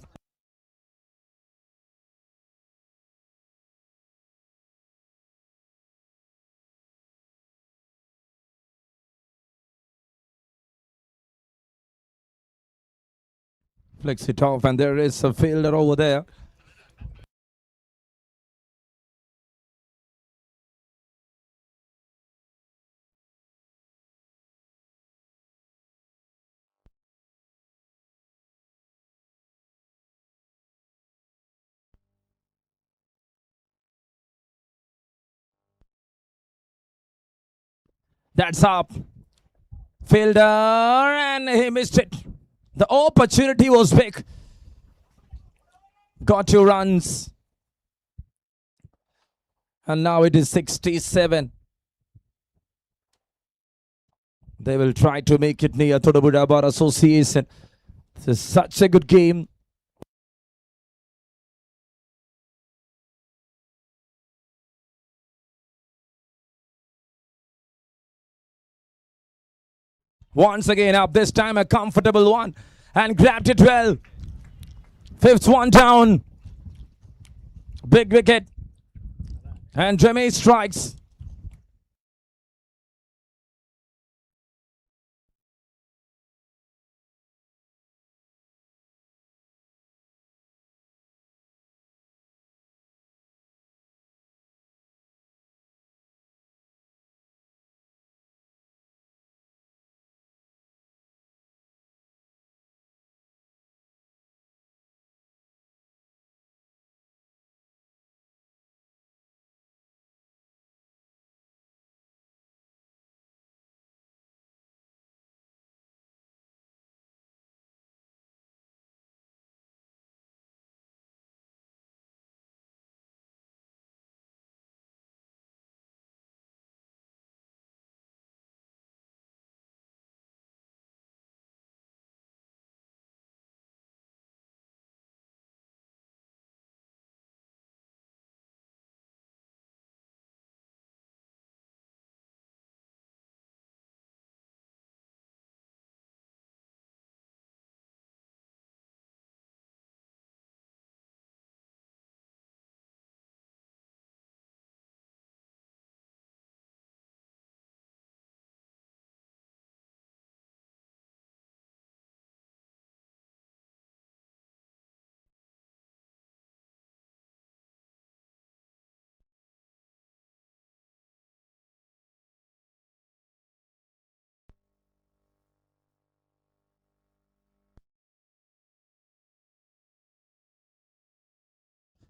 Flicks it off, and there is a fielder over there. That's up. Fielder, and he missed it. The opportunity was big. Got 2 runs. And now it is 67. They will try to make it near Thodupuzha Bar Association. This is such a good game. Once again up, this time a comfortable one. And grabbed it well. 5th one down. Big wicket. And Remy strikes.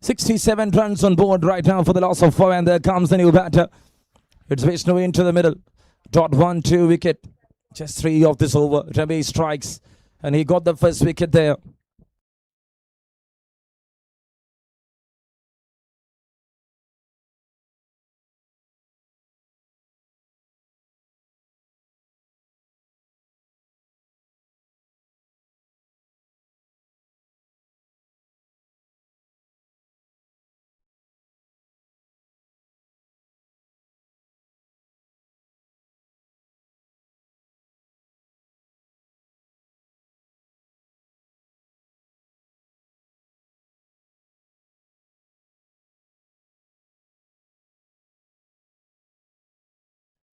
.67 runs on board right now for the loss of 4, and there comes the new batter. It's Vishnu into the middle. .12 wicket. Just 3 of this over. Remy strikes, and he got the first wicket there.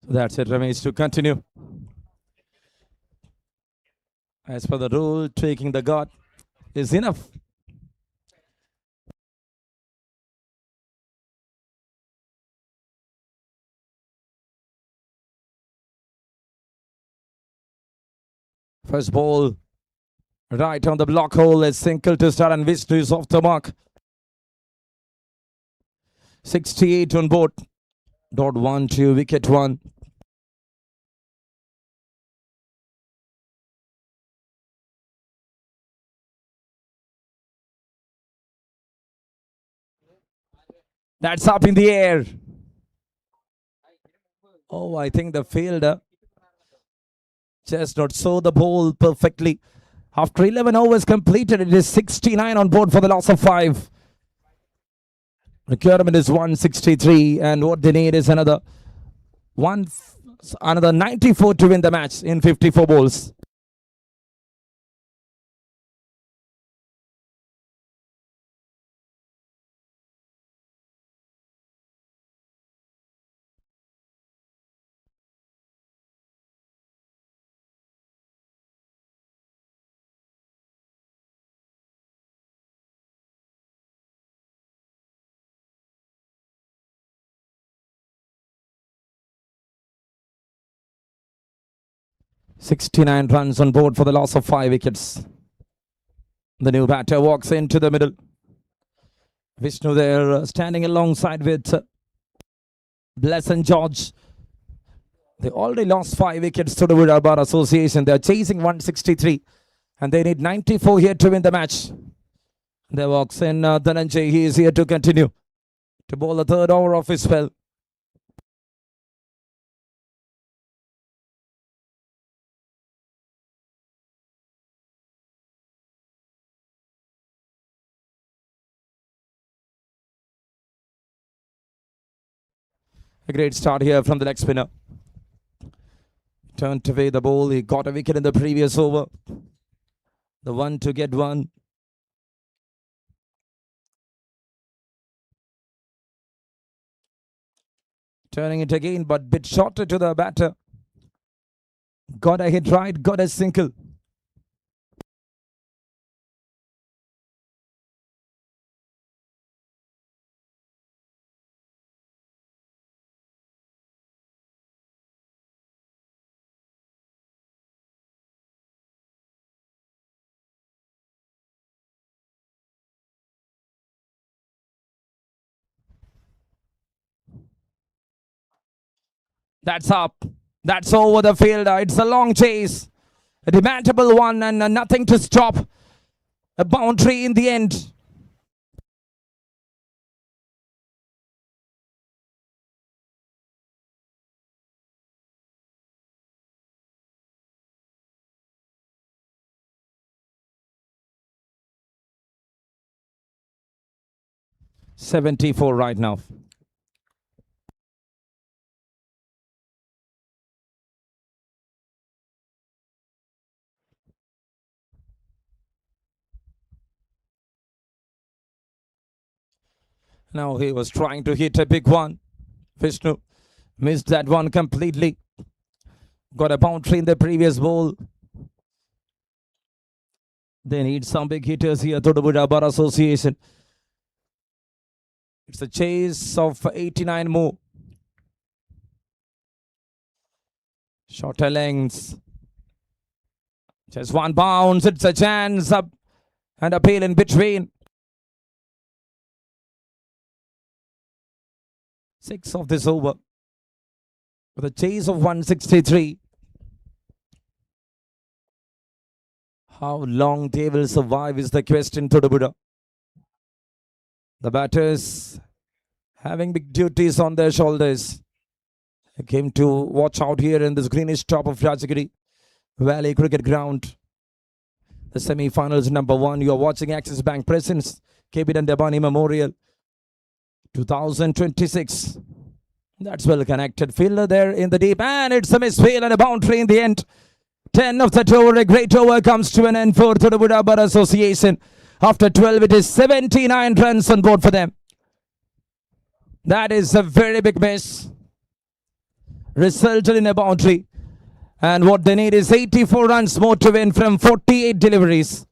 That's it. Remains to continue. As per the rule, taking the guard is enough. First ball right on the block hole as Ceicket to start, and Vishnu is off the mark. 68 on board. .12 wicket 1. That's up in the air. Oh, I think the fielder just not saw the ball perfectly. After 11 overs completed, it is 69 on board for the loss of 5. Requirement is 163, and what they need is another 94 to win the match in 54 balls. .69 runs on board for the loss of 5 wickets. The new batter walks into the middle. Vishnu there standing alongside with Bless and George. They already lost 5 wickets to the Wood Bar Association. They are chasing 163 and they need 94 here to win the match. There walks in Dhananjay. He is here to continue to bowl the third over of his spell. A great start here from the leg spinner. Turned away the ball. He got a wicket in the previous over. The one to get one. Turning it again, but bit shorter to the batter. Got a hit right, got a single. That's up. That's over the fielder. It's a long chase. A demandable one and nothing to stop. A boundary in the end. .74 right now. Now he was trying to hit a big one. Vishnu missed that one completely. Got a boundary in the previous ball. They need some big hitters here to the Wood Bar Association. It's a chase of 89 more. Shorter lengths. Just one bounce. It's a chance up and a pale in between. 6 of this over. With a chase of 163. How long they will survive is the question to the Buddha. The batters having big duties on their shoulders. They came to watch out here in this greenish top of Rajagiri Valley Cricket Ground. The semi-finals number 1. You are watching Axis Bank presents KB Dandapani Memorial 2026. That's well connected. Fielder there in the deep, and it's a misfield and a boundary in the end. 10 of that over. A great over comes to an end for the Wood Bar Association. After 12, it is 79 runs on board for them. That is a very big miss. Resulted in a boundary. And what they need is 84 runs more to win from 48 deliveries.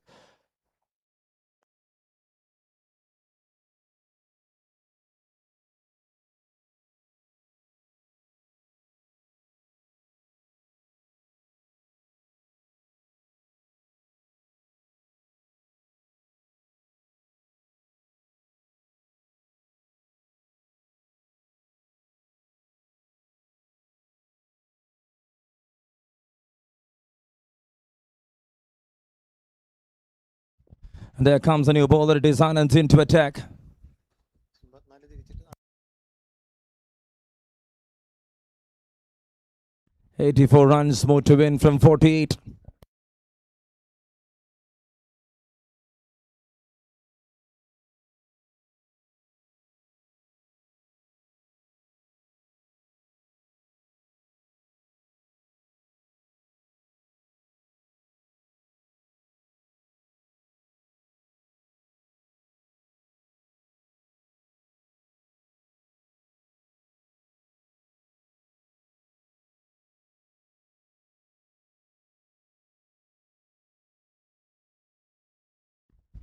And there comes a new bowler. It is Anand into attack. 84 runs more to win from 48.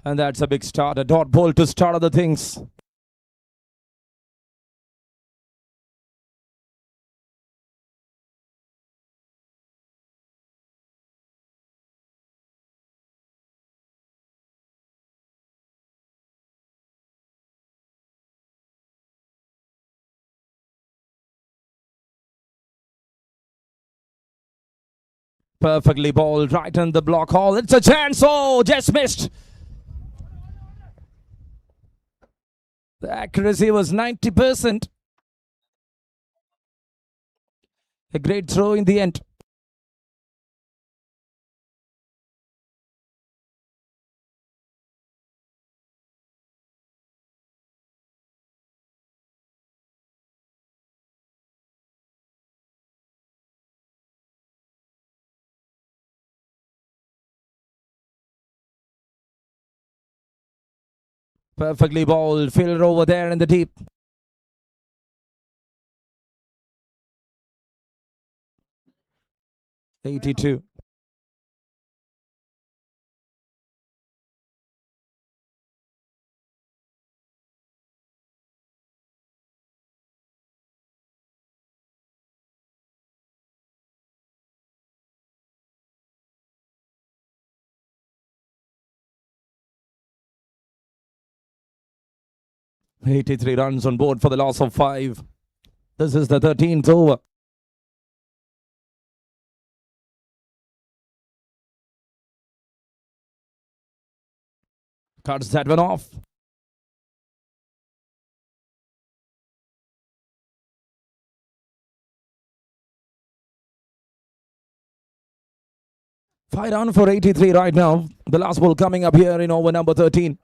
And that's a big start. A dot ball to start other things. Perfectly bowled right on the block hole. It's a chance. Oh, just missed. The accuracy was 90%. A great throw in the end. Perfectly bowled. Fielder over there in the deep. '82. '83 runs on board for the loss of 5. This is the 13th over. Cuts that one off. Five down for 83 right now. The last ball coming up here in over number 13.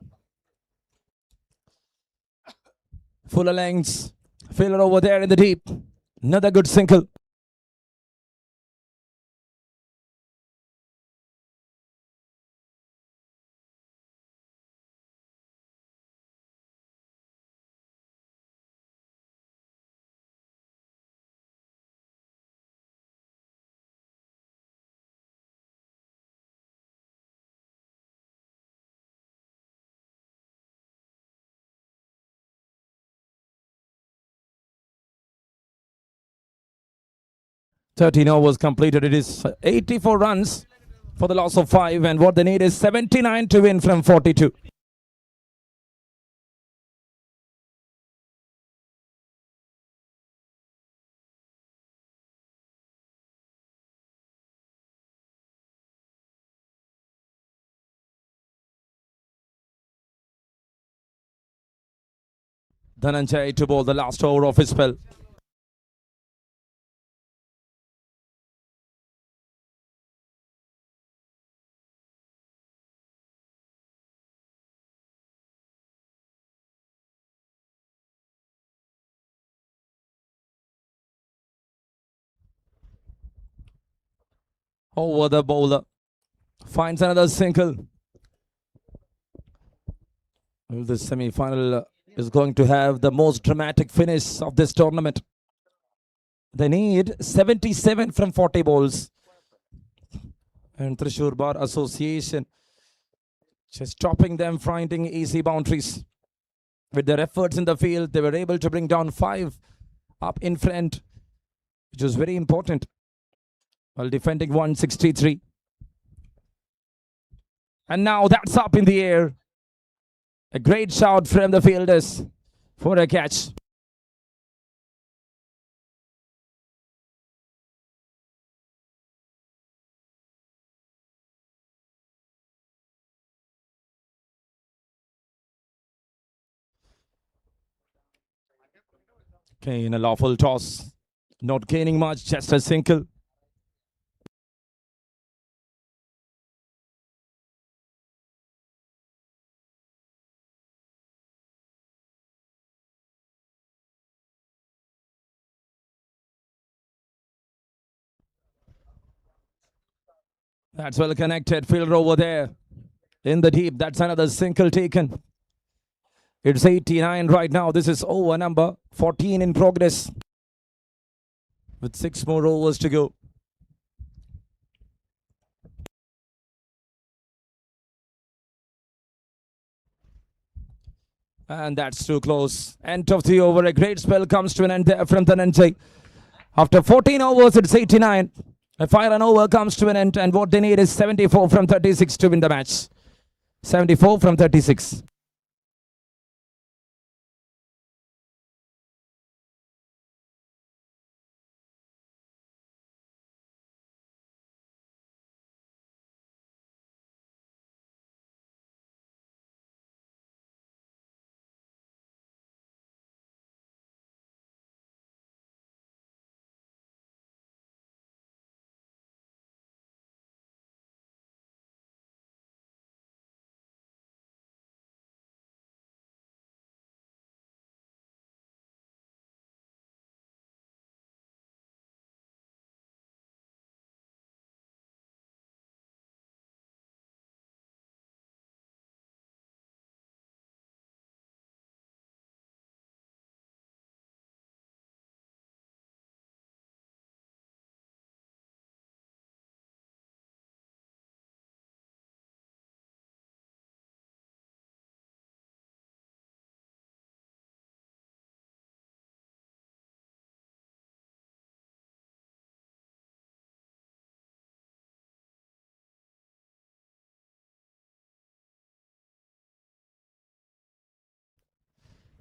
Fuller lengths. Fielder over there in the deep. Another good single. Thirteen overs completed. It is 84 runs for the loss of 5, and what they need is 79 to win from 42. Dhananjay to bowl the last over of his spell. Over the bowler. Finds another single. Well, this semi-final is going to have the most dramatic finish of this tournament. They need 77 from 40 balls. And Thrissur Bar Association just stopping them, finding easy boundaries. With their efforts in the field, they were able to bring down 5 up in front, which was very important, while defending 163. And now that's up in the air. A great shout from the fielders for a catch. Okay, in a lawful toss. Not gaining much, just a single. That's well connected. Fielder over there in the deep. That's another single taken. It's 89 right now. This is over number 14 in progress, with 6 more overs to go. And that's too close. End of the over. A great spell comes to an end there from Dhananjay. After 14 overs, it's 89. A 5-run over comes to an end, and what they need is 74 from 36 to win the match. 74 from 36.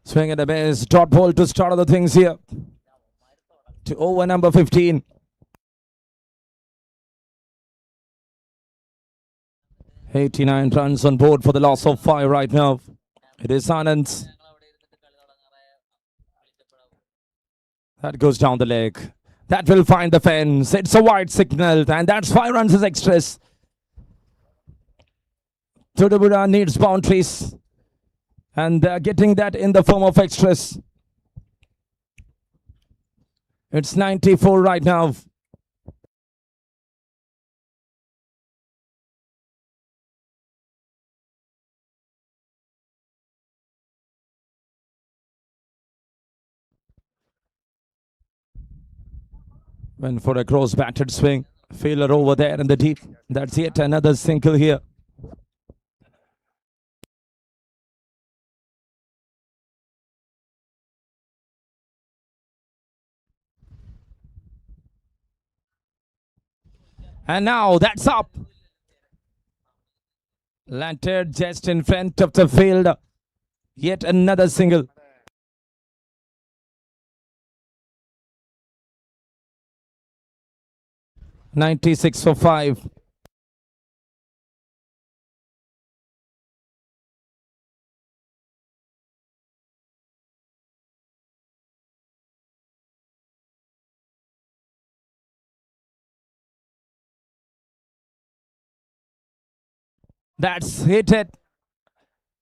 Swing and a miss. Dot ball to start other things here. To over number 15. $89 runs on board for the loss of 5 right now. It is Anand. That goes down the leg. That will find the fence. It's a wide signal, and that's 5 runs as extras. Todubura needs boundaries, and they're getting that in the form of extras. It's 94 right now. Went for a cross batted swing. Fielder over there in the deep. That's yet another single here. And now that's up. Landed just in front of the field. Yet another single. $96 for 5. That's hit it.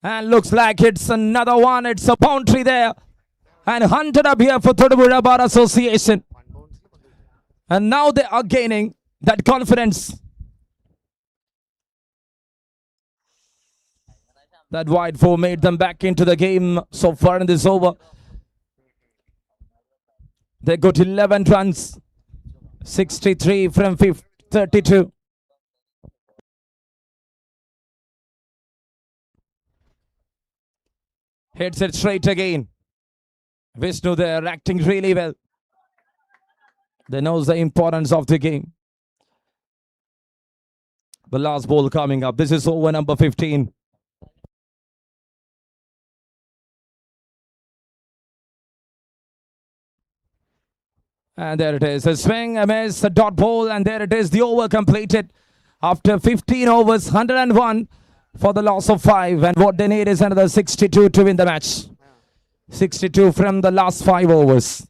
And looks like it's another one. It's a boundary there. And 100 up here for Thodupuzha Bar Association. And now they are gaining that confidence. That wide 4 made them back into the game so far in this over. They got 11 runs. 63 from 32. Hits it straight again. Vishnu there acting really well. They know the importance of the game. The last ball coming up. This is over number 15. And there it is. A swing, a miss, a dot ball, and there it is. The over completed. After 15 overs, 101 for the loss of 5. And what they need is another 62 to win the match. 62 from the last 5 overs.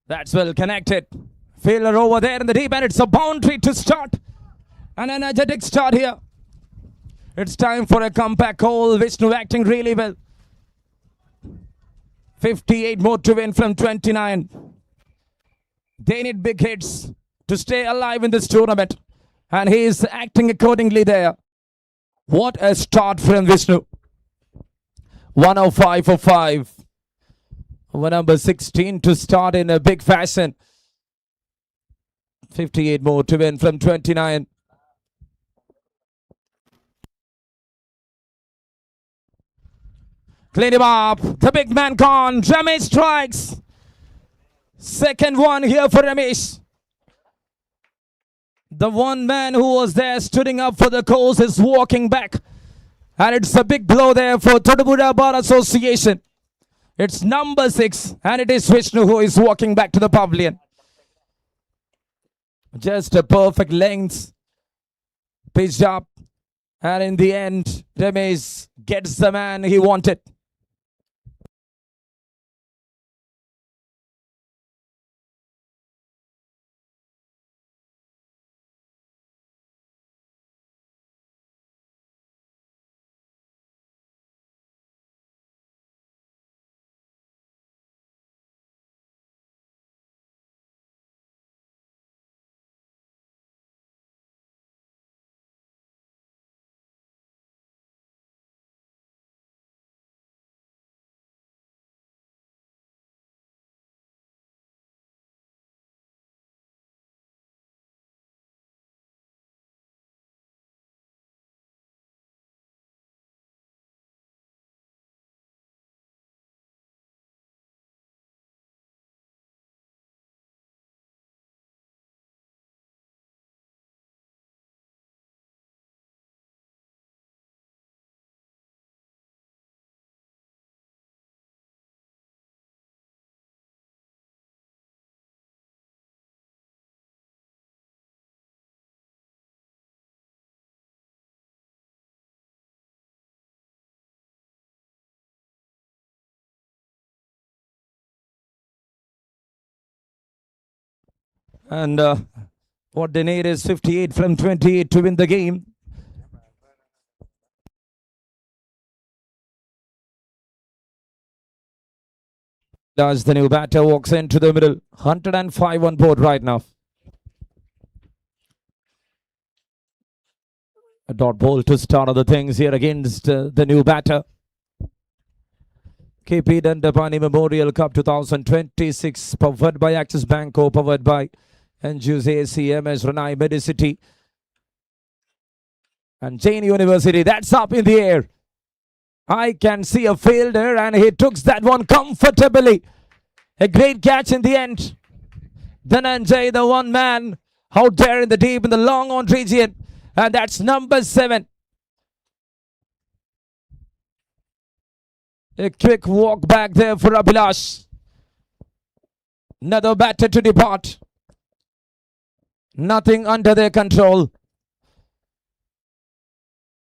That's well connected. Fielder over there in the deep end. It's a boundary to start. An energetic start here. It's time for a comeback hole. Vishnu acting really well. 58 more to win from 29. They need big hits to stay alive in this tournament. And he is acting accordingly there. What a start from Vishnu. 105 for 5. Number 16 to start in a big fashion. 58 more to win from 29. Clean him up. The big man gone. Ramesh strikes. Second one here for Ramesh. The one man who was there stooding up for the cause is walking back. And it's a big blow there for Thodupuzha Bar Association. It's number 6 and it is Vishnu who is walking back to the pavilion. Just a perfect length. Pitched up. And in the end, Ramesh gets the man he wanted. And what they need is 58 from 28 to win the game. As the new batter walks into the middle. 105 on board right now. A dot ball to start other things here against the new batter. KP Dandapani Memorial Cup 2026, powered by Axis Bank, powered by NGU's ACMS, Ranai Medicity, and Jain University. That's up in the air. I can see a fielder, and he took that one comfortably. A great catch in the end. Dhananjay, the one man out there in the deep, in the long on region, and that's number 7. A quick walk back there for Abhilash. Another batter to depart. Nothing under their control.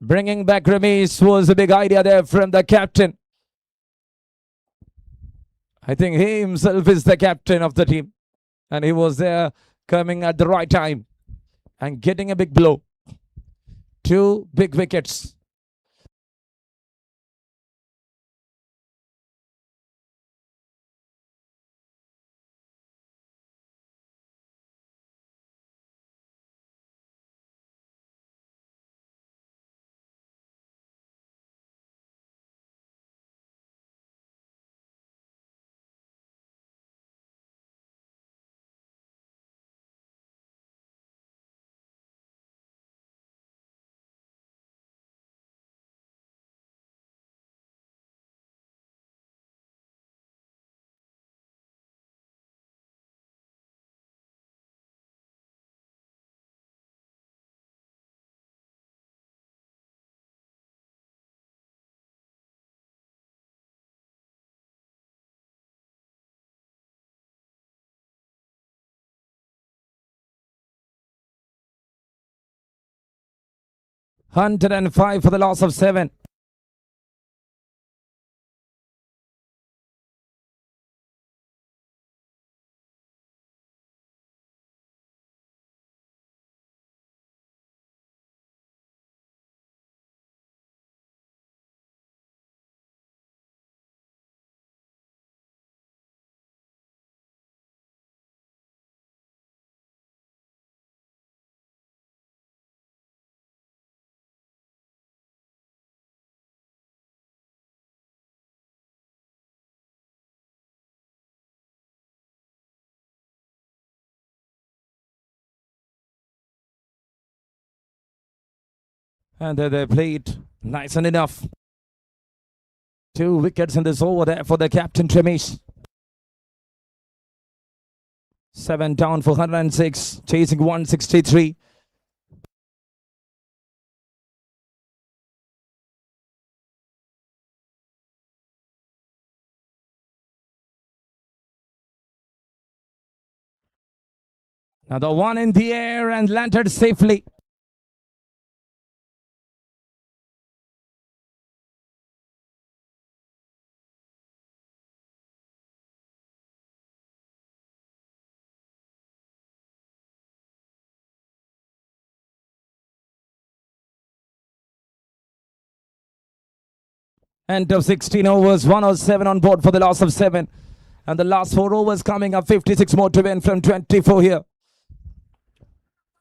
Bringing back Ramesh was a big idea there from the captain. I think he himself is the captain of the team. And he was there coming at the right time and getting a big blow. 2 big wickets. – 105 for the loss of 7. And they played nice and enough. 2 wickets in this over there for the captain Tremish. 7 down for 106, chasing 163. Now the one in the air and landed safely. End of 16 overs, 107 on board for the loss of 7. And the last 4 overs coming up, 56 more to win from 24 here.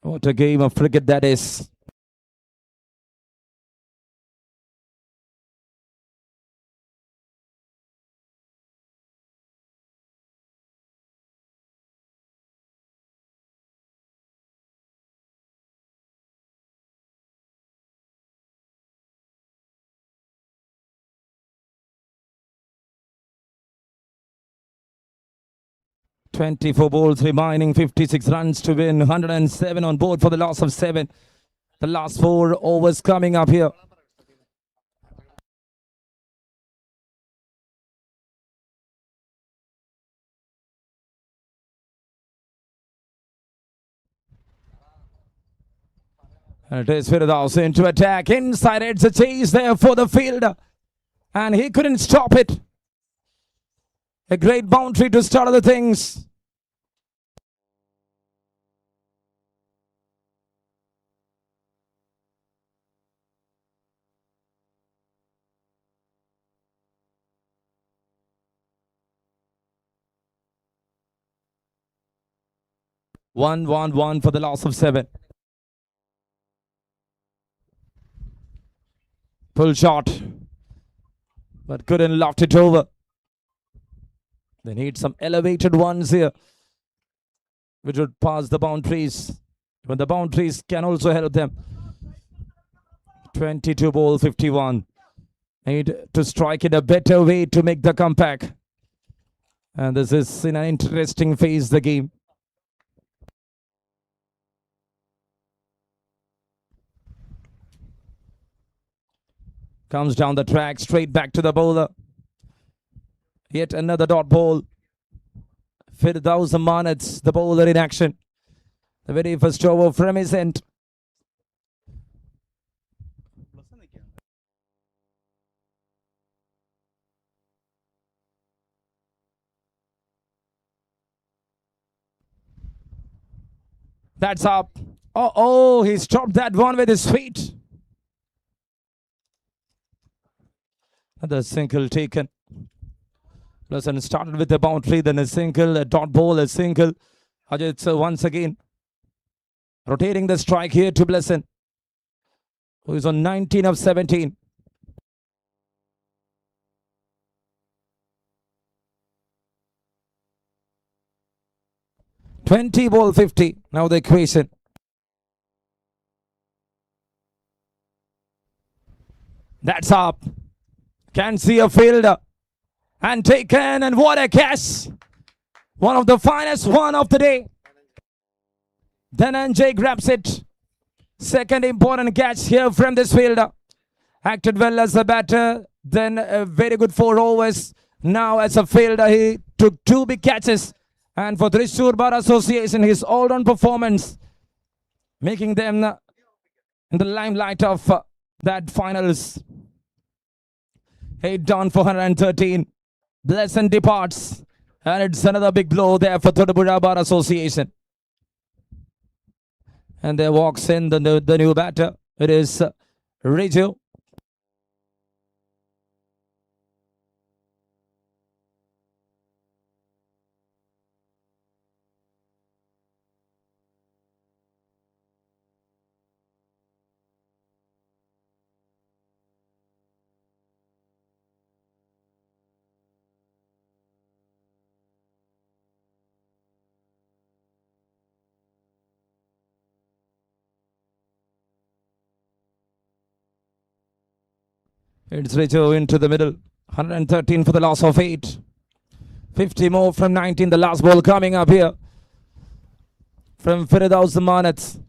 What a game of cricket that is. Twenty-four balls remaining, 56 runs to win, 107 on board for the loss of 7. The last 4 overs coming up here. And it is Firdaus into attack. Inside, it's a chase there for the fielder. And he couldn't stop it. A great boundary to start the things. One for the loss of 7. Pull shot, but couldn't loft it over. They need some elevated ones here, which would pass the boundaries. But the boundaries can also help them. 22 ball, 51. Need to strike in a better way to make the comeback. And this is in an interesting phase, the game. Comes down the track, straight back to the bowler. Yet another dot ball. Firdaus Manats, the bowler in action. The very first over from his end. That's up. Oh, he stopped that one with his feet. Another single taken. Listen, started with a boundary, then a single, a dot ball, a single. Ajit once again rotating the strike here to Blesson, who is on 19 of 17. $20 ball 50. Now the equation. That's up. Can see a fielder. And taken, and what a catch. One of the finest one of the day. Dhananjay grabs it. Second important catch here from this fielder. Acted well as a batter. Then a very good 4 overs. Now as a fielder, he took 2 big catches. And for Thrissur Bar Association, his all-round performance, making them in the limelight of that finals. 8 down for 113. Blesson departs. And it's another big blow there for Thodupuzha Bar Association. And there walks in the new batter. It is Riju. It's Riju into the middle. 113 for the loss of 8. 50 more from 19. The last ball coming up here from Firdaus Manat.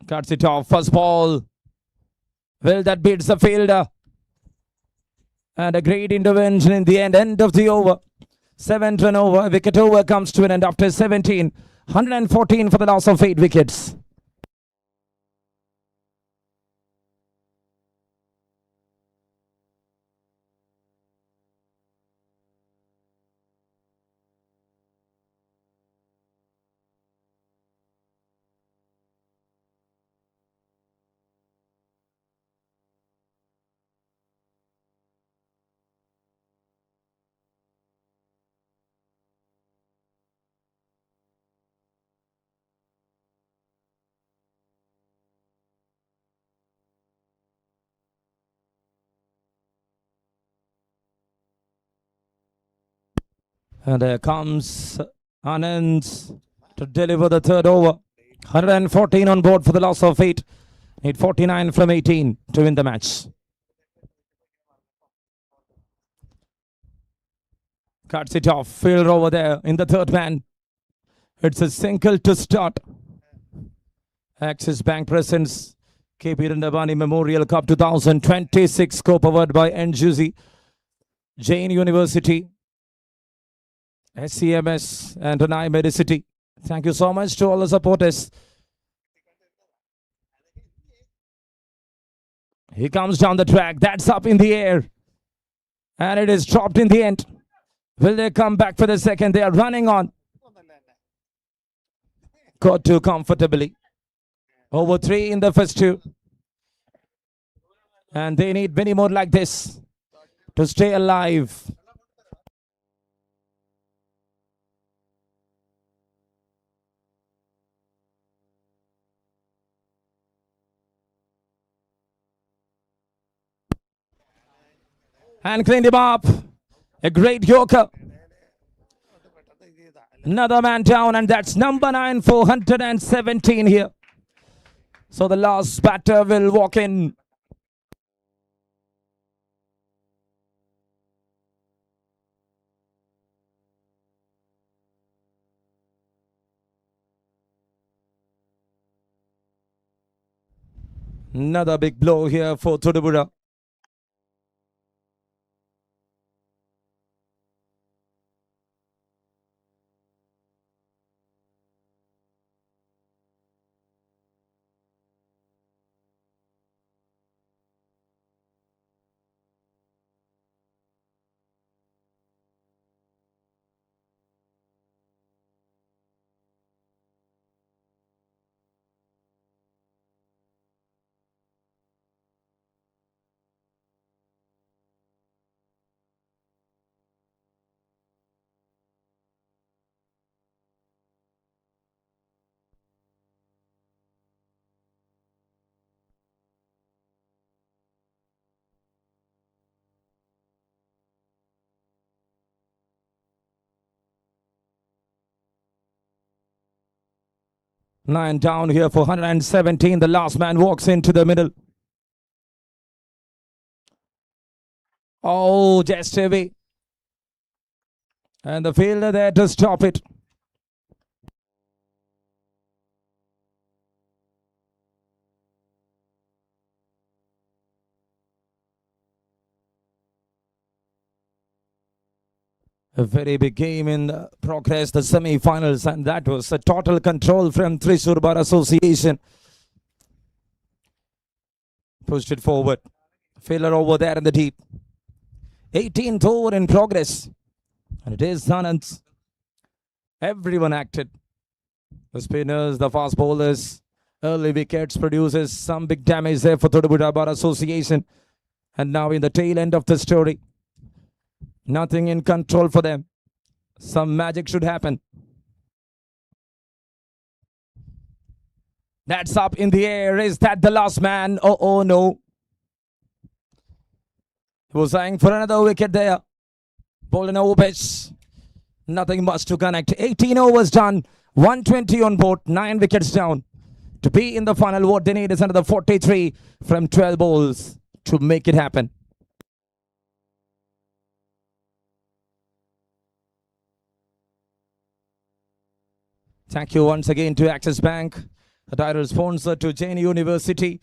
Cuts it off. First ball. Well, that beats the fielder. And a great intervention in the end of the over. 7th run over. Wicket over comes to an end after 17. 114 for the loss of 8 wickets. And there comes Anand to deliver the third over. 114 on board for the loss of 8. Need 49 from 18 to win the match. Cuts it off. Fielder over there in the third man. It's a single to start. Axis Bank presents KP Dandapani Memorial Cup 2026, co-powered by NGC, Jain University, SCMS and Tanai Medicity. Thank you so much to all the supporters. He comes down the track. That's up in the air. And it is dropped in the end. Will they come back for the second? They are running on. Got too comfortably. Over 3 in the first 2. And they need many more like this to stay alive. And cleaned him up. A great Yorker. Another man down, and that's number 9, 417 here. So the last batter will walk in. Another big blow here for Todupuzha. Nine down here for 117. The last man walks into the middle. Oh, just heavy. And the fielder there to stop it. A very big game in the progress, the semi-finals, and that was a total control from Thrissur Bar Association. Pushed it forward. Fielder over there in the deep. 18th over in progress. And it is Anand. Everyone acted. The spinners, the fast bowlers, early wickets produces some big damage there for Todupuzha Bar Association. And now in the tail end of the story. Nothing in control for them. Some magic should happen. That's up in the air. Is that the last man? Oh no. He was eyeing for another wicket there. Ball in over pitch. Nothing much to connect. 18 overs done. 120 on board. 9 wickets down. to be in the final. What they need is another 43 from 12 balls to make it happen. Thank you once again to Axis Bank, the title sponsor, to Jain University,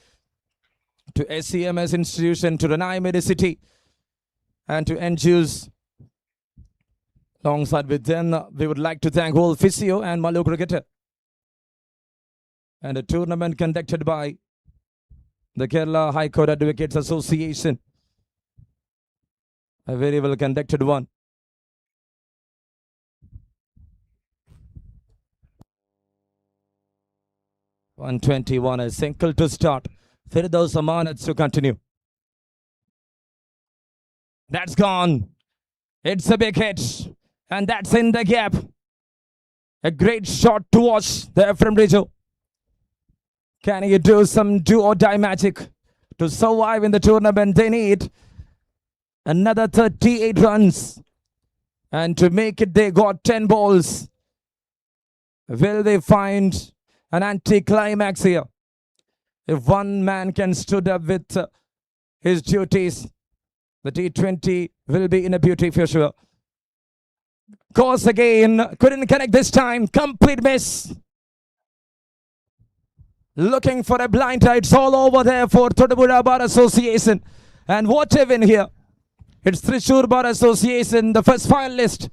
to SCMS Institution, to Renai Medicity, and to NGOs. Alongside with them, we would like to thank all Physio and Malu Cricketer. And a tournament conducted by the Kerala High Court Advocates Association. A very well conducted one. $121 is Senkel to start. Firdaus Amanat to continue. That's gone. It's a big hit. And that's in the gap. A great shot to watch there from Rijo. Can he do some do or die magic to survive in the tournament? They need another 38 runs. And to make it, they got 10 balls. Will they find an anti-climax here? If one man can stood up with his duties, the T20 will be in a beauty for sure. Course again, couldn't connect this time. Complete miss. Looking for a blind eye. It's all over there for Thodupuzha Bar Association. And what a win here. It's Thrissur Bar Association, the first finalist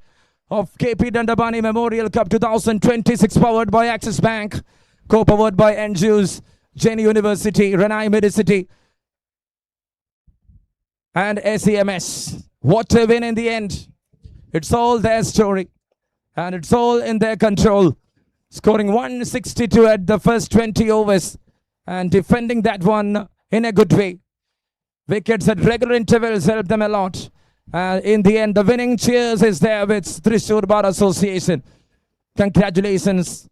of KP Dandapani Memorial Cup 2026, powered by Axis Bank, co-powered by NGOs, Jain University, Renai Medicity, and SEMS. What a win in the end. It's all their story, and it's all in their control. Scoring 162 at the first 20 overs, and defending that one in a good way. Wickets at regular intervals helped them a lot. In the end, the winning cheers is there with Thrissur Bar Association. Congratulations.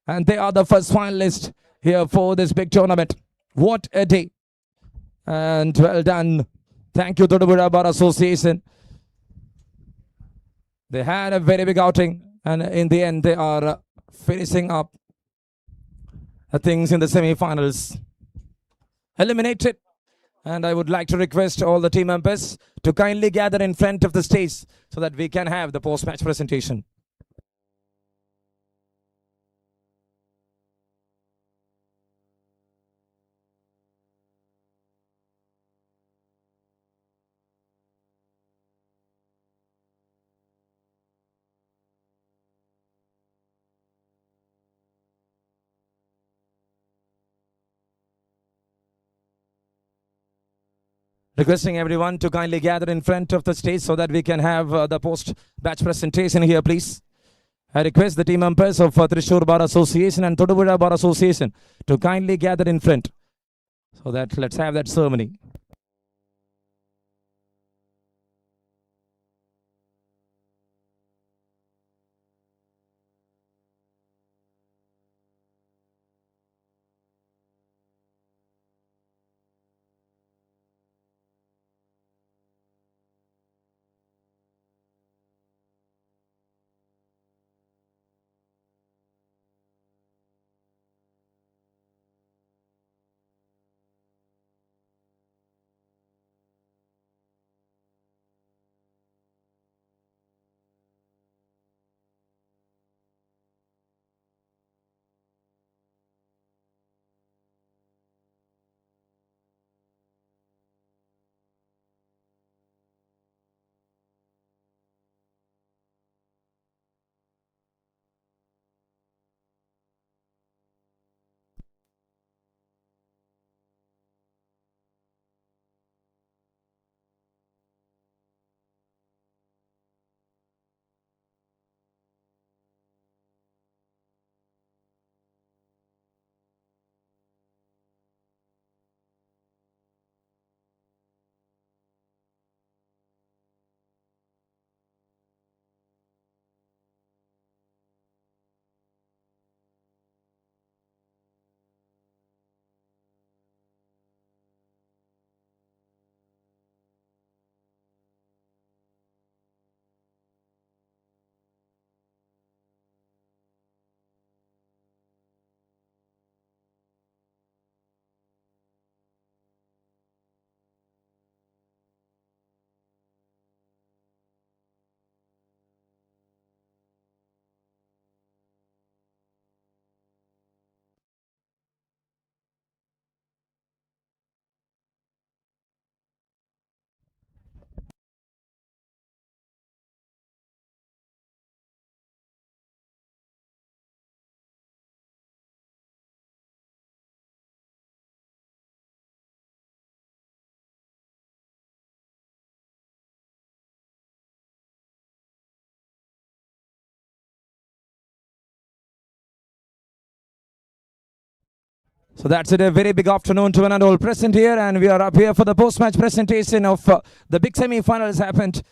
And they are the first finalists here for this big tournament. What a day. And well done. Thank you, Thodupuzha Bar Association. They had a very big outing. And in the end, they are finishing up things in the semi-finals. Eliminated. And I would like to request all the team members to kindly gather in front of the stage so that we can have the post-match presentation. Requesting everyone to kindly gather in front of the stage so that we can have the post-batch presentation here, please. I request the team members of Thrissur Bar Association and Thodupuzha Bar Association to kindly gather in front so that let's have that ceremony. So that's it. A very big afternoon to one and all present here, and we are up here for the post-match presentation of the big semi-finals happened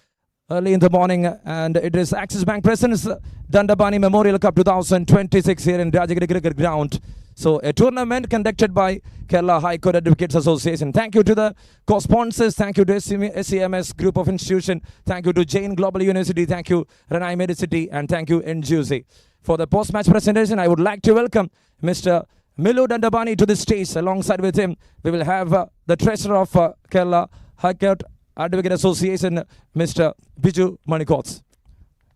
early in the morning, and it is Axis Bank presents Dandapani Memorial Cup 2026 here in Rajagiri Cricket Ground. So a tournament conducted by Kerala High Court Advocates Association. Thank you to the co-sponsors. Thank you to SEMS Group of Institution. Thank you to Jain Global University. Thank you Ranai Medicity, and thank you NGUC. For the post-match presentation, I would like to welcome Mr. Milu Dandapani to the stage. Alongside with him, we will have the treasurer of Kerala High Court Advocate Association, Mr. Biju Manikots.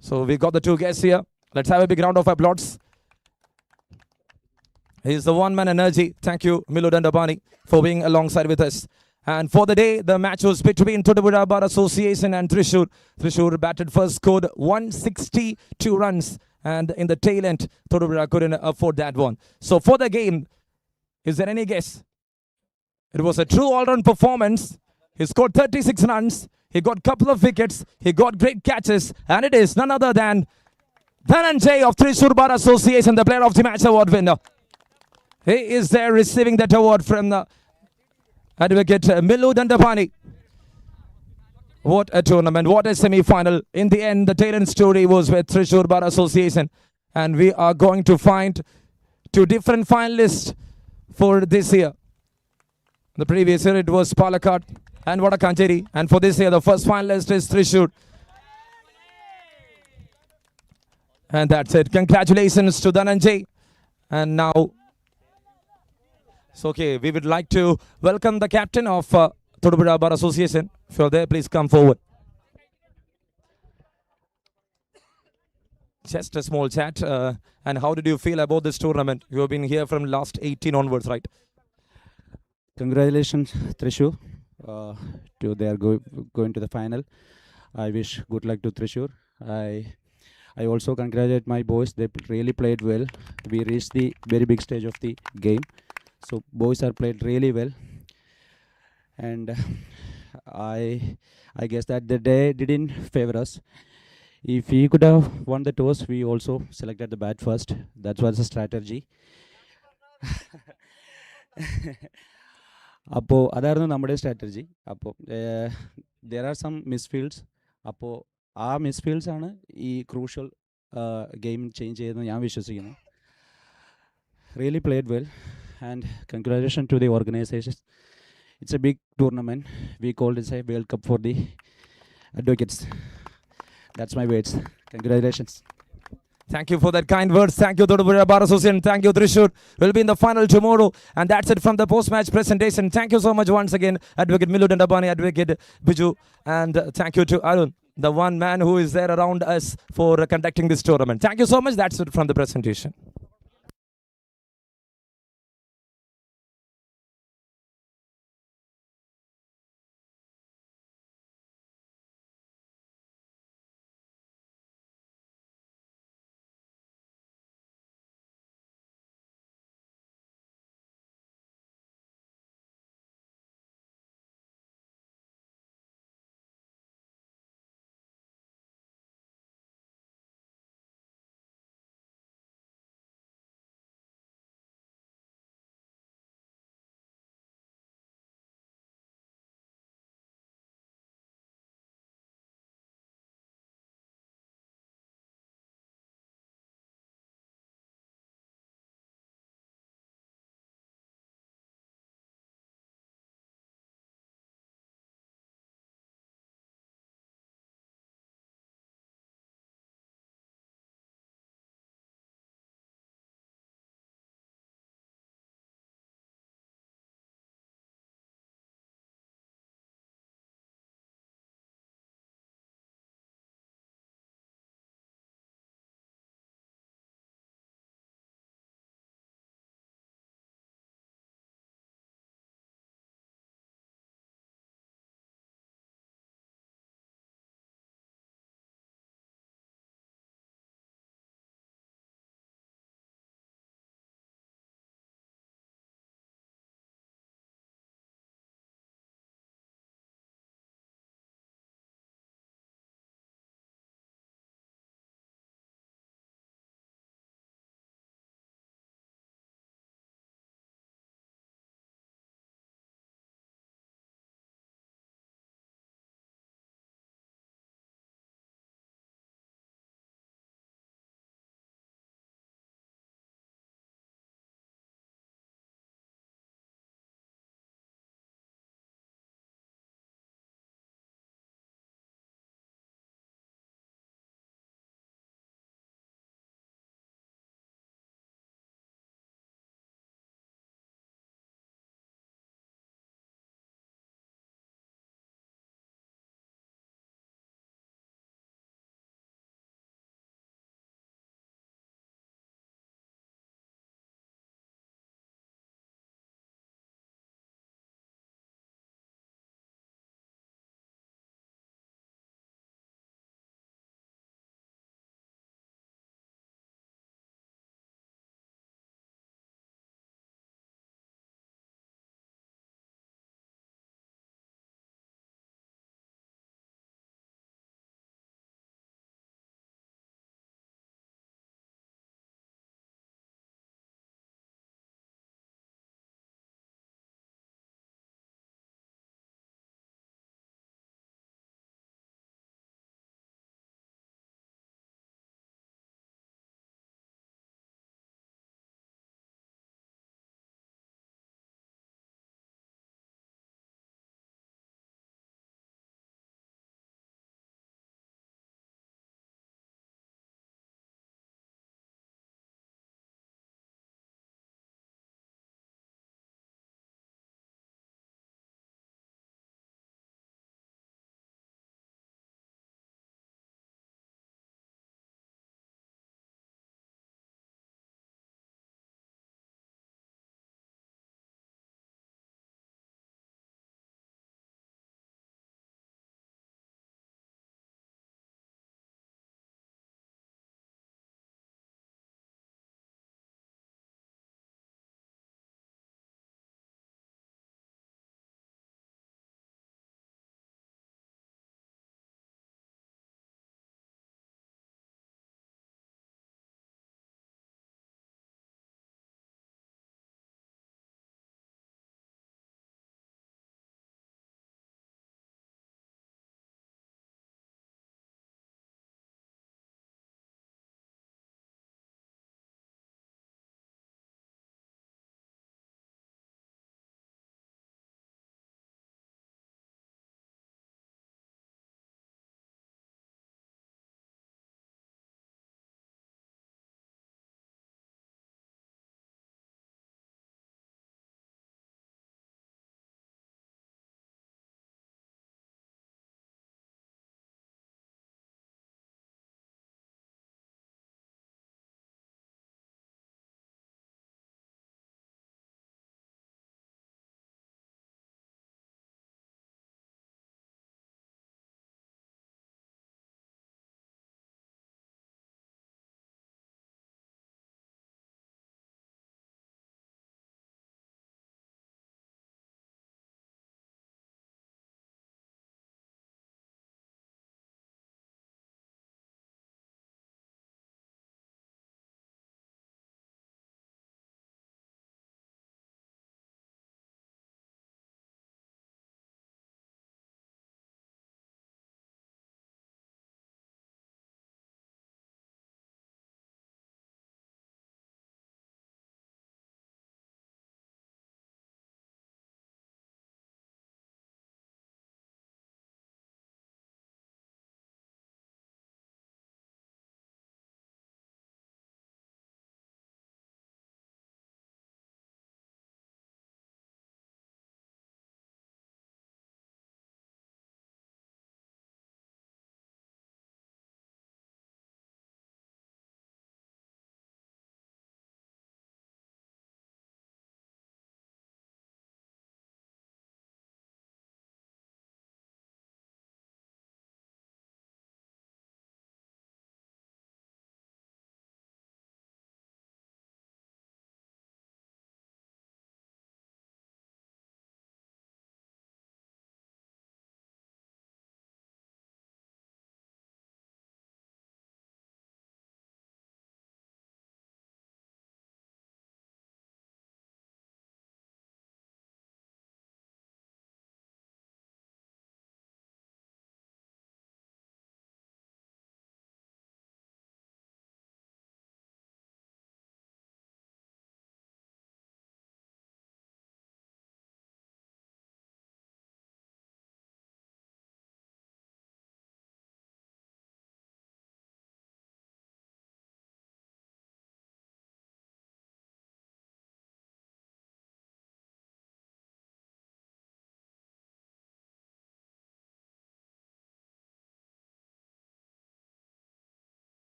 So we got the two guests here. Let's have a big round of applause. He's the one-man energy. Thank you, Milu Dandapani, for being alongside with us. And for the day, the match was between Thodupuzha Bar Association and Thrissur. Thrissur batted first, scored 162 runs. And in the tail end, Thodupuzha couldn't afford that one. So for the game, is there any guess? It was a true all-round performance. He scored 36 runs. He got a couple of wickets. He got great catches. And it is none other than Dhananjay of Thrissur Bar Association, the Player of the Match award winner. He is there receiving that award from the Advocate Milu Dandapani. What a tournament, what a semi-final. In the end, the tail end story was with Thrissur Bar Association. And we are going to find two different finalists for this year. The previous year it was Palakkad and Vadakancheri. And for this year, the first finalist is Thrissur. And that's it. Congratulations to Dhananjay. And now, it's okay, we would like to welcome the captain of Thodupuzha Bar Association. If you're there, please come forward. Just a small chat. And how did you feel about this tournament? You have been here from last 18 onwards, right? Congratulations, Thrissur, to they are going to the final. I wish good luck to Thrissur. I also congratulate my boys. They really played well. We reached the very big stage of the game. So boys are played really well. And I guess that the day didn't favor us. If we could have won the toss, we also selected the bat first. That was the strategy. അപ്പോൾ അതായിരുന്നു നമ്മുടെ strategy. അപ്പോൾ there are some മിസ്ഫീൽഡ്സ്. അപ്പോൾ ആ മിസ്ഫീൽഡ്സ് ആണ് ഈ crucial game change ചെയ്തെന്ന് ഞാൻ വിശ്വസിക്കുന്നു. Really played well and congratulation to the organisation. It's a big tournament. We could it's a world cup for the advocates. That's my words. Congratulations. Thank you for that kind words. Thank you, Thodupuzha Bar Association. Thank you, Thrissur. We'll be in the final tomorrow. And that's it from the post-match presentation. Thank you so much once again, Advocate Milu Dandapani, Advocate Biju. And thank you to Arun, the one man who is there around us for conducting this tournament. Thank you so much. That's it from the presentation.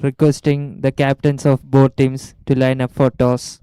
requesting the captains of both teams to line up for toss.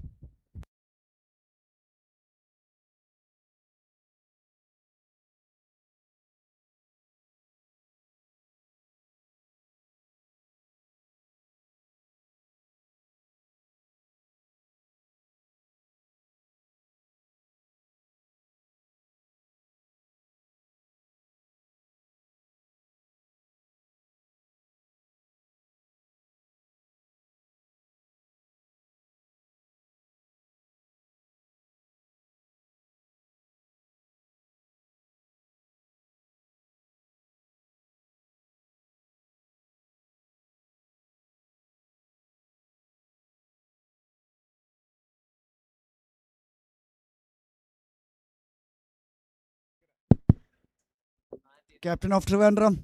Captain of Trivandrum.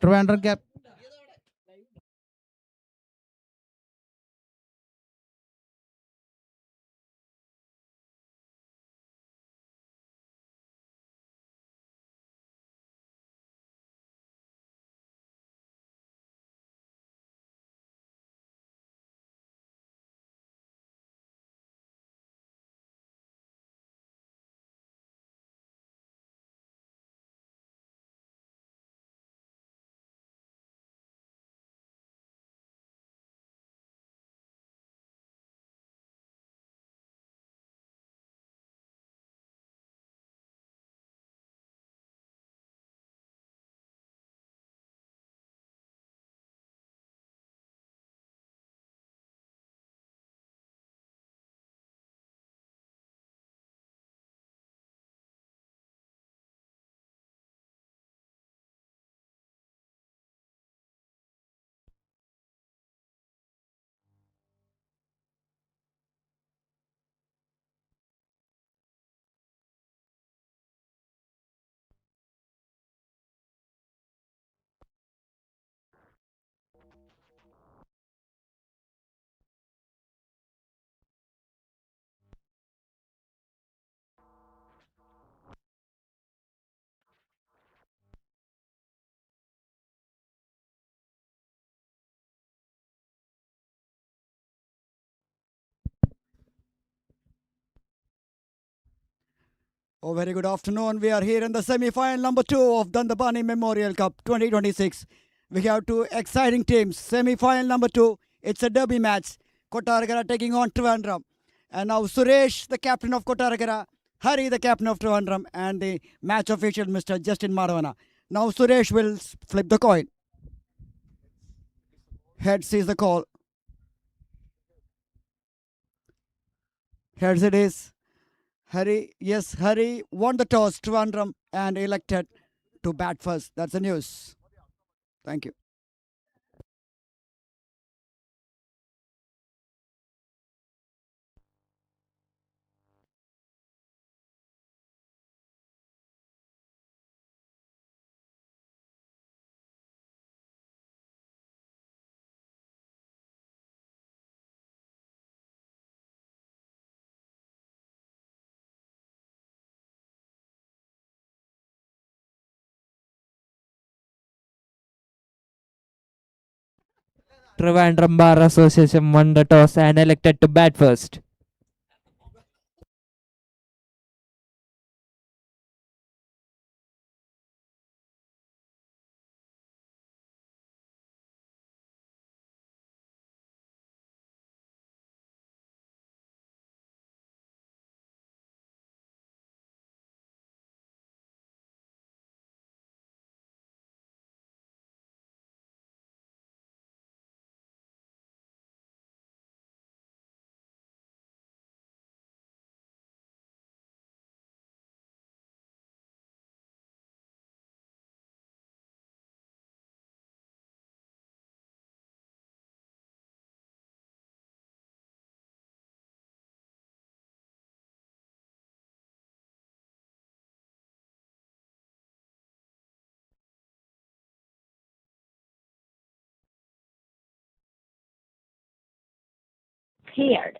Trivandrum cap. Oh, very good afternoon. We are here in the semi-final number 2 of Dandapani Memorial Cup 2026. We have two exciting teams. Semi-final number 2, it's a derby match. Kotaragara taking on Trivandrum. And now Suresh, the captain of Kotaragara, Hari, the captain of Trivandrum, and the match official, Mr. Justin Maravana. Now Suresh will flip the coin. Heads is the call. Heads it is. Hari won the toss, Trivandrum, and elected to bat first. That's the news. Thank you. Trivandrum Bar Association won the toss and elected to bat first. paired.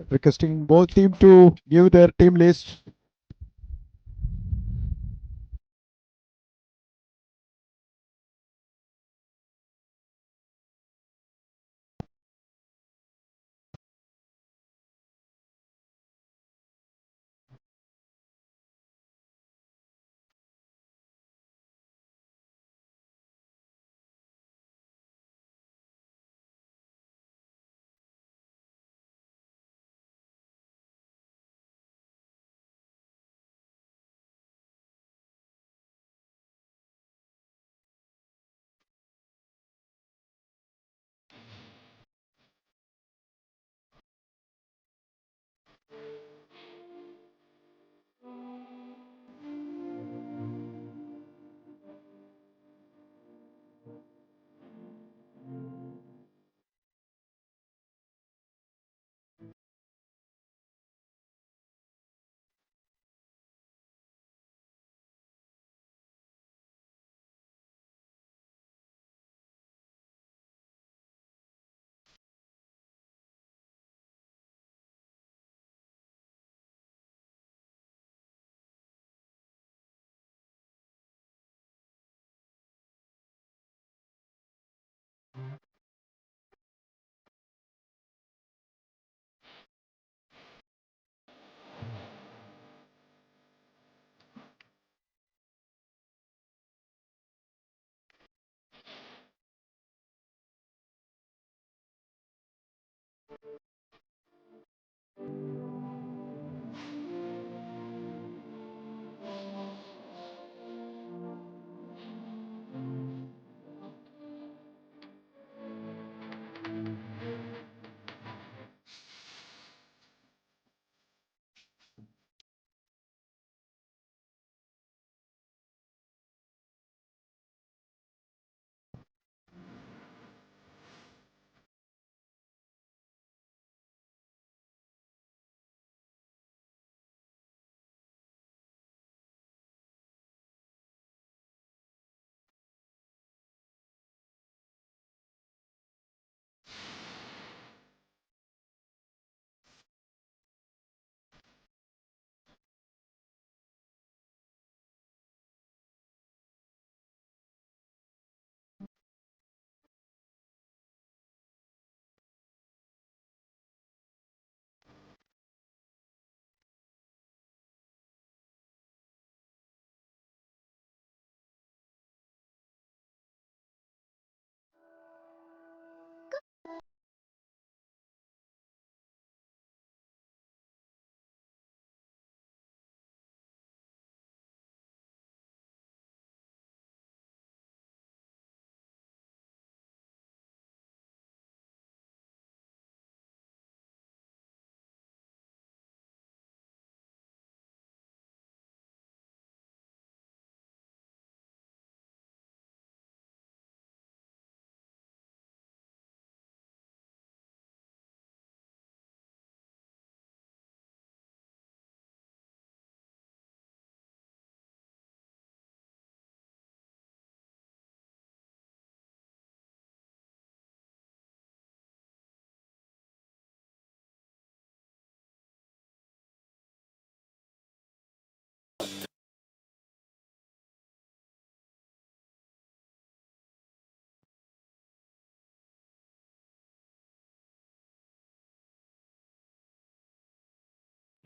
Requesting both team to give their team list.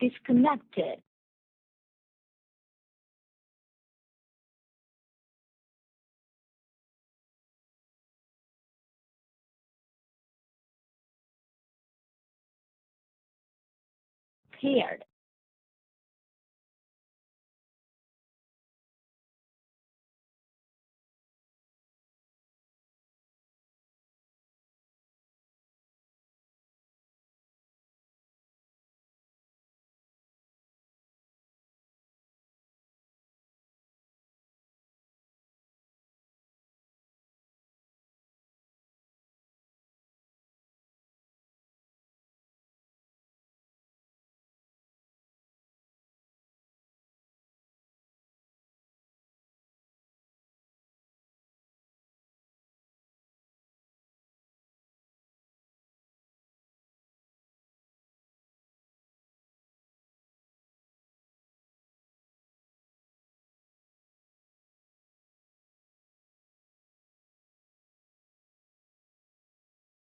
disconnected. Paired.